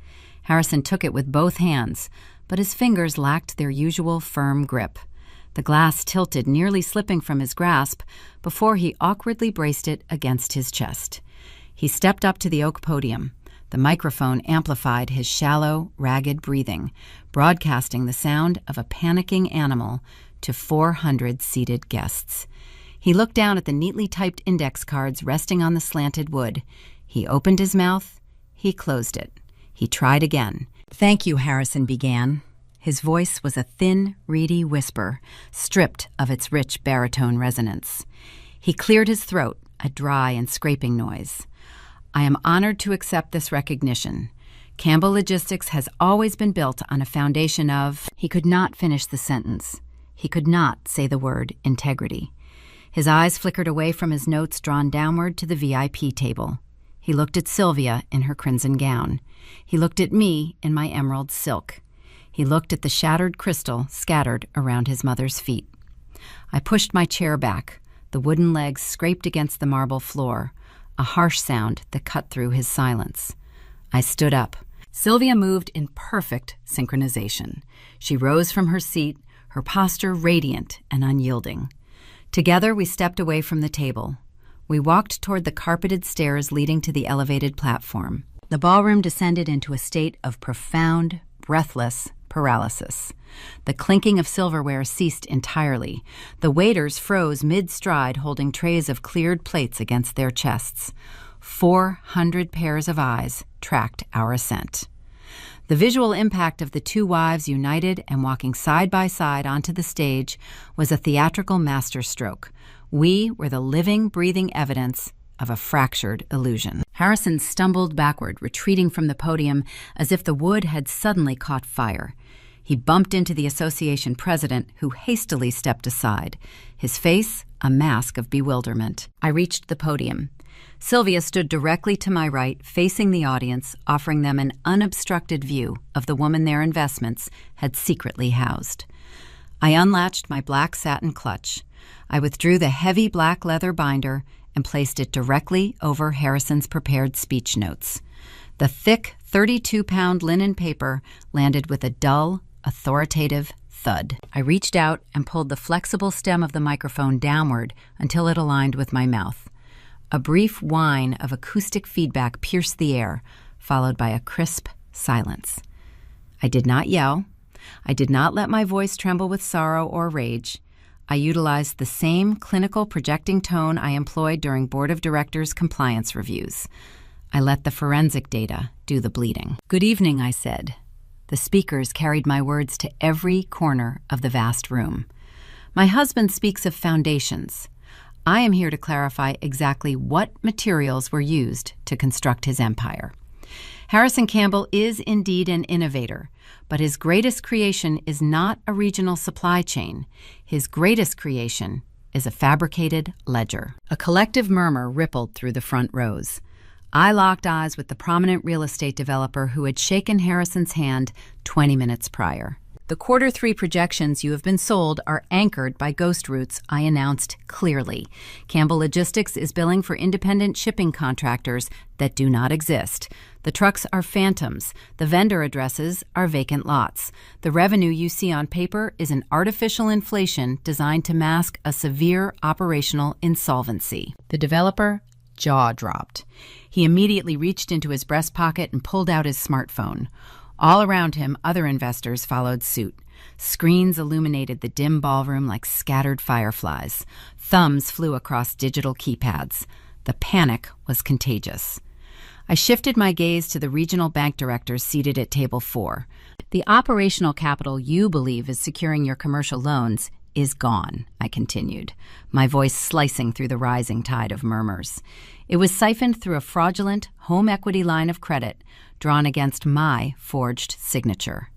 Harrison took it with both hands, but his fingers lacked their usual firm grip. The glass tilted, nearly slipping from his grasp, before he awkwardly braced it against his chest. He stepped up to the oak podium. The microphone amplified his shallow, ragged breathing, broadcasting the sound of a panicking animal to 400 seated guests. He looked down at the neatly typed index cards resting on the slanted wood. He opened his mouth. He closed it. He tried again. "Thank you," Harrison began. His voice was a thin, reedy whisper, stripped of its rich baritone resonance. He cleared his throat, a dry and scraping noise. "I am honored to accept this recognition. Campbell Logistics has always been built on a foundation of—" He could not finish the sentence. He could not say the word integrity. His eyes flickered away from his notes drawn downward to the VIP table. He looked at Sylvia in her crimson gown. He looked at me in my emerald silk. He looked at the shattered crystal scattered around his mother's feet. I pushed my chair back. The wooden legs scraped against the marble floor, a harsh sound that cut through his silence. I stood up. Sylvia moved in perfect synchronization. She rose from her seat, her posture radiant and unyielding. Together we stepped away from the table. We walked toward the carpeted stairs leading to the elevated platform. The ballroom descended into a state of profound, breathless paralysis. The clinking of silverware ceased entirely. The waiters froze mid-stride, holding trays of cleared plates against their chests. 400 pairs of eyes tracked our ascent. The visual impact of the two wives united and walking side by side onto the stage was a theatrical masterstroke. We were the living, breathing evidence of a fractured illusion. Harrison stumbled backward, retreating from the podium as if the wood had suddenly caught fire. He bumped into the association president, who hastily stepped aside, his face a mask of bewilderment. I reached the podium. Sylvia stood directly to my right, facing the audience, offering them an unobstructed view of the woman their investments had secretly housed. I unlatched my black satin clutch. I withdrew the heavy black leather binder and placed it directly over Harrison's prepared speech notes. The thick 32-pound linen paper landed with a dull, authoritative thud. I reached out and pulled the flexible stem of the microphone downward until it aligned with my mouth. A brief whine of acoustic feedback pierced the air, followed by a crisp silence. I did not yell. I did not let my voice tremble with sorrow or rage. I utilized the same clinical projecting tone I employed during board of directors compliance reviews. I let the forensic data do the bleeding. "Good evening," I said. The speakers carried my words to every corner of the vast room. "My husband speaks of foundations. I am here to clarify exactly what materials were used to construct his empire. Harrison Campbell is indeed an innovator, but his greatest creation is not a regional supply chain. His greatest creation is a fabricated ledger." A collective murmur rippled through the front rows. I locked eyes with the prominent real estate developer who had shaken Harrison's hand 20 minutes prior. "The Q3 projections you have been sold are anchored by ghost routes," I announced clearly. "Campbell Logistics is billing for independent shipping contractors that do not exist. The trucks are phantoms. The vendor addresses are vacant lots. The revenue you see on paper is an artificial inflation designed to mask a severe operational insolvency." The developer jaw dropped. He immediately reached into his breast pocket and pulled out his smartphone. All around him, other investors followed suit. Screens illuminated the dim ballroom like scattered fireflies. Thumbs flew across digital keypads. The panic was contagious. I shifted my gaze to the regional bank directors seated at table 4. "The operational capital you believe is securing your commercial loans is gone," I continued, my voice slicing through the rising tide of murmurs. "It was siphoned through a fraudulent home equity line of credit drawn against my forged signature.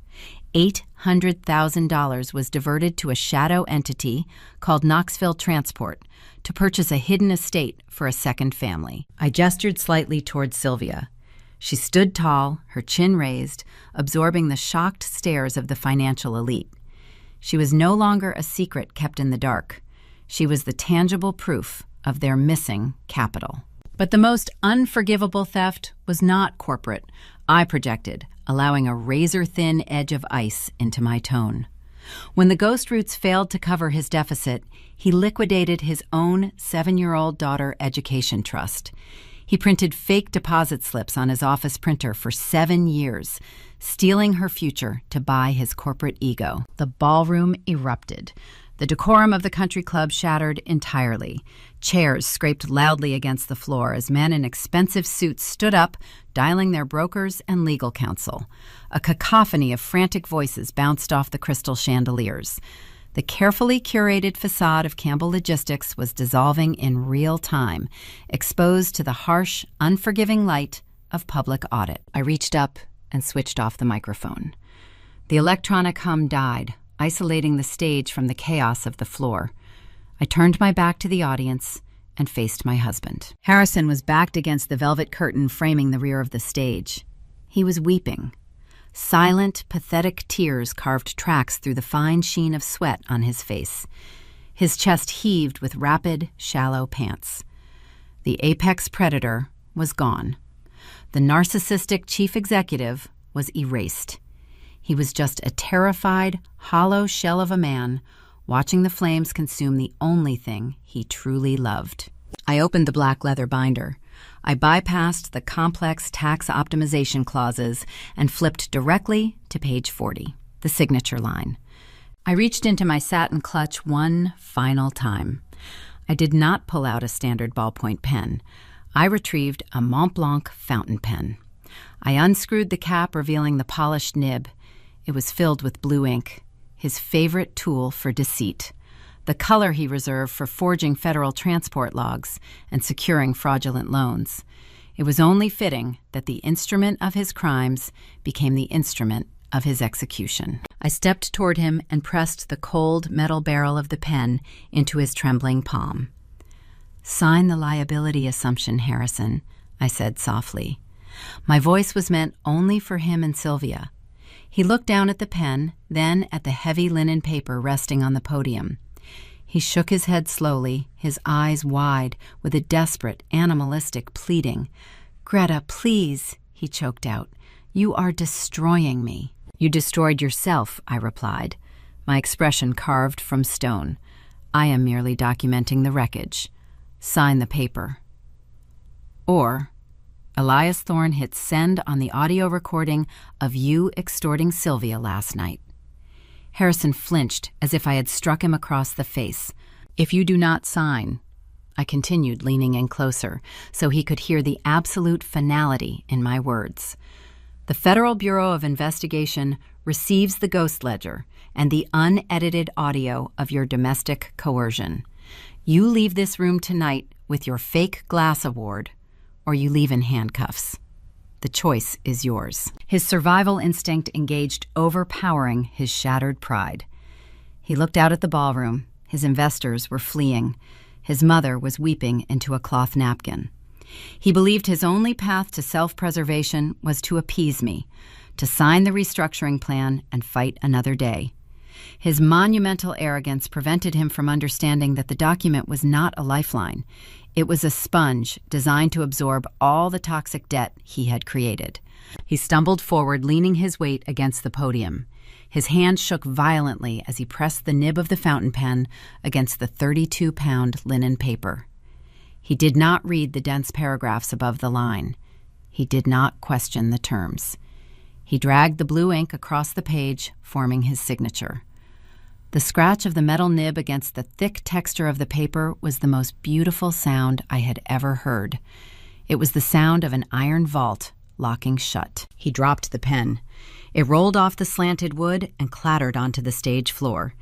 $800,000 was diverted to a shadow entity called Knoxville Transport to purchase a hidden estate for a second family." I gestured slightly toward Sylvia. She stood tall, her chin raised, absorbing the shocked stares of the financial elite. She was no longer a secret kept in the dark. She was the tangible proof of their missing capital. But the most unforgivable theft was not corporate, I projected, allowing a razor-thin edge of ice into my tone. When the ghost routes failed to cover his deficit, he liquidated his own 7-year-old daughter education trust. He printed fake deposit slips on his office printer for 7 years, stealing her future to buy his corporate ego. The ballroom erupted. The decorum of the country club shattered entirely. Chairs scraped loudly against the floor as men in expensive suits stood up, dialing their brokers and legal counsel. A cacophony of frantic voices bounced off the crystal chandeliers. The carefully curated facade of Campbell Logistics was dissolving in real time, exposed to the harsh, unforgiving light of public audit. I reached up and switched off the microphone. The electronic hum died, isolating the stage from the chaos of the floor. I turned my back to the audience and faced my husband. Harrison was backed against the velvet curtain framing the rear of the stage. He was weeping. Silent, pathetic tears carved tracks through the fine sheen of sweat on his face. His chest heaved with rapid, shallow pants. The apex predator was gone. The narcissistic chief executive was erased. He was just a terrified, hollow shell of a man watching the flames consume the only thing he truly loved. I opened the black leather binder. I bypassed the complex tax optimization clauses and flipped directly to page 40, the signature line. I reached into my satin clutch one final time. I did not pull out a standard ballpoint pen. I retrieved a Mont Blanc fountain pen. I unscrewed the cap, revealing the polished nib. It was filled with blue ink, his favorite tool for deceit, the color he reserved for forging federal transport logs and securing fraudulent loans. It was only fitting that the instrument of his crimes became the instrument of his execution. I stepped toward him and pressed the cold metal barrel of the pen into his trembling palm. "Sign the liability assumption, Harrison," I said softly. My voice was meant only for him and Sylvia. He looked down at the pen, then at the heavy linen paper resting on the podium. He shook his head slowly, his eyes wide, with a desperate, animalistic pleading. "Greta, please," he choked out. "You are destroying me." "You destroyed yourself," I replied, my expression carved from stone. "I am merely documenting the wreckage. Sign the paper." Or, Elias Thorne hit send on the audio recording of you extorting Sylvia last night. Harrison flinched as if I had struck him across the face. "If you do not sign," I continued, leaning in closer, so he could hear the absolute finality in my words. "The Federal Bureau of Investigation receives the ghost ledger and the unedited audio of your domestic coercion. You leave this room tonight with your fake glass award, or you leave in handcuffs. The choice is yours." His survival instinct engaged, overpowering his shattered pride. He looked out at the ballroom. His investors were fleeing. His mother was weeping into a cloth napkin. He believed his only path to self-preservation was to appease me, to sign the restructuring plan and fight another day. His monumental arrogance prevented him from understanding that the document was not a lifeline. It was a sponge designed to absorb all the toxic debt he had created. He stumbled forward, leaning his weight against the podium. His hand shook violently as he pressed the nib of the fountain pen against the 32-pound linen paper. He did not read the dense paragraphs above the line. He did not question the terms. He dragged the blue ink across the page, forming his signature. The scratch of the metal nib against the thick texture of the paper was the most beautiful sound I had ever heard. It was the sound of an iron vault locking shut. He dropped the pen. It rolled off the slanted wood and clattered onto the stage floor.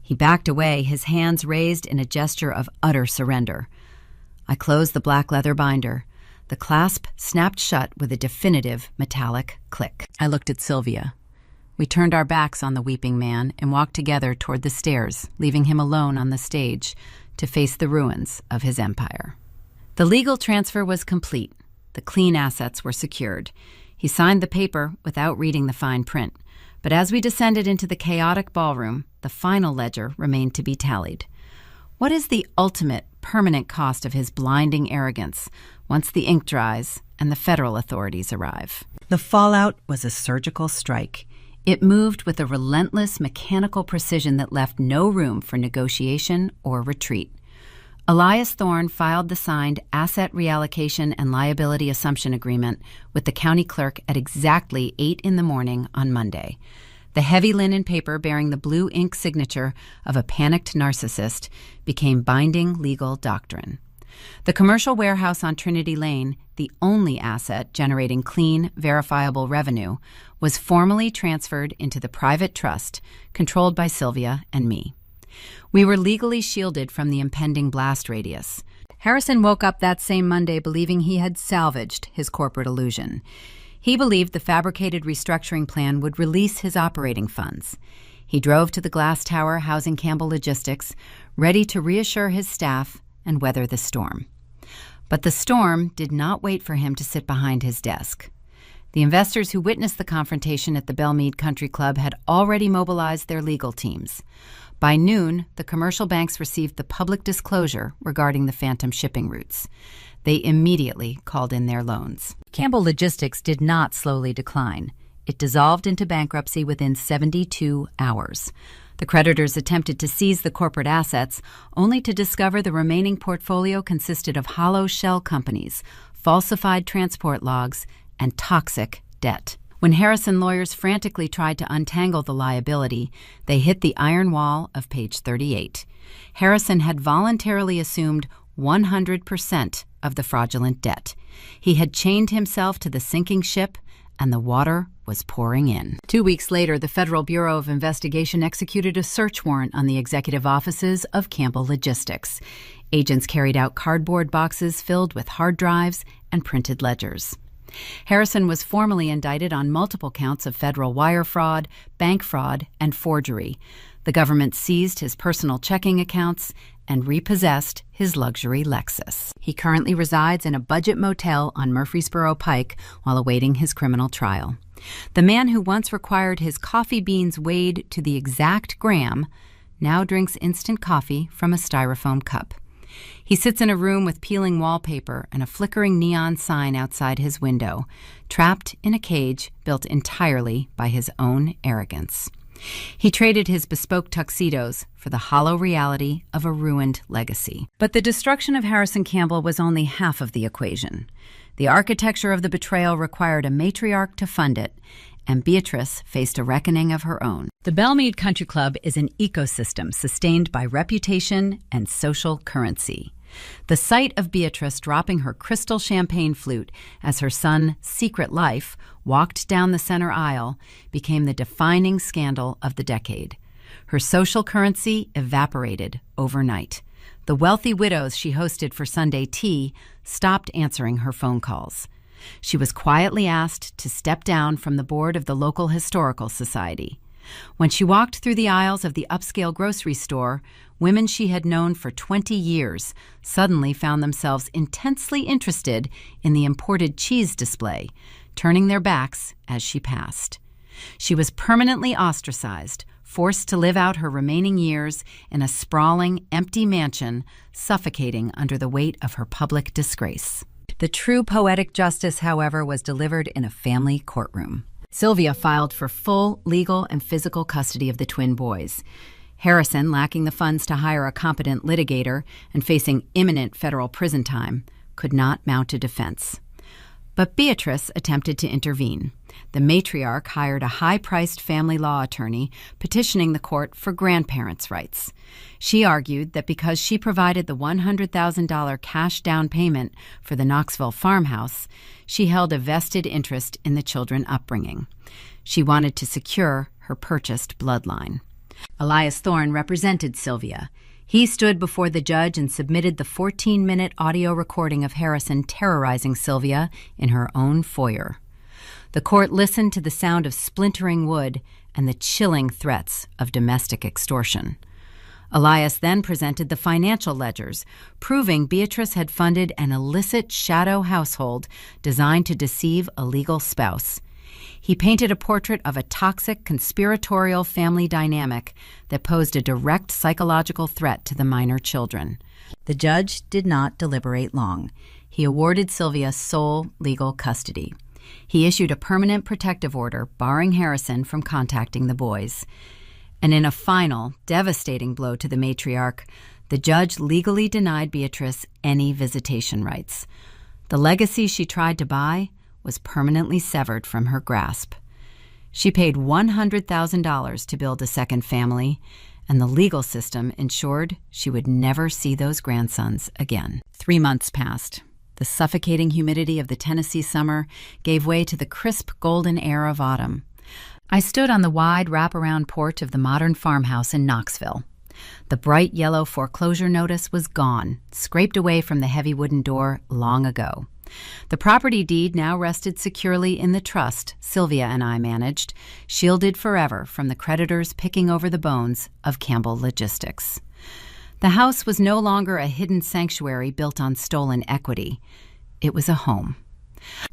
He backed away, his hands raised in a gesture of utter surrender. I closed the black leather binder. The clasp snapped shut with a definitive metallic click. I looked at Sylvia. We turned our backs on the weeping man and walked together toward the stairs, leaving him alone on the stage to face the ruins of his empire. The legal transfer was complete. The clean assets were secured. He signed the paper without reading the fine print, but as we descended into the chaotic ballroom, the final ledger remained to be tallied. What is the ultimate, permanent cost of his blinding arrogance once the ink dries and the federal authorities arrive? The fallout was a surgical strike. It moved with a relentless mechanical precision that left no room for negotiation or retreat. Elias Thorne filed the signed Asset Reallocation and Liability Assumption Agreement with the county clerk at exactly 8 a.m. on Monday. The heavy linen paper bearing the blue ink signature of a panicked narcissist became binding legal doctrine. The commercial warehouse on Trinity Lane, the only asset generating clean, verifiable revenue, was formally transferred into the private trust controlled by Sylvia and me. We were legally shielded from the impending blast radius. Harrison woke up that same Monday believing he had salvaged his corporate illusion. He believed the fabricated restructuring plan would release his operating funds. He drove to the glass tower housing Campbell Logistics, ready to reassure his staff and weather the storm. But the storm did not wait for him to sit behind his desk. The investors who witnessed the confrontation at the Belmead Country Club had already mobilized their legal teams. By noon, the commercial banks received the public disclosure regarding the phantom shipping routes. They immediately called in their loans. Campbell Logistics did not slowly decline. It dissolved into bankruptcy within 72 hours. The creditors attempted to seize the corporate assets, only to discover the remaining portfolio consisted of hollow shell companies, falsified transport logs, and toxic debt. When Harrison lawyers frantically tried to untangle the liability, they hit the iron wall of page 38. Harrison had voluntarily assumed 100% of the fraudulent debt. He had chained himself to the sinking ship, and the water was pouring in. 2 weeks later, the Federal Bureau of Investigation executed a search warrant on the executive offices of Campbell Logistics. Agents carried out cardboard boxes filled with hard drives and printed ledgers. Harrison was formally indicted on multiple counts of federal wire fraud, bank fraud, and forgery. The government seized his personal checking accounts and repossessed his luxury Lexus. He currently resides in a budget motel on Murfreesboro Pike while awaiting his criminal trial. The man who once required his coffee beans weighed to the exact gram now drinks instant coffee from a styrofoam cup. He sits in a room with peeling wallpaper and a flickering neon sign outside his window, trapped in a cage built entirely by his own arrogance. He traded his bespoke tuxedos for the hollow reality of a ruined legacy. But the destruction of Harrison Campbell was only half of the equation. The architecture of the betrayal required a matriarch to fund it, and Beatrice faced a reckoning of her own. The Belmead Country Club is an ecosystem sustained by reputation and social currency. The sight of Beatrice dropping her crystal champagne flute as her son, Secret Life, walked down the center aisle became the defining scandal of the decade. Her social currency evaporated overnight. The wealthy widows she hosted for Sunday tea stopped answering her phone calls. She was quietly asked to step down from the board of the local historical society. When she walked through the aisles of the upscale grocery store, women she had known for 20 years suddenly found themselves intensely interested in the imported cheese display, turning their backs as she passed. She was permanently ostracized, forced to live out her remaining years in a sprawling, empty mansion, suffocating under the weight of her public disgrace. The true poetic justice, however, was delivered in a family courtroom. Sylvia filed for full legal and physical custody of the twin boys. Harrison, lacking the funds to hire a competent litigator and facing imminent federal prison time, could not mount a defense. But Beatrice attempted to intervene. The matriarch hired a high-priced family law attorney, petitioning the court for grandparents' rights. She argued that because she provided the $100,000 cash down payment for the Knoxville farmhouse, she held a vested interest in the children's upbringing. She wanted to secure her purchased bloodline. Elias Thorne represented Sylvia. He stood before the judge and submitted the 14-minute audio recording of Harrison terrorizing Sylvia in her own foyer. The court listened to the sound of splintering wood and the chilling threats of domestic extortion. Elias then presented the financial ledgers, proving Beatrice had funded an illicit shadow household designed to deceive a legal spouse. He painted a portrait of a toxic, conspiratorial family dynamic that posed a direct psychological threat to the minor children. The judge did not deliberate long. He awarded Sylvia sole legal custody. He issued a permanent protective order barring Harrison from contacting the boys. And in a final, devastating blow to the matriarch, the judge legally denied Beatrice any visitation rights. The legacy she tried to buy was permanently severed from her grasp. She paid $100,000 to build a second family, and the legal system ensured she would never see those grandsons again. 3 months passed. The suffocating humidity of the Tennessee summer gave way to the crisp golden air of autumn. I stood on the wide wraparound porch of the modern farmhouse in Knoxville. The bright yellow foreclosure notice was gone, scraped away from the heavy wooden door long ago. The property deed now rested securely in the trust Sylvia and I managed, shielded forever from the creditors picking over the bones of Campbell Logistics. The house was no longer a hidden sanctuary built on stolen equity. It was a home.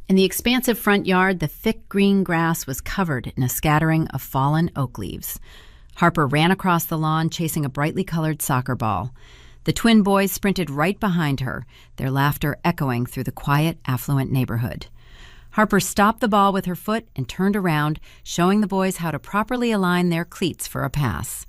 In the expansive front yard, the thick green grass was covered in a scattering of fallen oak leaves. Harper ran across the lawn, chasing a brightly colored soccer ball. The twin boys sprinted right behind her, their laughter echoing through the quiet, affluent neighborhood. Harper stopped the ball with her foot and turned around, showing the boys how to properly align their cleats for a pass.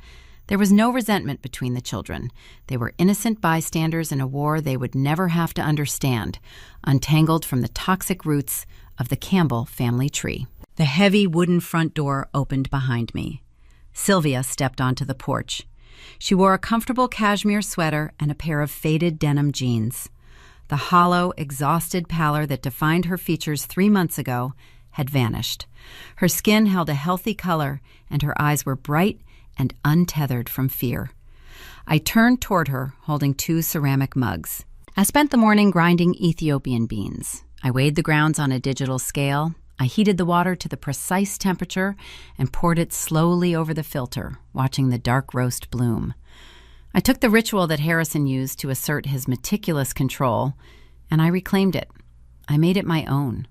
There was no resentment between the children. They were innocent bystanders in a war they would never have to understand, untangled from the toxic roots of the Campbell family tree. The heavy wooden front door opened behind me. Sylvia stepped onto the porch. She wore a comfortable cashmere sweater and a pair of faded denim jeans. The hollow, exhausted pallor that defined her features 3 months ago had vanished. Her skin held a healthy color, and her eyes were bright and untethered from fear. I turned toward her, holding 2 ceramic mugs. I spent the morning grinding Ethiopian beans. I weighed the grounds on a digital scale. I heated the water to the precise temperature and poured it slowly over the filter, watching the dark roast bloom. I took the ritual that Harrison used to assert his meticulous control, and I reclaimed it. I made it my own.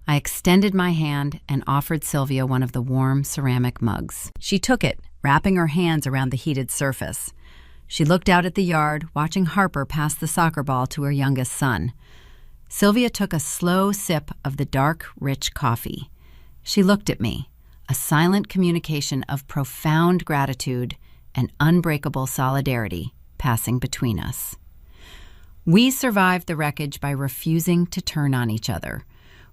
I extended my hand and offered Sylvia one of the warm ceramic mugs. She took it, wrapping her hands around the heated surface. She looked out at the yard, watching Harper pass the soccer ball to her youngest son. Sylvia took a slow sip of the dark, rich coffee. She looked at me, a silent communication of profound gratitude and unbreakable solidarity passing between us. We survived the wreckage by refusing to turn on each other.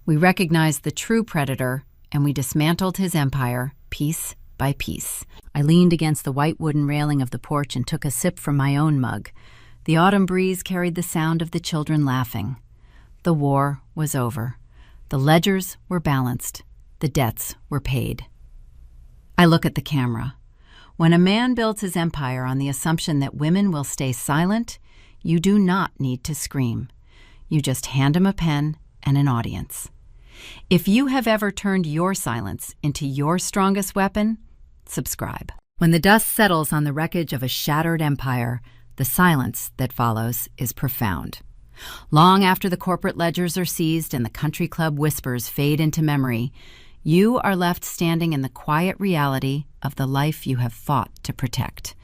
We recognized the true predator, and we dismantled his empire piece by piece. I leaned against the white wooden railing of the porch and took a sip from my own mug. The autumn breeze carried the sound of the children laughing. The war was over. The ledgers were balanced. The debts were paid. I look at the camera. When a man builds his empire on the assumption that women will stay silent, you do not need to scream. You just hand him a pen and an audience. If you have ever turned your silence into your strongest weapon, subscribe. When the dust settles on the wreckage of a shattered empire, the silence that follows is profound. Long after the corporate ledgers are seized and the country club whispers fade into memory, you are left standing in the quiet reality of the life you have fought to protect.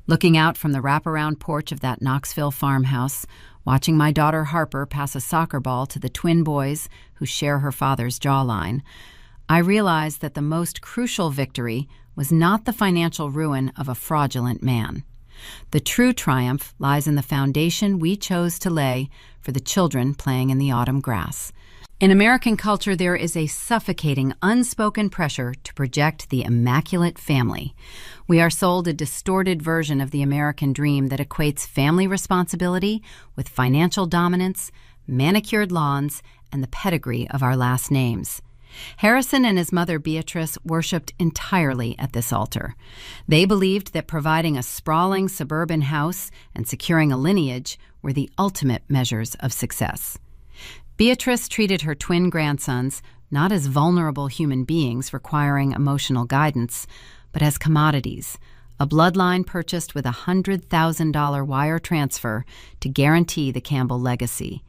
Looking out from the wraparound porch of that Knoxville farmhouse, watching my daughter Harper pass a soccer ball to the twin boys who share her father's jawline, I realized that the most crucial victory was not the financial ruin of a fraudulent man. The true triumph lies in the foundation we chose to lay for the children playing in the autumn grass. In American culture, there is a suffocating, unspoken pressure to project the immaculate family. We are sold a distorted version of the American dream that equates family responsibility with financial dominance, manicured lawns, and the pedigree of our last names. Harrison and his mother Beatrice worshipped entirely at this altar. They believed that providing a sprawling suburban house and securing a lineage were the ultimate measures of success. Beatrice treated her twin grandsons not as vulnerable human beings requiring emotional guidance, but as commodities, a bloodline purchased with a $100,000 wire transfer to guarantee the Campbell legacy.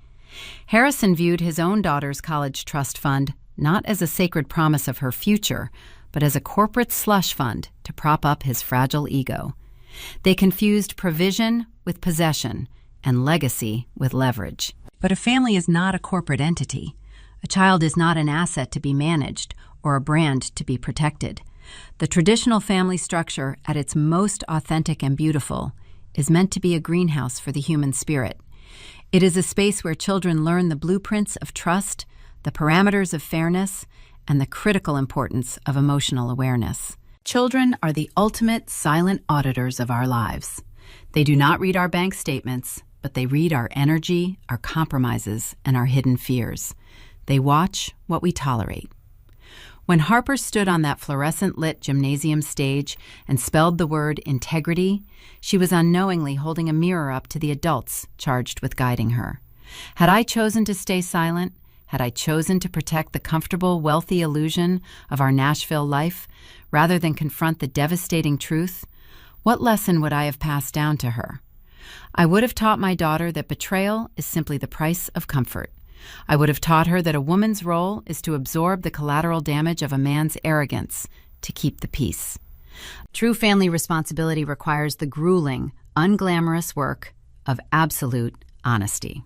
Harrison viewed his own daughter's college trust fund not as a sacred promise of her future, but as a corporate slush fund to prop up his fragile ego. They confused provision with possession and legacy with leverage. But a family is not a corporate entity. A child is not an asset to be managed or a brand to be protected. The traditional family structure, at its most authentic and beautiful, is meant to be a greenhouse for the human spirit. It is a space where children learn the blueprints of trust, the parameters of fairness, and the critical importance of emotional awareness. Children are the ultimate silent auditors of our lives. They do not read our bank statements, but they read our energy, our compromises, and our hidden fears. They watch what we tolerate. When Harper stood on that fluorescent-lit gymnasium stage and spelled the word integrity, she was unknowingly holding a mirror up to the adults charged with guiding her. Had I chosen to stay silent, had I chosen to protect the comfortable, wealthy illusion of our Nashville life rather than confront the devastating truth, what lesson would I have passed down to her? I would have taught my daughter that betrayal is simply the price of comfort. I would have taught her that a woman's role is to absorb the collateral damage of a man's arrogance to keep the peace. True family responsibility requires the grueling, unglamorous work of absolute honesty.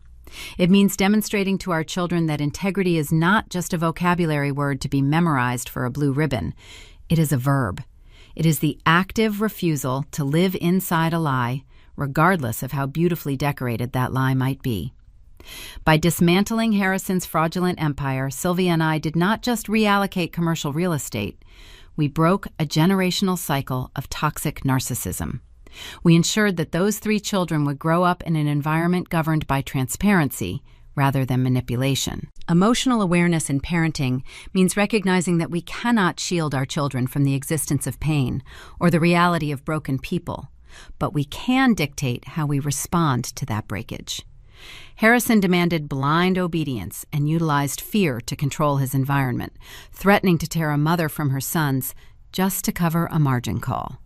It means demonstrating to our children that integrity is not just a vocabulary word to be memorized for a blue ribbon. It is a verb. It is the active refusal to live inside a lie, regardless of how beautifully decorated that lie might be. By dismantling Harrison's fraudulent empire, Sylvia and I did not just reallocate commercial real estate. We broke a generational cycle of toxic narcissism. We ensured that those 3 children would grow up in an environment governed by transparency rather than manipulation. Emotional awareness in parenting means recognizing that we cannot shield our children from the existence of pain or the reality of broken people, but we can dictate how we respond to that breakage. Harrison demanded blind obedience and utilized fear to control his environment, threatening to tear a mother from her sons just to cover a margin call.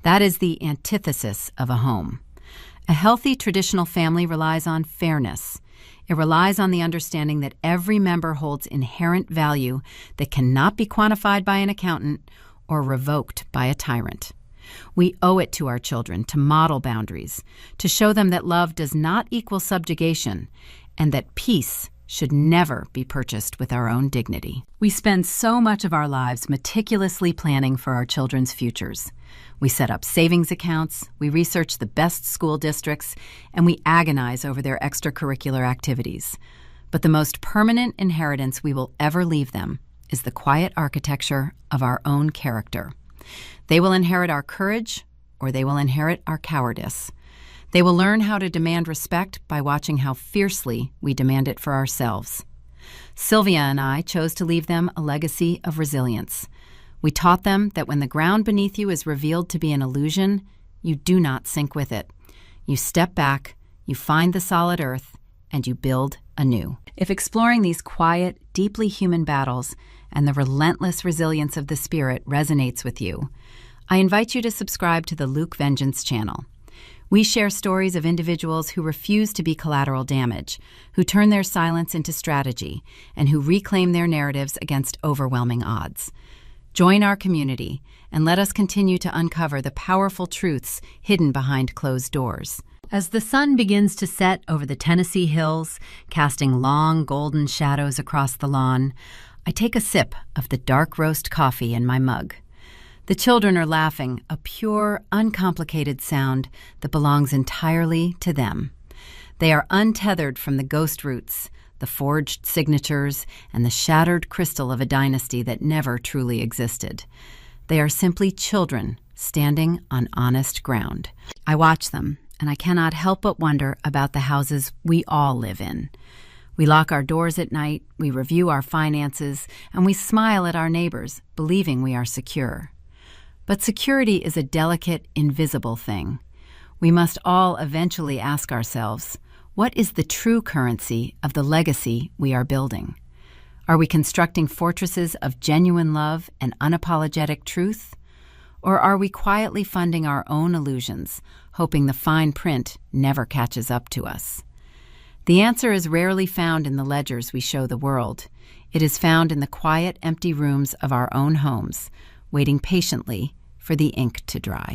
That is the antithesis of a home. A healthy traditional family relies on fairness. It relies on the understanding that every member holds inherent value that cannot be quantified by an accountant or revoked by a tyrant. We owe it to our children to model boundaries, to show them that love does not equal subjugation, and that peace should never be purchased with our own dignity. We spend so much of our lives meticulously planning for our children's futures. We set up savings accounts, we research the best school districts, and we agonize over their extracurricular activities. But the most permanent inheritance we will ever leave them is the quiet architecture of our own character. They will inherit our courage, or they will inherit our cowardice. They will learn how to demand respect by watching how fiercely we demand it for ourselves. Sylvia and I chose to leave them a legacy of resilience. We taught them that when the ground beneath you is revealed to be an illusion, you do not sink with it. You step back, you find the solid earth, and you build anew. If exploring these quiet, deeply human battles and the relentless resilience of the spirit resonates with you, I invite you to subscribe to the Luke Vengeance channel. We share stories of individuals who refuse to be collateral damage, who turn their silence into strategy, and who reclaim their narratives against overwhelming odds. Join our community and let us continue to uncover the powerful truths hidden behind closed doors. As the sun begins to set over the Tennessee hills, casting long golden shadows across the lawn, I take a sip of the dark roast coffee in my mug. The children are laughing, a pure, uncomplicated sound that belongs entirely to them. They are untethered from the ghost roots, the forged signatures, and the shattered crystal of a dynasty that never truly existed. They are simply children standing on honest ground. I watch them, and I cannot help but wonder about the houses we all live in. We lock our doors at night, we review our finances, and we smile at our neighbors, believing we are secure. But security is a delicate, invisible thing. We must all eventually ask ourselves, what is the true currency of the legacy we are building? Are we constructing fortresses of genuine love and unapologetic truth? Or are we quietly funding our own illusions, hoping the fine print never catches up to us? The answer is rarely found in the ledgers we show the world. It is found in the quiet, empty rooms of our own homes, waiting patiently for the ink to dry.